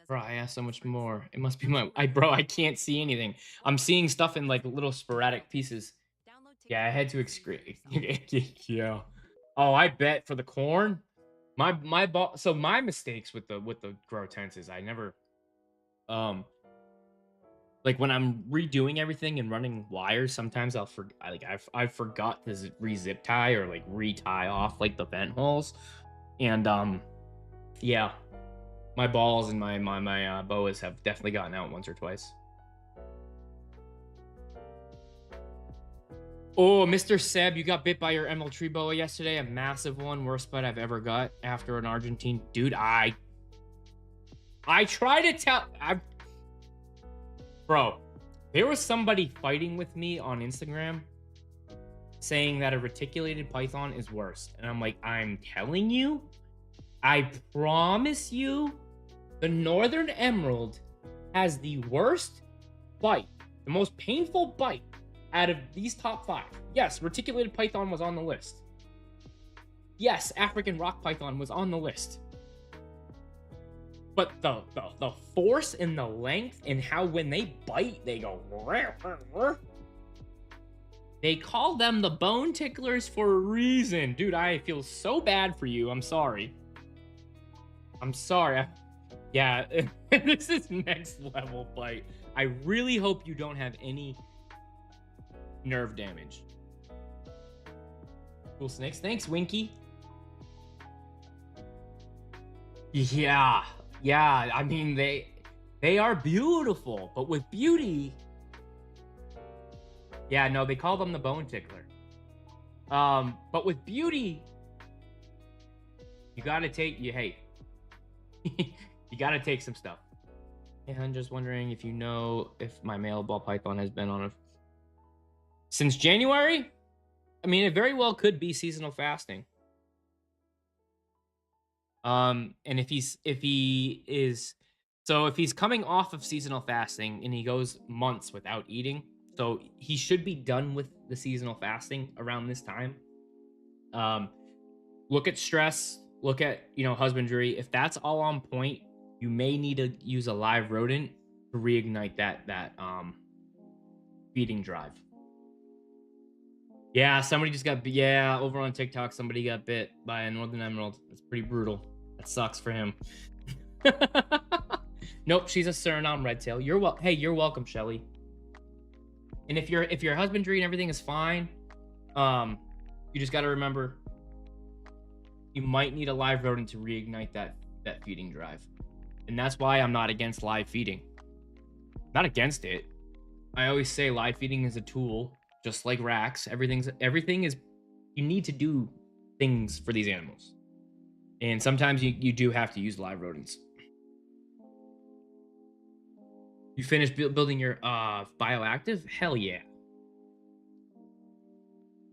A: Bro, I asked so much more. It must be bro, I can't see anything. I'm seeing stuff in like little sporadic pieces. Yeah, I had to yeah. Oh, I bet for the corn. So my mistakes with the grow tents is I never like when I'm redoing everything and running wires, sometimes I forgot to re-zip tie or like retie off like the vent holes. And yeah. My balls and my boas have definitely gotten out once or twice. Oh, Mr. Seb, you got bit by your emerald tree boa yesterday. A massive one. Worst bite I've ever got after an Argentine. Dude, I try to tell... Bro, there was somebody fighting with me on Instagram saying that a reticulated python is worse. And I'm like, I'm telling you, I promise you, the Northern Emerald has the worst bite, the most painful bite out of these top 5. Yes, reticulated python was on the list. Yes, African rock python was on the list. But the force and the length and how when they bite, they go... They call them the bone ticklers for a reason. Dude, I feel so bad for you. I'm sorry. I'm sorry. Yeah, this is next level fight. I really hope you don't have any nerve damage. Cool snakes. Thanks, Winky. Yeah, yeah. I mean, they are beautiful, but with beauty, yeah. No, they call them the bone tickler. But with beauty, you gotta take you. Hey, you gotta take some stuff. And I'm just wondering if you know if my male ball python has been on a since January. I mean, it very well could be seasonal fasting. And if he's coming off of seasonal fasting and he goes months without eating, so he should be done with the seasonal fasting around this time. Um, Look at stress, look at husbandry. If that's all on point, you may need to use a live rodent to reignite that feeding drive. Yeah, somebody just got over on TikTok. Somebody got bit by a northern emerald. It's pretty brutal. That sucks for him. Nope, she's a Suriname redtail. You're welcome, Shelly. And if your husbandry and everything is fine, you just got to remember you might need a live rodent to reignite that feeding drive. And that's why I'm not against live feeding. Not against it. I always say live feeding is a tool, just like racks. Everything is, you need to do things for these animals. And sometimes you do have to use live rodents. You finished building your bioactive? Hell yeah.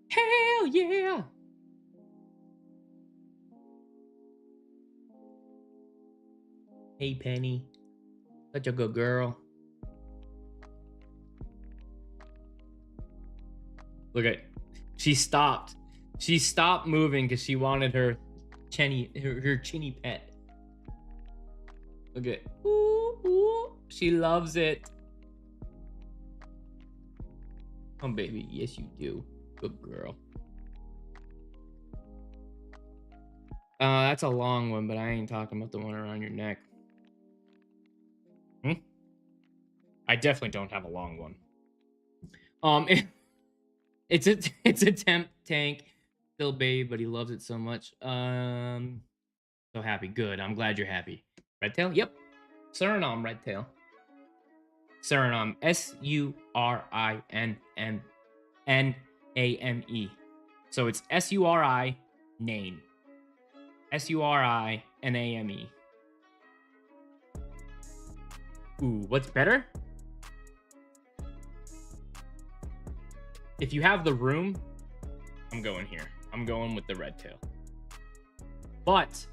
A: Hell yeah. Hey, Penny. Such a good girl. Look at, she stopped. She stopped moving because she wanted her chinny pet. Look at, ooh, ooh. She loves it. Oh, baby. Yes, you do. Good girl. That's a long one, but I ain't talking about the one around your neck. I definitely don't have a long one. It's a temp tank, still babe, but he loves it so much. So happy. Good. I'm glad you're happy. Redtail? Yep. Suriname redtail. Suriname. Suriname. So it's SURI name. SURINAME. Ooh, what's better? If you have the room, I'm going here. I'm going with the red tail. But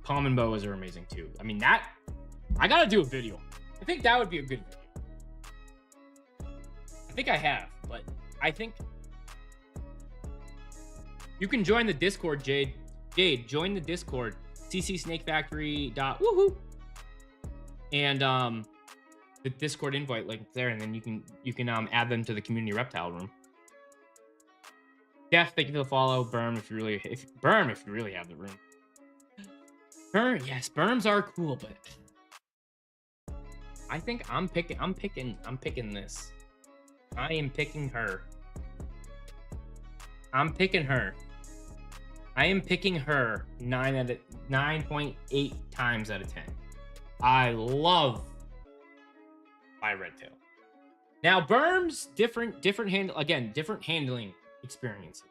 A: common boas are amazing too. I mean, that I gotta do a video. I think that would be a good video. I think I have, but I think you can join the Discord, Jade. Jade, join the Discord. ccsnakefactory.woohoo. And the Discord invite link there, and then you can add them to the community reptile room. Def, thank you for the follow. Berm, if you really have the room. Berm, yes, berms are cool, but I think I'm picking this. I am picking her. I'm picking her. I am picking her 9.8 times out of 10. I love my redtail. Now berms, different handling experiences.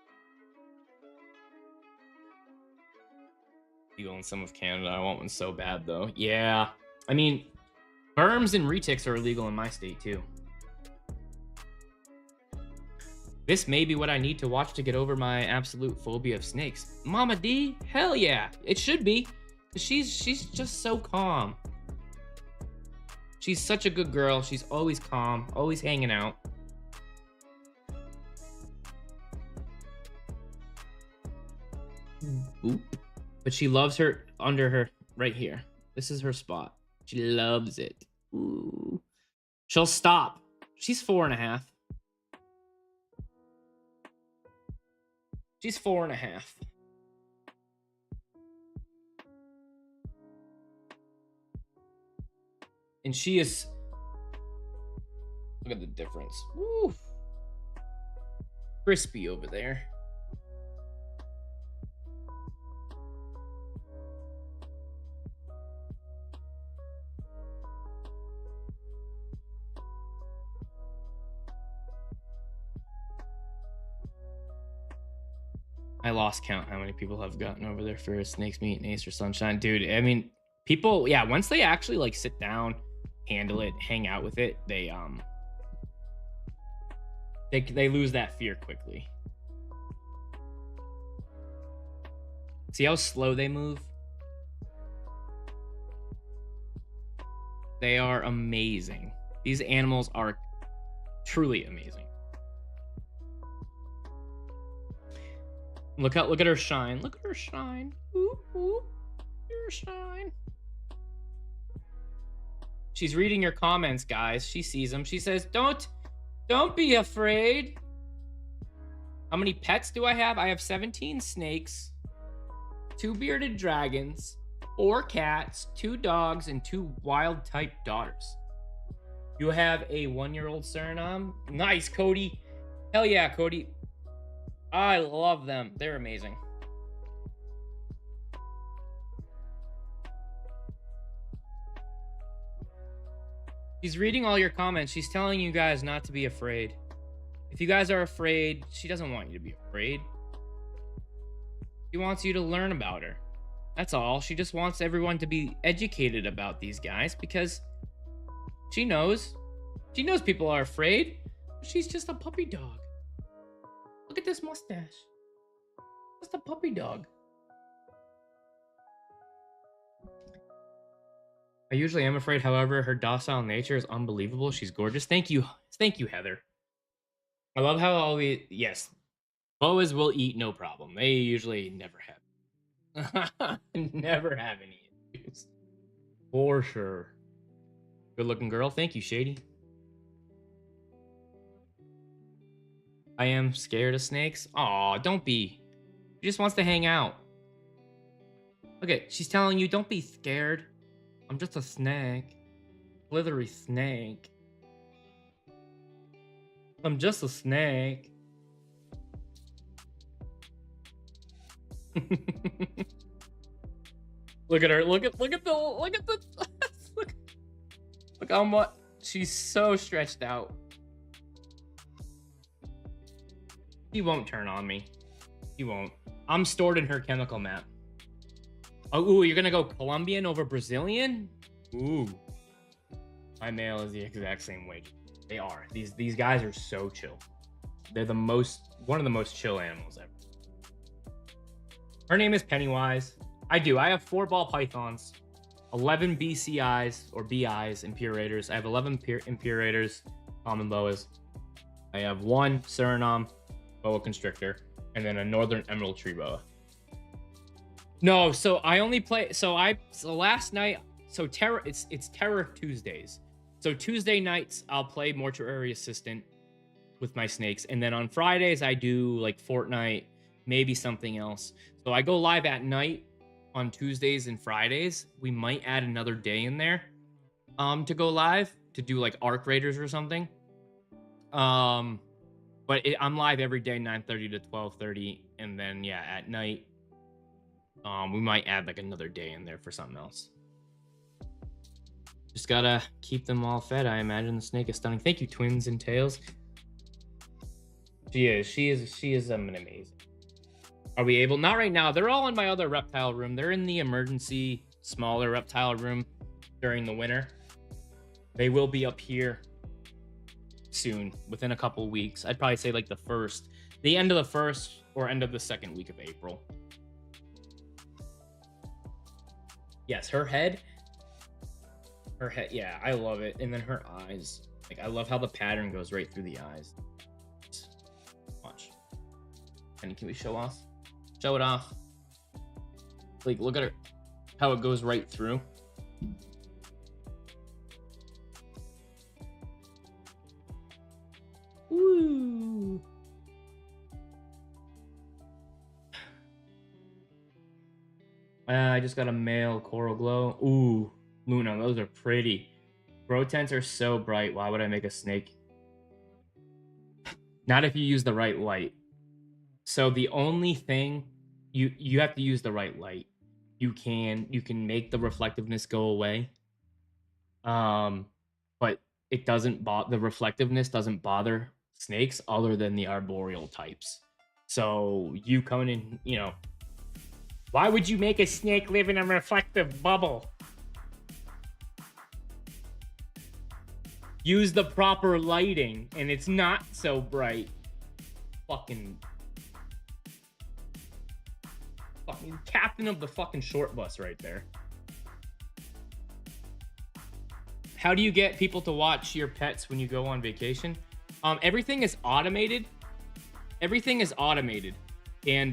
A: Eagle in some of Canada. I want one so bad though. Yeah, I mean, berms and retics are illegal in my state too. This may be what I need to watch to get over my absolute phobia of snakes. Mama D, hell yeah, it should be. She's just so calm. She's such a good girl. She's always calm, always hanging out. Boop. But she loves her under her right here. This is her spot. She loves it. Ooh. She'll stop. She's 4.5. She's 4.5. And she is, look at the difference. Woo. Crispy over there. I lost count how many people have gotten over their first Snakes Meet and Ace or Sunshine. Dude, I mean, people, yeah, once they actually like sit down, handle it, hang out with it, they lose that fear quickly. See how slow they move? They are amazing. These animals are truly amazing. Look at her shine. Look at her shine. Ooh, ooh. Her shine. She's reading your comments, guys. She sees them. She says, Don't be afraid. How many pets do I have? I have 17 snakes, 2 bearded dragons, 4 cats, 2 dogs, and 2 wild type daughters. You have a 1-year-old Suriname. Nice, Cody. Hell yeah, Cody. I love them. They're amazing. She's reading all your comments. She's telling you guys not to be afraid. If you guys are afraid, she doesn't want you to be afraid. She wants you to learn about her. That's all. She just wants everyone to be educated about these guys because she knows. She knows people are afraid. She's just a puppy dog. Look at this mustache. Just a puppy dog. I usually am afraid, however, her docile nature is unbelievable. She's gorgeous. Thank you. Thank you, Heather. I love how all the... Yes. Boas will eat no problem. They usually never have. Never have any issues. For sure. Good looking girl. Thank you, Shady. I am scared of snakes. Aw, don't be. She just wants to hang out. Okay, she's telling you, don't be scared. I'm just a snake. Slithery snake. I'm just a snake. Look at her. Look at how much she's so stretched out. He won't turn on me. He won't. I'm stored in her chemical map. Oh, ooh, you're gonna go Colombian over Brazilian? Ooh. My male is the exact same way. They are. These guys are so chill. They're one of the most chill animals ever. Her name is Pennywise. I have 4 ball pythons, 11 BCIs or BIs, imperators. I have 11 imperators, common boas. I have 1 Suriname boa constrictor, and then a northern emerald tree boa. No, so I only play. So last night. So Terror. It's Terror Tuesdays. So Tuesday nights I'll play Mortuary Assistant with my snakes, and then on Fridays I do like Fortnite, maybe something else. So I go live at night on Tuesdays and Fridays. We might add another day in there, to go live to do like Arc Raiders or something. But I'm live every day, 9:30 to 12:30, and then yeah, at night, we might add like another day in there for something else. Just gotta keep them all fed. I imagine the snake is stunning. Thank you, Twins and Tails. She is an amazing. Are we able? Not right now. They're all in my other reptile room. They're in the emergency smaller reptile room during the winter. They will be up here soon, within a couple weeks. I'd probably say like the end of the first or end of the second week of April. Yes, her head, yeah, I love it. And then her eyes, like I love how the pattern goes right through the eyes. Watch. And can we show it off? Like, look at her, how it goes right through. Woo! I just got a male coral glow. Ooh, Luna, those are pretty. Bro tents are so bright. Why would I make a snake? Not if you use the right light. So the only thing you have to use the right light. You can make the reflectiveness go away. But it doesn't the reflectiveness doesn't bother snakes other than the arboreal types. So you coming in, you know, why would you make a snake live in a reflective bubble? Use the proper lighting, and it's not so bright. Fucking captain of the fucking short bus right there. How do you get people to watch your pets when you go on vacation? Everything is automated. Everything is automated. And,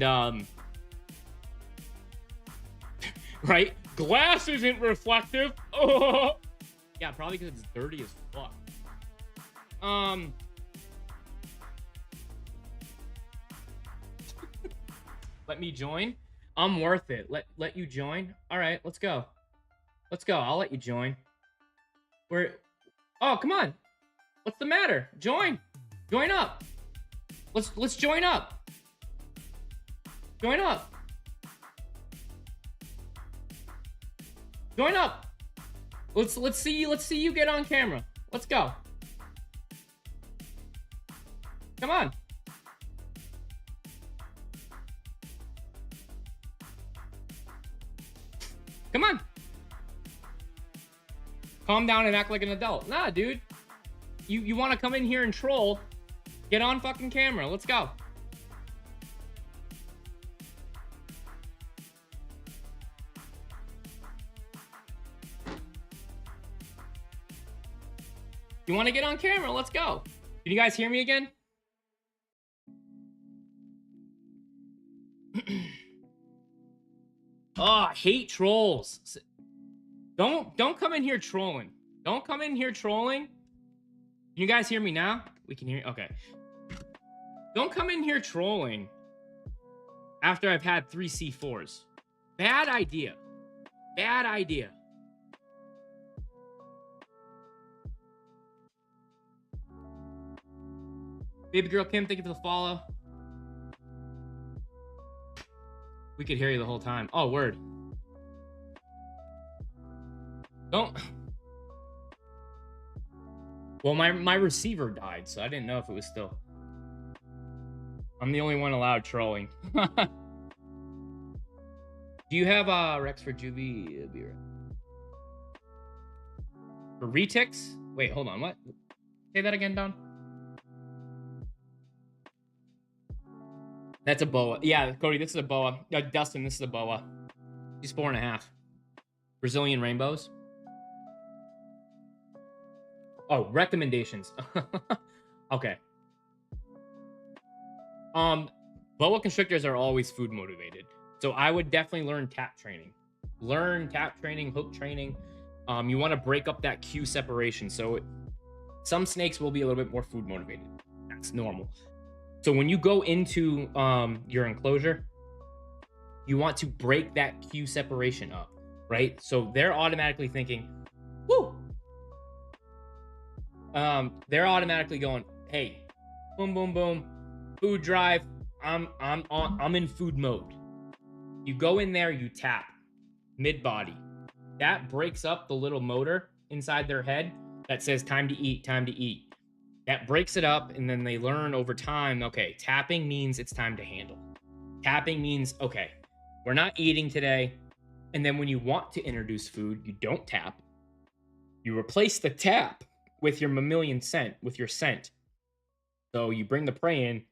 A: right? Glass isn't reflective. Oh! Yeah, probably because it's dirty as fuck. Let me join. I'm worth it. Let you join. All right, let's go. Let's go. I'll let you join. Oh, come on. What's the matter? Join. Join up. Let's join up. Join up. Join up. Let's see you get on camera. Let's go. Come on. Come on. Calm down and act like an adult. Nah, dude. You want to come in here and troll? Get on fucking camera. Let's go. You want to get on camera? Let's go. Can you guys hear me again? Oh, I hate trolls. Don't come in here trolling. Don't come in here trolling. Can you guys hear me now? We can hear. Okay. Don't come in here trolling after I've had 3 C4s. Bad idea. Bad idea. Baby girl Kim, thank you for the follow. We could hear you the whole time. Oh, word. Don't. Well, my receiver died, so I didn't know if it was still. I'm the only one allowed trolling. Do you have Rex for Juvie? Be right. For retics? Wait, hold on. What? Say that again, Don. That's a boa. Yeah, Cody, this is a boa. Dustin, this is a boa. He's 4.5. Brazilian rainbows. Oh, recommendations. Okay. Boa constrictors are always food motivated. So I would definitely learn tap training. Learn tap training, hook training. You want to break up that cue separation. So some snakes will be a little bit more food motivated. That's normal. So when you go into your enclosure, you want to break that cue separation up, right? So they're automatically thinking, woo! They're automatically going, hey, boom, boom, boom, food drive. I'm in food mode. You go in there, you tap mid body. That breaks up the little motor inside their head that says time to eat, time to eat. That breaks it up, and then they learn over time, okay, tapping means it's time to handle. Tapping means, okay, we're not eating today. And then when you want to introduce food, you don't tap. You replace the tap with your mammalian scent, with your scent. So you bring the prey in,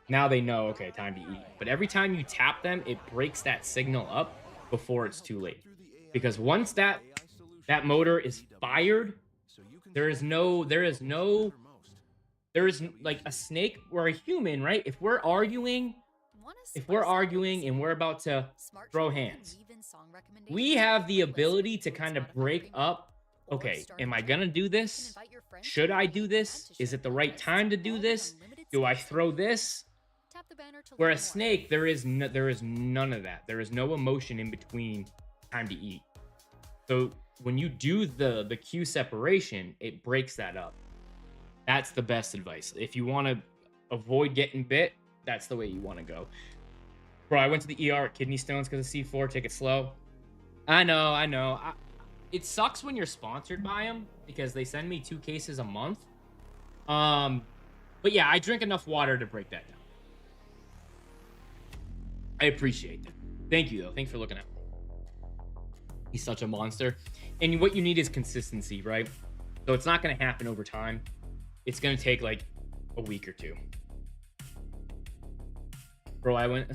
A: now they know, okay, time to eat. But every time you tap them, it breaks that signal up before it's too late. Because once that motor is fired, there is like a snake or a human, right? If we're arguing and we're about to throw hands, we have the ability to kind of break up. Okay, am I gonna do this? Should I do this? Is it the right time to do this? Do I throw this? Where a snake, there is none of that. There is no emotion in between time to eat. So when you do the cue separation, it breaks that up. That's the best advice. If you want to avoid getting bit, that's the way you want to go. Bro, I went to the ER with kidney stones because of C4. Take it slow. I know. It sucks when you're sponsored by them because they send me 2 cases a month. But yeah, I drink enough water to break that down. I appreciate that. Thank you, though. Thanks for looking at me. He's such a monster. And what you need is consistency, right? So it's not going to happen over time. It's going to take like a week or two. Bro, I went...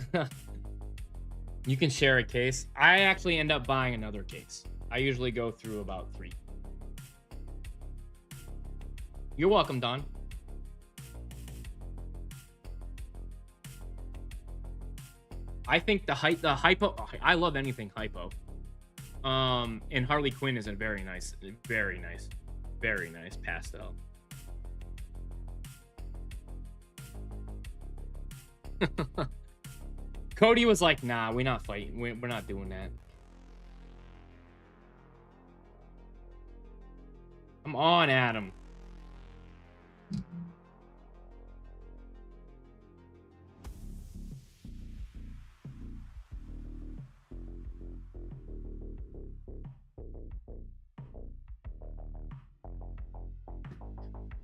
A: You can share a case. I actually end up buying another case. I usually go through about 3. You're welcome, Don. I think the hypo. I love anything hypo. And Harley Quinn is a very nice pastel. Cody was like, "Nah, we're not fighting. We're not doing that." Come on, Adam.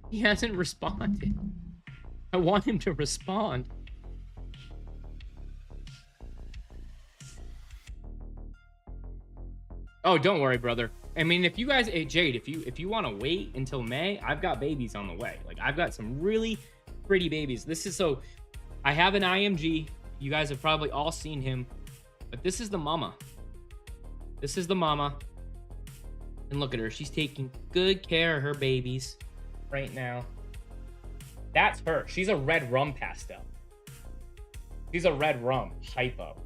A: He hasn't responded. I want him to respond. Oh, don't worry, brother. I mean, if you guys, hey, Jade, if you want to wait until May, I've got babies on the way. Like, I've got some really pretty babies. This is so. I have an IMG. You guys have probably all seen him, but this is the mama. This is the mama. And look at her. She's taking good care of her babies right now. That's her. She's a red rum pastel. She's a red rum hypo.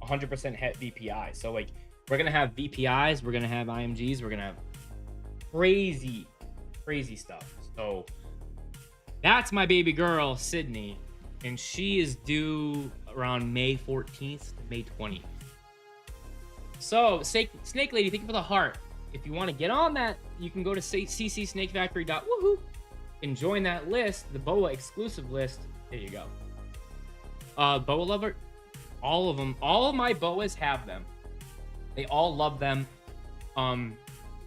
A: 100% het VPI. So, like, we're going to have VPIs. We're going to have IMGs. We're going to have crazy, crazy stuff. So, that's my baby girl, Sydney. And she is due around May 14th to May 20th. So, Snake Lady, thank you for the heart. If you want to get on that, you can go to ccsnakefactory.woohoo and join that list, the BOA exclusive list. There you go. BOA lover, all of them, all of my BOAs have them. They all love them.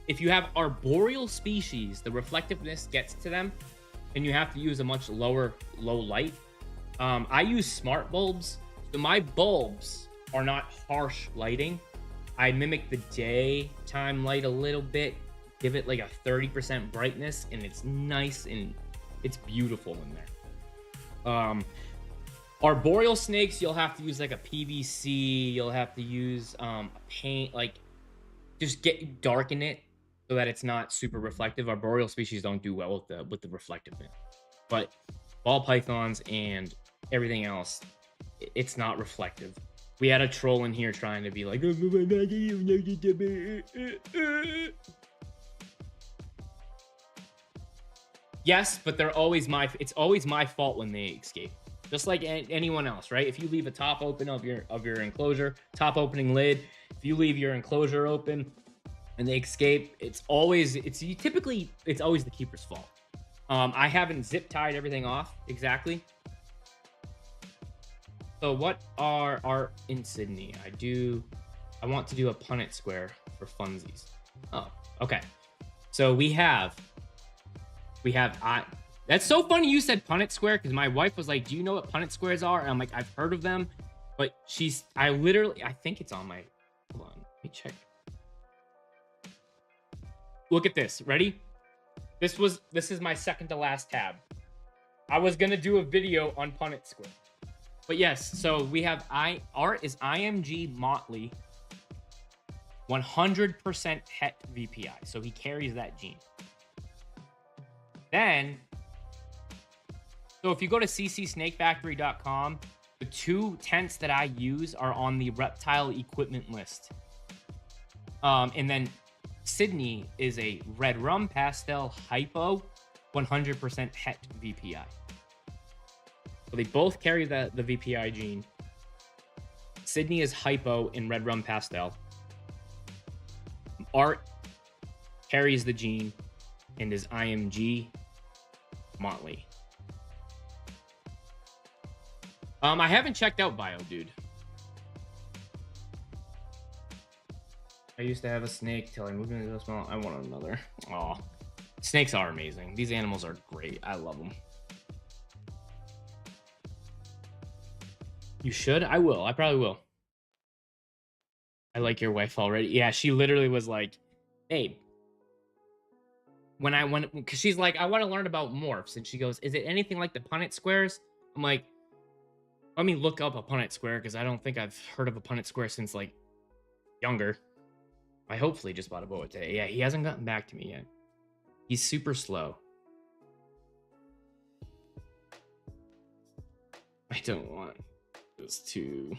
A: If you have arboreal species, the reflectiveness gets to them, and you have to use a much low light. I use smart bulbs, so my bulbs are not harsh lighting. I mimic the daytime light a little bit, give it like a 30% brightness, and it's nice and it's beautiful in there. Arboreal snakes, you'll have to use like a PVC. You'll have to use a paint, like just darken it so that it's not super reflective. Arboreal species don't do well with the reflectiveness, but ball pythons and everything else, it's not reflective. We had a troll in here trying to be like, yes, but they're always it's always my fault when they escape. Just like anyone else, right? If you leave a top open of your enclosure, top opening lid, if you leave your enclosure open and they escape, it's always the keeper's fault. I haven't zip tied everything off exactly. So what are in Sydney? I want to do a Punnett square for funsies. Oh, okay. So we have that's so funny you said Punnett square, because my wife was like, do you know what Punnett squares are? And I'm like, I've heard of them, but I think it's on my, hold on, let me check. Look at this, ready? This is my second to last tab. I was gonna do a video on Punnett square. But yes, so we have art is IMG Motley, 100% het VPI. So he carries that gene. Then, so if you go to ccsnakefactory.com, the 2 tents that I use are on the reptile equipment list. And then Sydney is a red rum pastel hypo, 100% het VPI. So they both carry the VPI gene. Sydney is hypo in red rum pastel. Art carries the gene and is IMG Motley. I haven't checked out Bio, dude. I used to have a snake till I moved into this small. I want another. Aw. Snakes are amazing. These animals are great. I love them. You should? I will. I probably will. I like your wife already. Yeah, she literally was like, babe, because she's like, I want to learn about morphs. And she goes, is it anything like the Punnett squares? I'm like, let me look up a Punnett square because I don't think I've heard of a Punnett square since like younger. I hopefully just bought a boa today. Yeah, he hasn't gotten back to me yet. He's super slow. I don't want this to...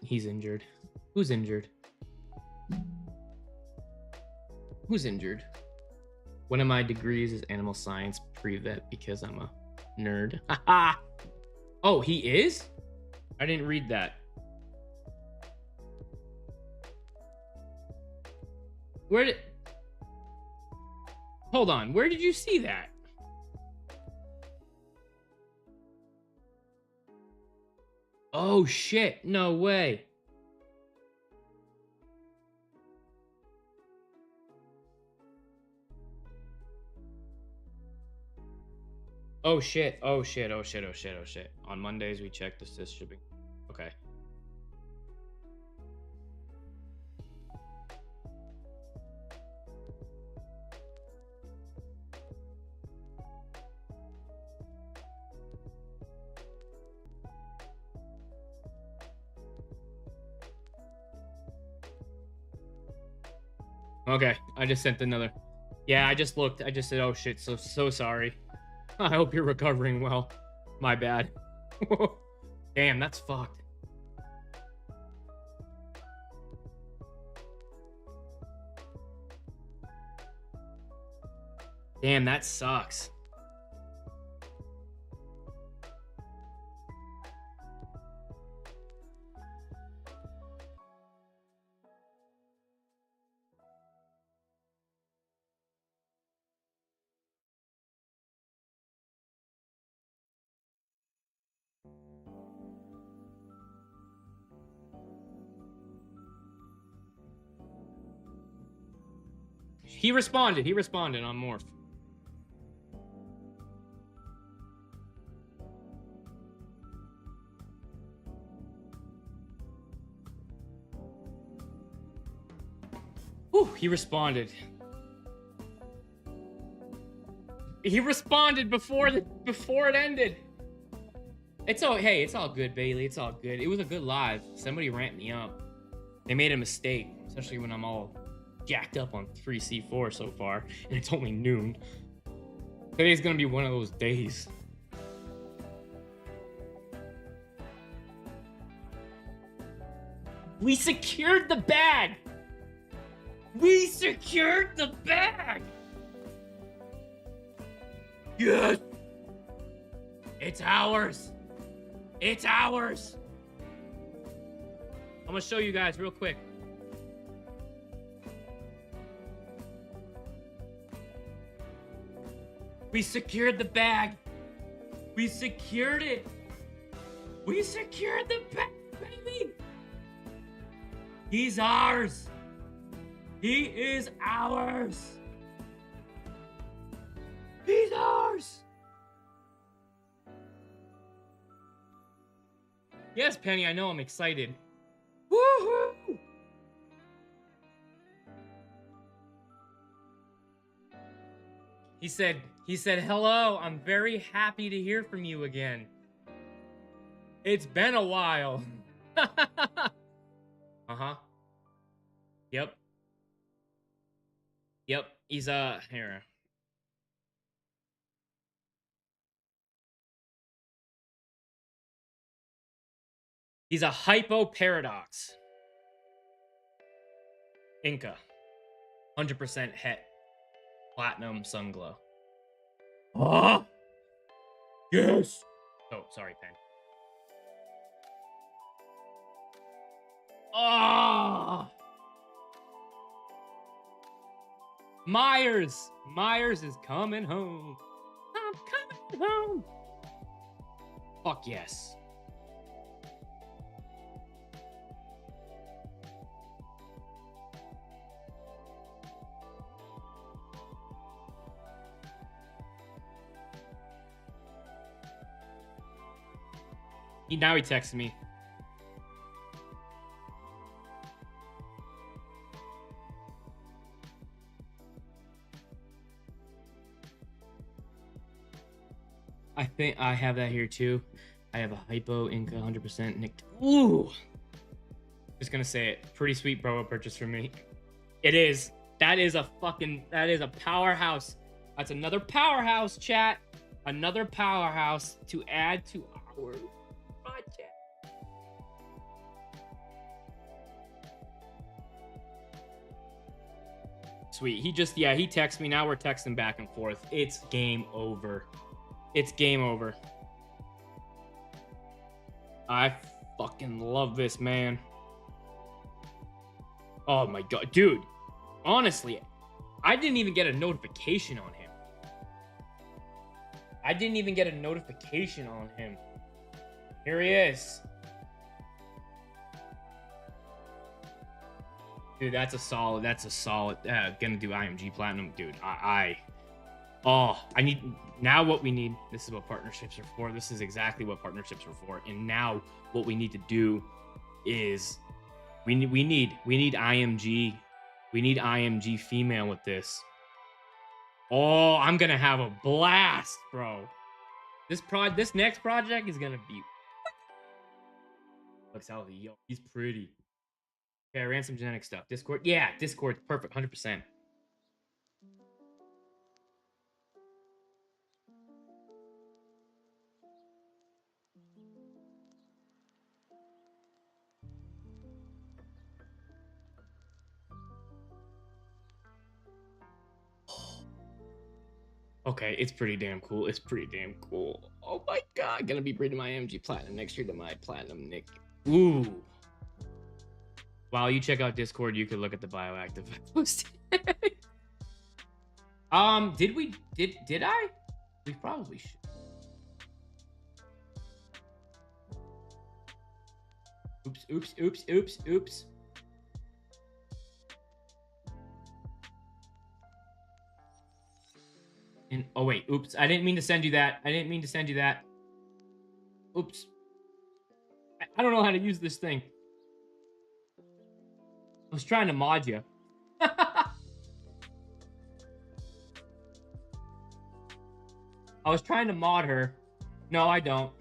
A: He's injured. Who's injured? Who's injured? One of my degrees is animal science pre-vet because I'm a nerd. Oh, he is? I didn't read that. Hold on, where did you see that? Oh shit, no way. Oh shit, oh shit, oh shit, oh shit, oh shit. On Mondays we check the sys shipping. Okay. Okay, I just sent another. Yeah, I just looked. I just said, oh shit, so sorry. I hope you're recovering well. My bad. Damn, that's fucked. Damn, that sucks. He responded on Morph. Whew, he responded. He responded before it ended. It's all good, Bailey. It's all good. It was a good live. Somebody ramped me up. They made a mistake, especially when I'm all jacked up on 3C4 so far, and it's only noon. Today's gonna be one of those days. We secured the bag! We secured the bag! Yes! It's ours! It's ours! I'm gonna show you guys real quick. We secured the bag. We secured it. We secured the bag, baby. He's ours. He is ours. He's ours. Yes, Penny, I know I'm excited. Woohoo! He said, hello, I'm very happy to hear from you again. It's been a while. Uh-huh. Yep. He's, here. He's a hypo paradox. Inca. 100% het. Platinum Sunglow. Ah! Yes! Oh, sorry, Pen. Ah! Myers! Myers is coming home. I'm coming home. Fuck yes. Now he texts me. I think I have that here too. I have a hypo Inca 100% nicked. Ooh. Just gonna say it. Pretty sweet bro purchase for me. It is. That is a powerhouse. That's another powerhouse, chat. Another powerhouse to add to our project. Sweet. He texts me. Now we're texting back and forth. It's game over. It's game over. I fucking love this, man. Oh my god, dude. Honestly, I didn't even get a notification on him. Here he is. Dude, that's a solid. Gonna do IMG Platinum, dude. I need now. What we need. This is what partnerships are for. This is exactly what partnerships are for. And now what we need to do is we need IMG. We need IMG female with this. Oh, I'm gonna have a blast, bro. This next project is gonna be. Looks healthy, yo. He's pretty. Okay, I ran some genetic stuff. Discord, yeah, Discord, perfect, 100%. Okay, it's pretty damn cool. Oh my god, gonna be breeding my MG Platinum next year to my Platinum Nick. Ooh. While you check out Discord, you could look at the bioactive I posted. Did I? We probably should. Oops. And oh wait, oops. I didn't mean to send you that. Oops. I don't know how to use this thing. I was trying to mod you. I was trying to mod her. No, I don't.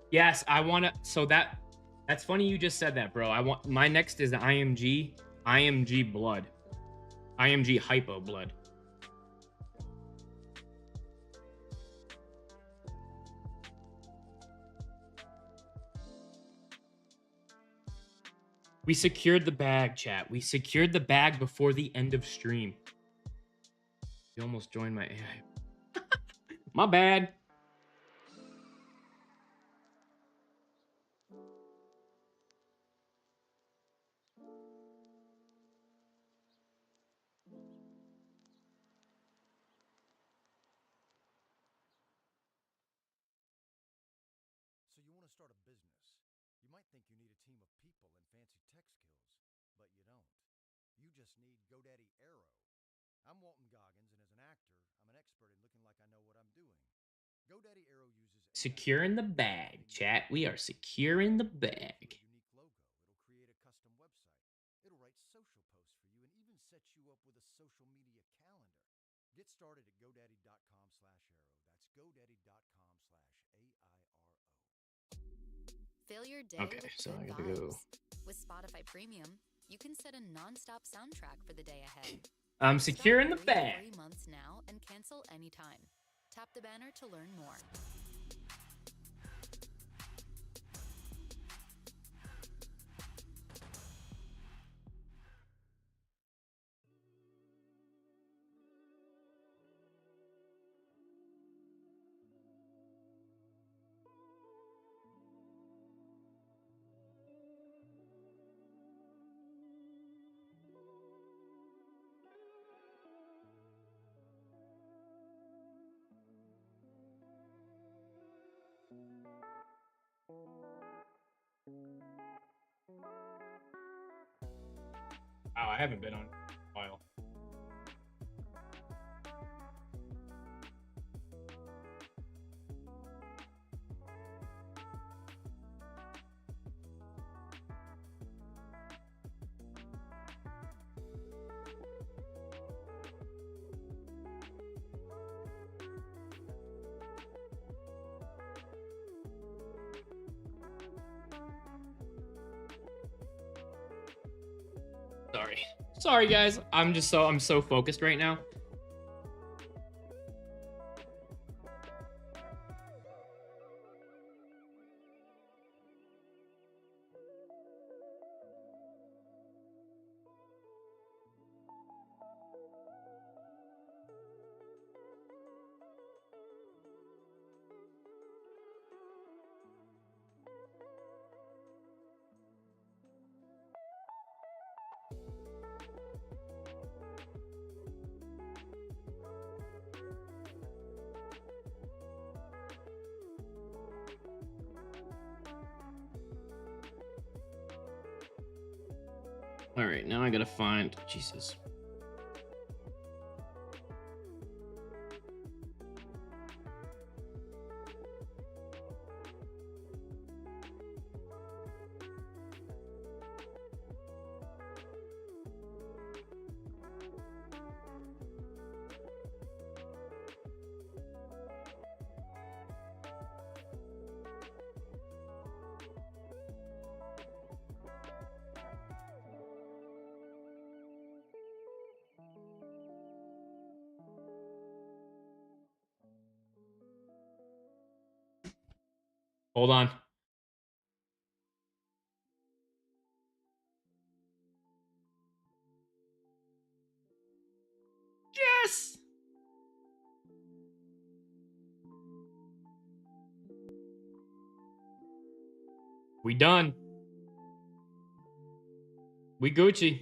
A: Yes, I want to. So that's funny you just said that, bro. I want my next is IMG blood. IMG hypo blood. We secured the bag, chat. We secured the bag before the end of stream. You almost joined my AI. My bad.
C: So you want to start a business. You might think you need a team of people and fancy tech skills, but you don't. You just need GoDaddy Arrow. I'm Walton Goggins, and as an actor, I'm an expert in looking like I know what I'm doing. GoDaddy Arrow uses
A: Securing the bag, chat. We are securing the bag.
C: unique logo. It'll create a custom website. It'll write social posts for you and even set you up with a social media calendar. Get started at godaddy.com/arrow. That's godaddy.com/AIRO.
E: Fill your day
A: Okay,
E: with
A: so
E: good
A: I gotta go.
E: vibes. With Spotify Premium, you can set a non-stop soundtrack for the day ahead.
A: I'm securing the
E: Start 3
A: bag.
E: free months now and cancel anytime. Tap the banner to learn more.
A: Wow, I haven't been on in a while. Sorry, guys. I'm so focused right now. All right, now I gotta find Jesus. Hold on. Yes. We done. We Gucci.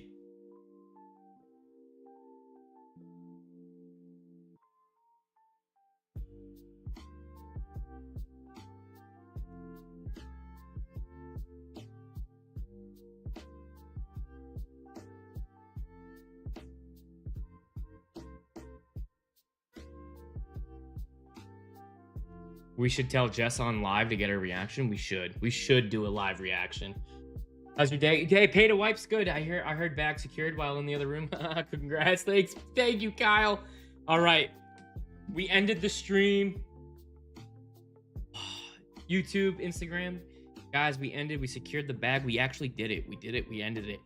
A: We should tell Jess on live to get her reaction. We should do a live reaction. How's your day? Hey, pay to wipe's good. I heard bag secured while in the other room. Congrats. Thank you, Kyle. All right. We ended the stream. YouTube, Instagram. Guys, we secured the bag. We actually did it. We ended it.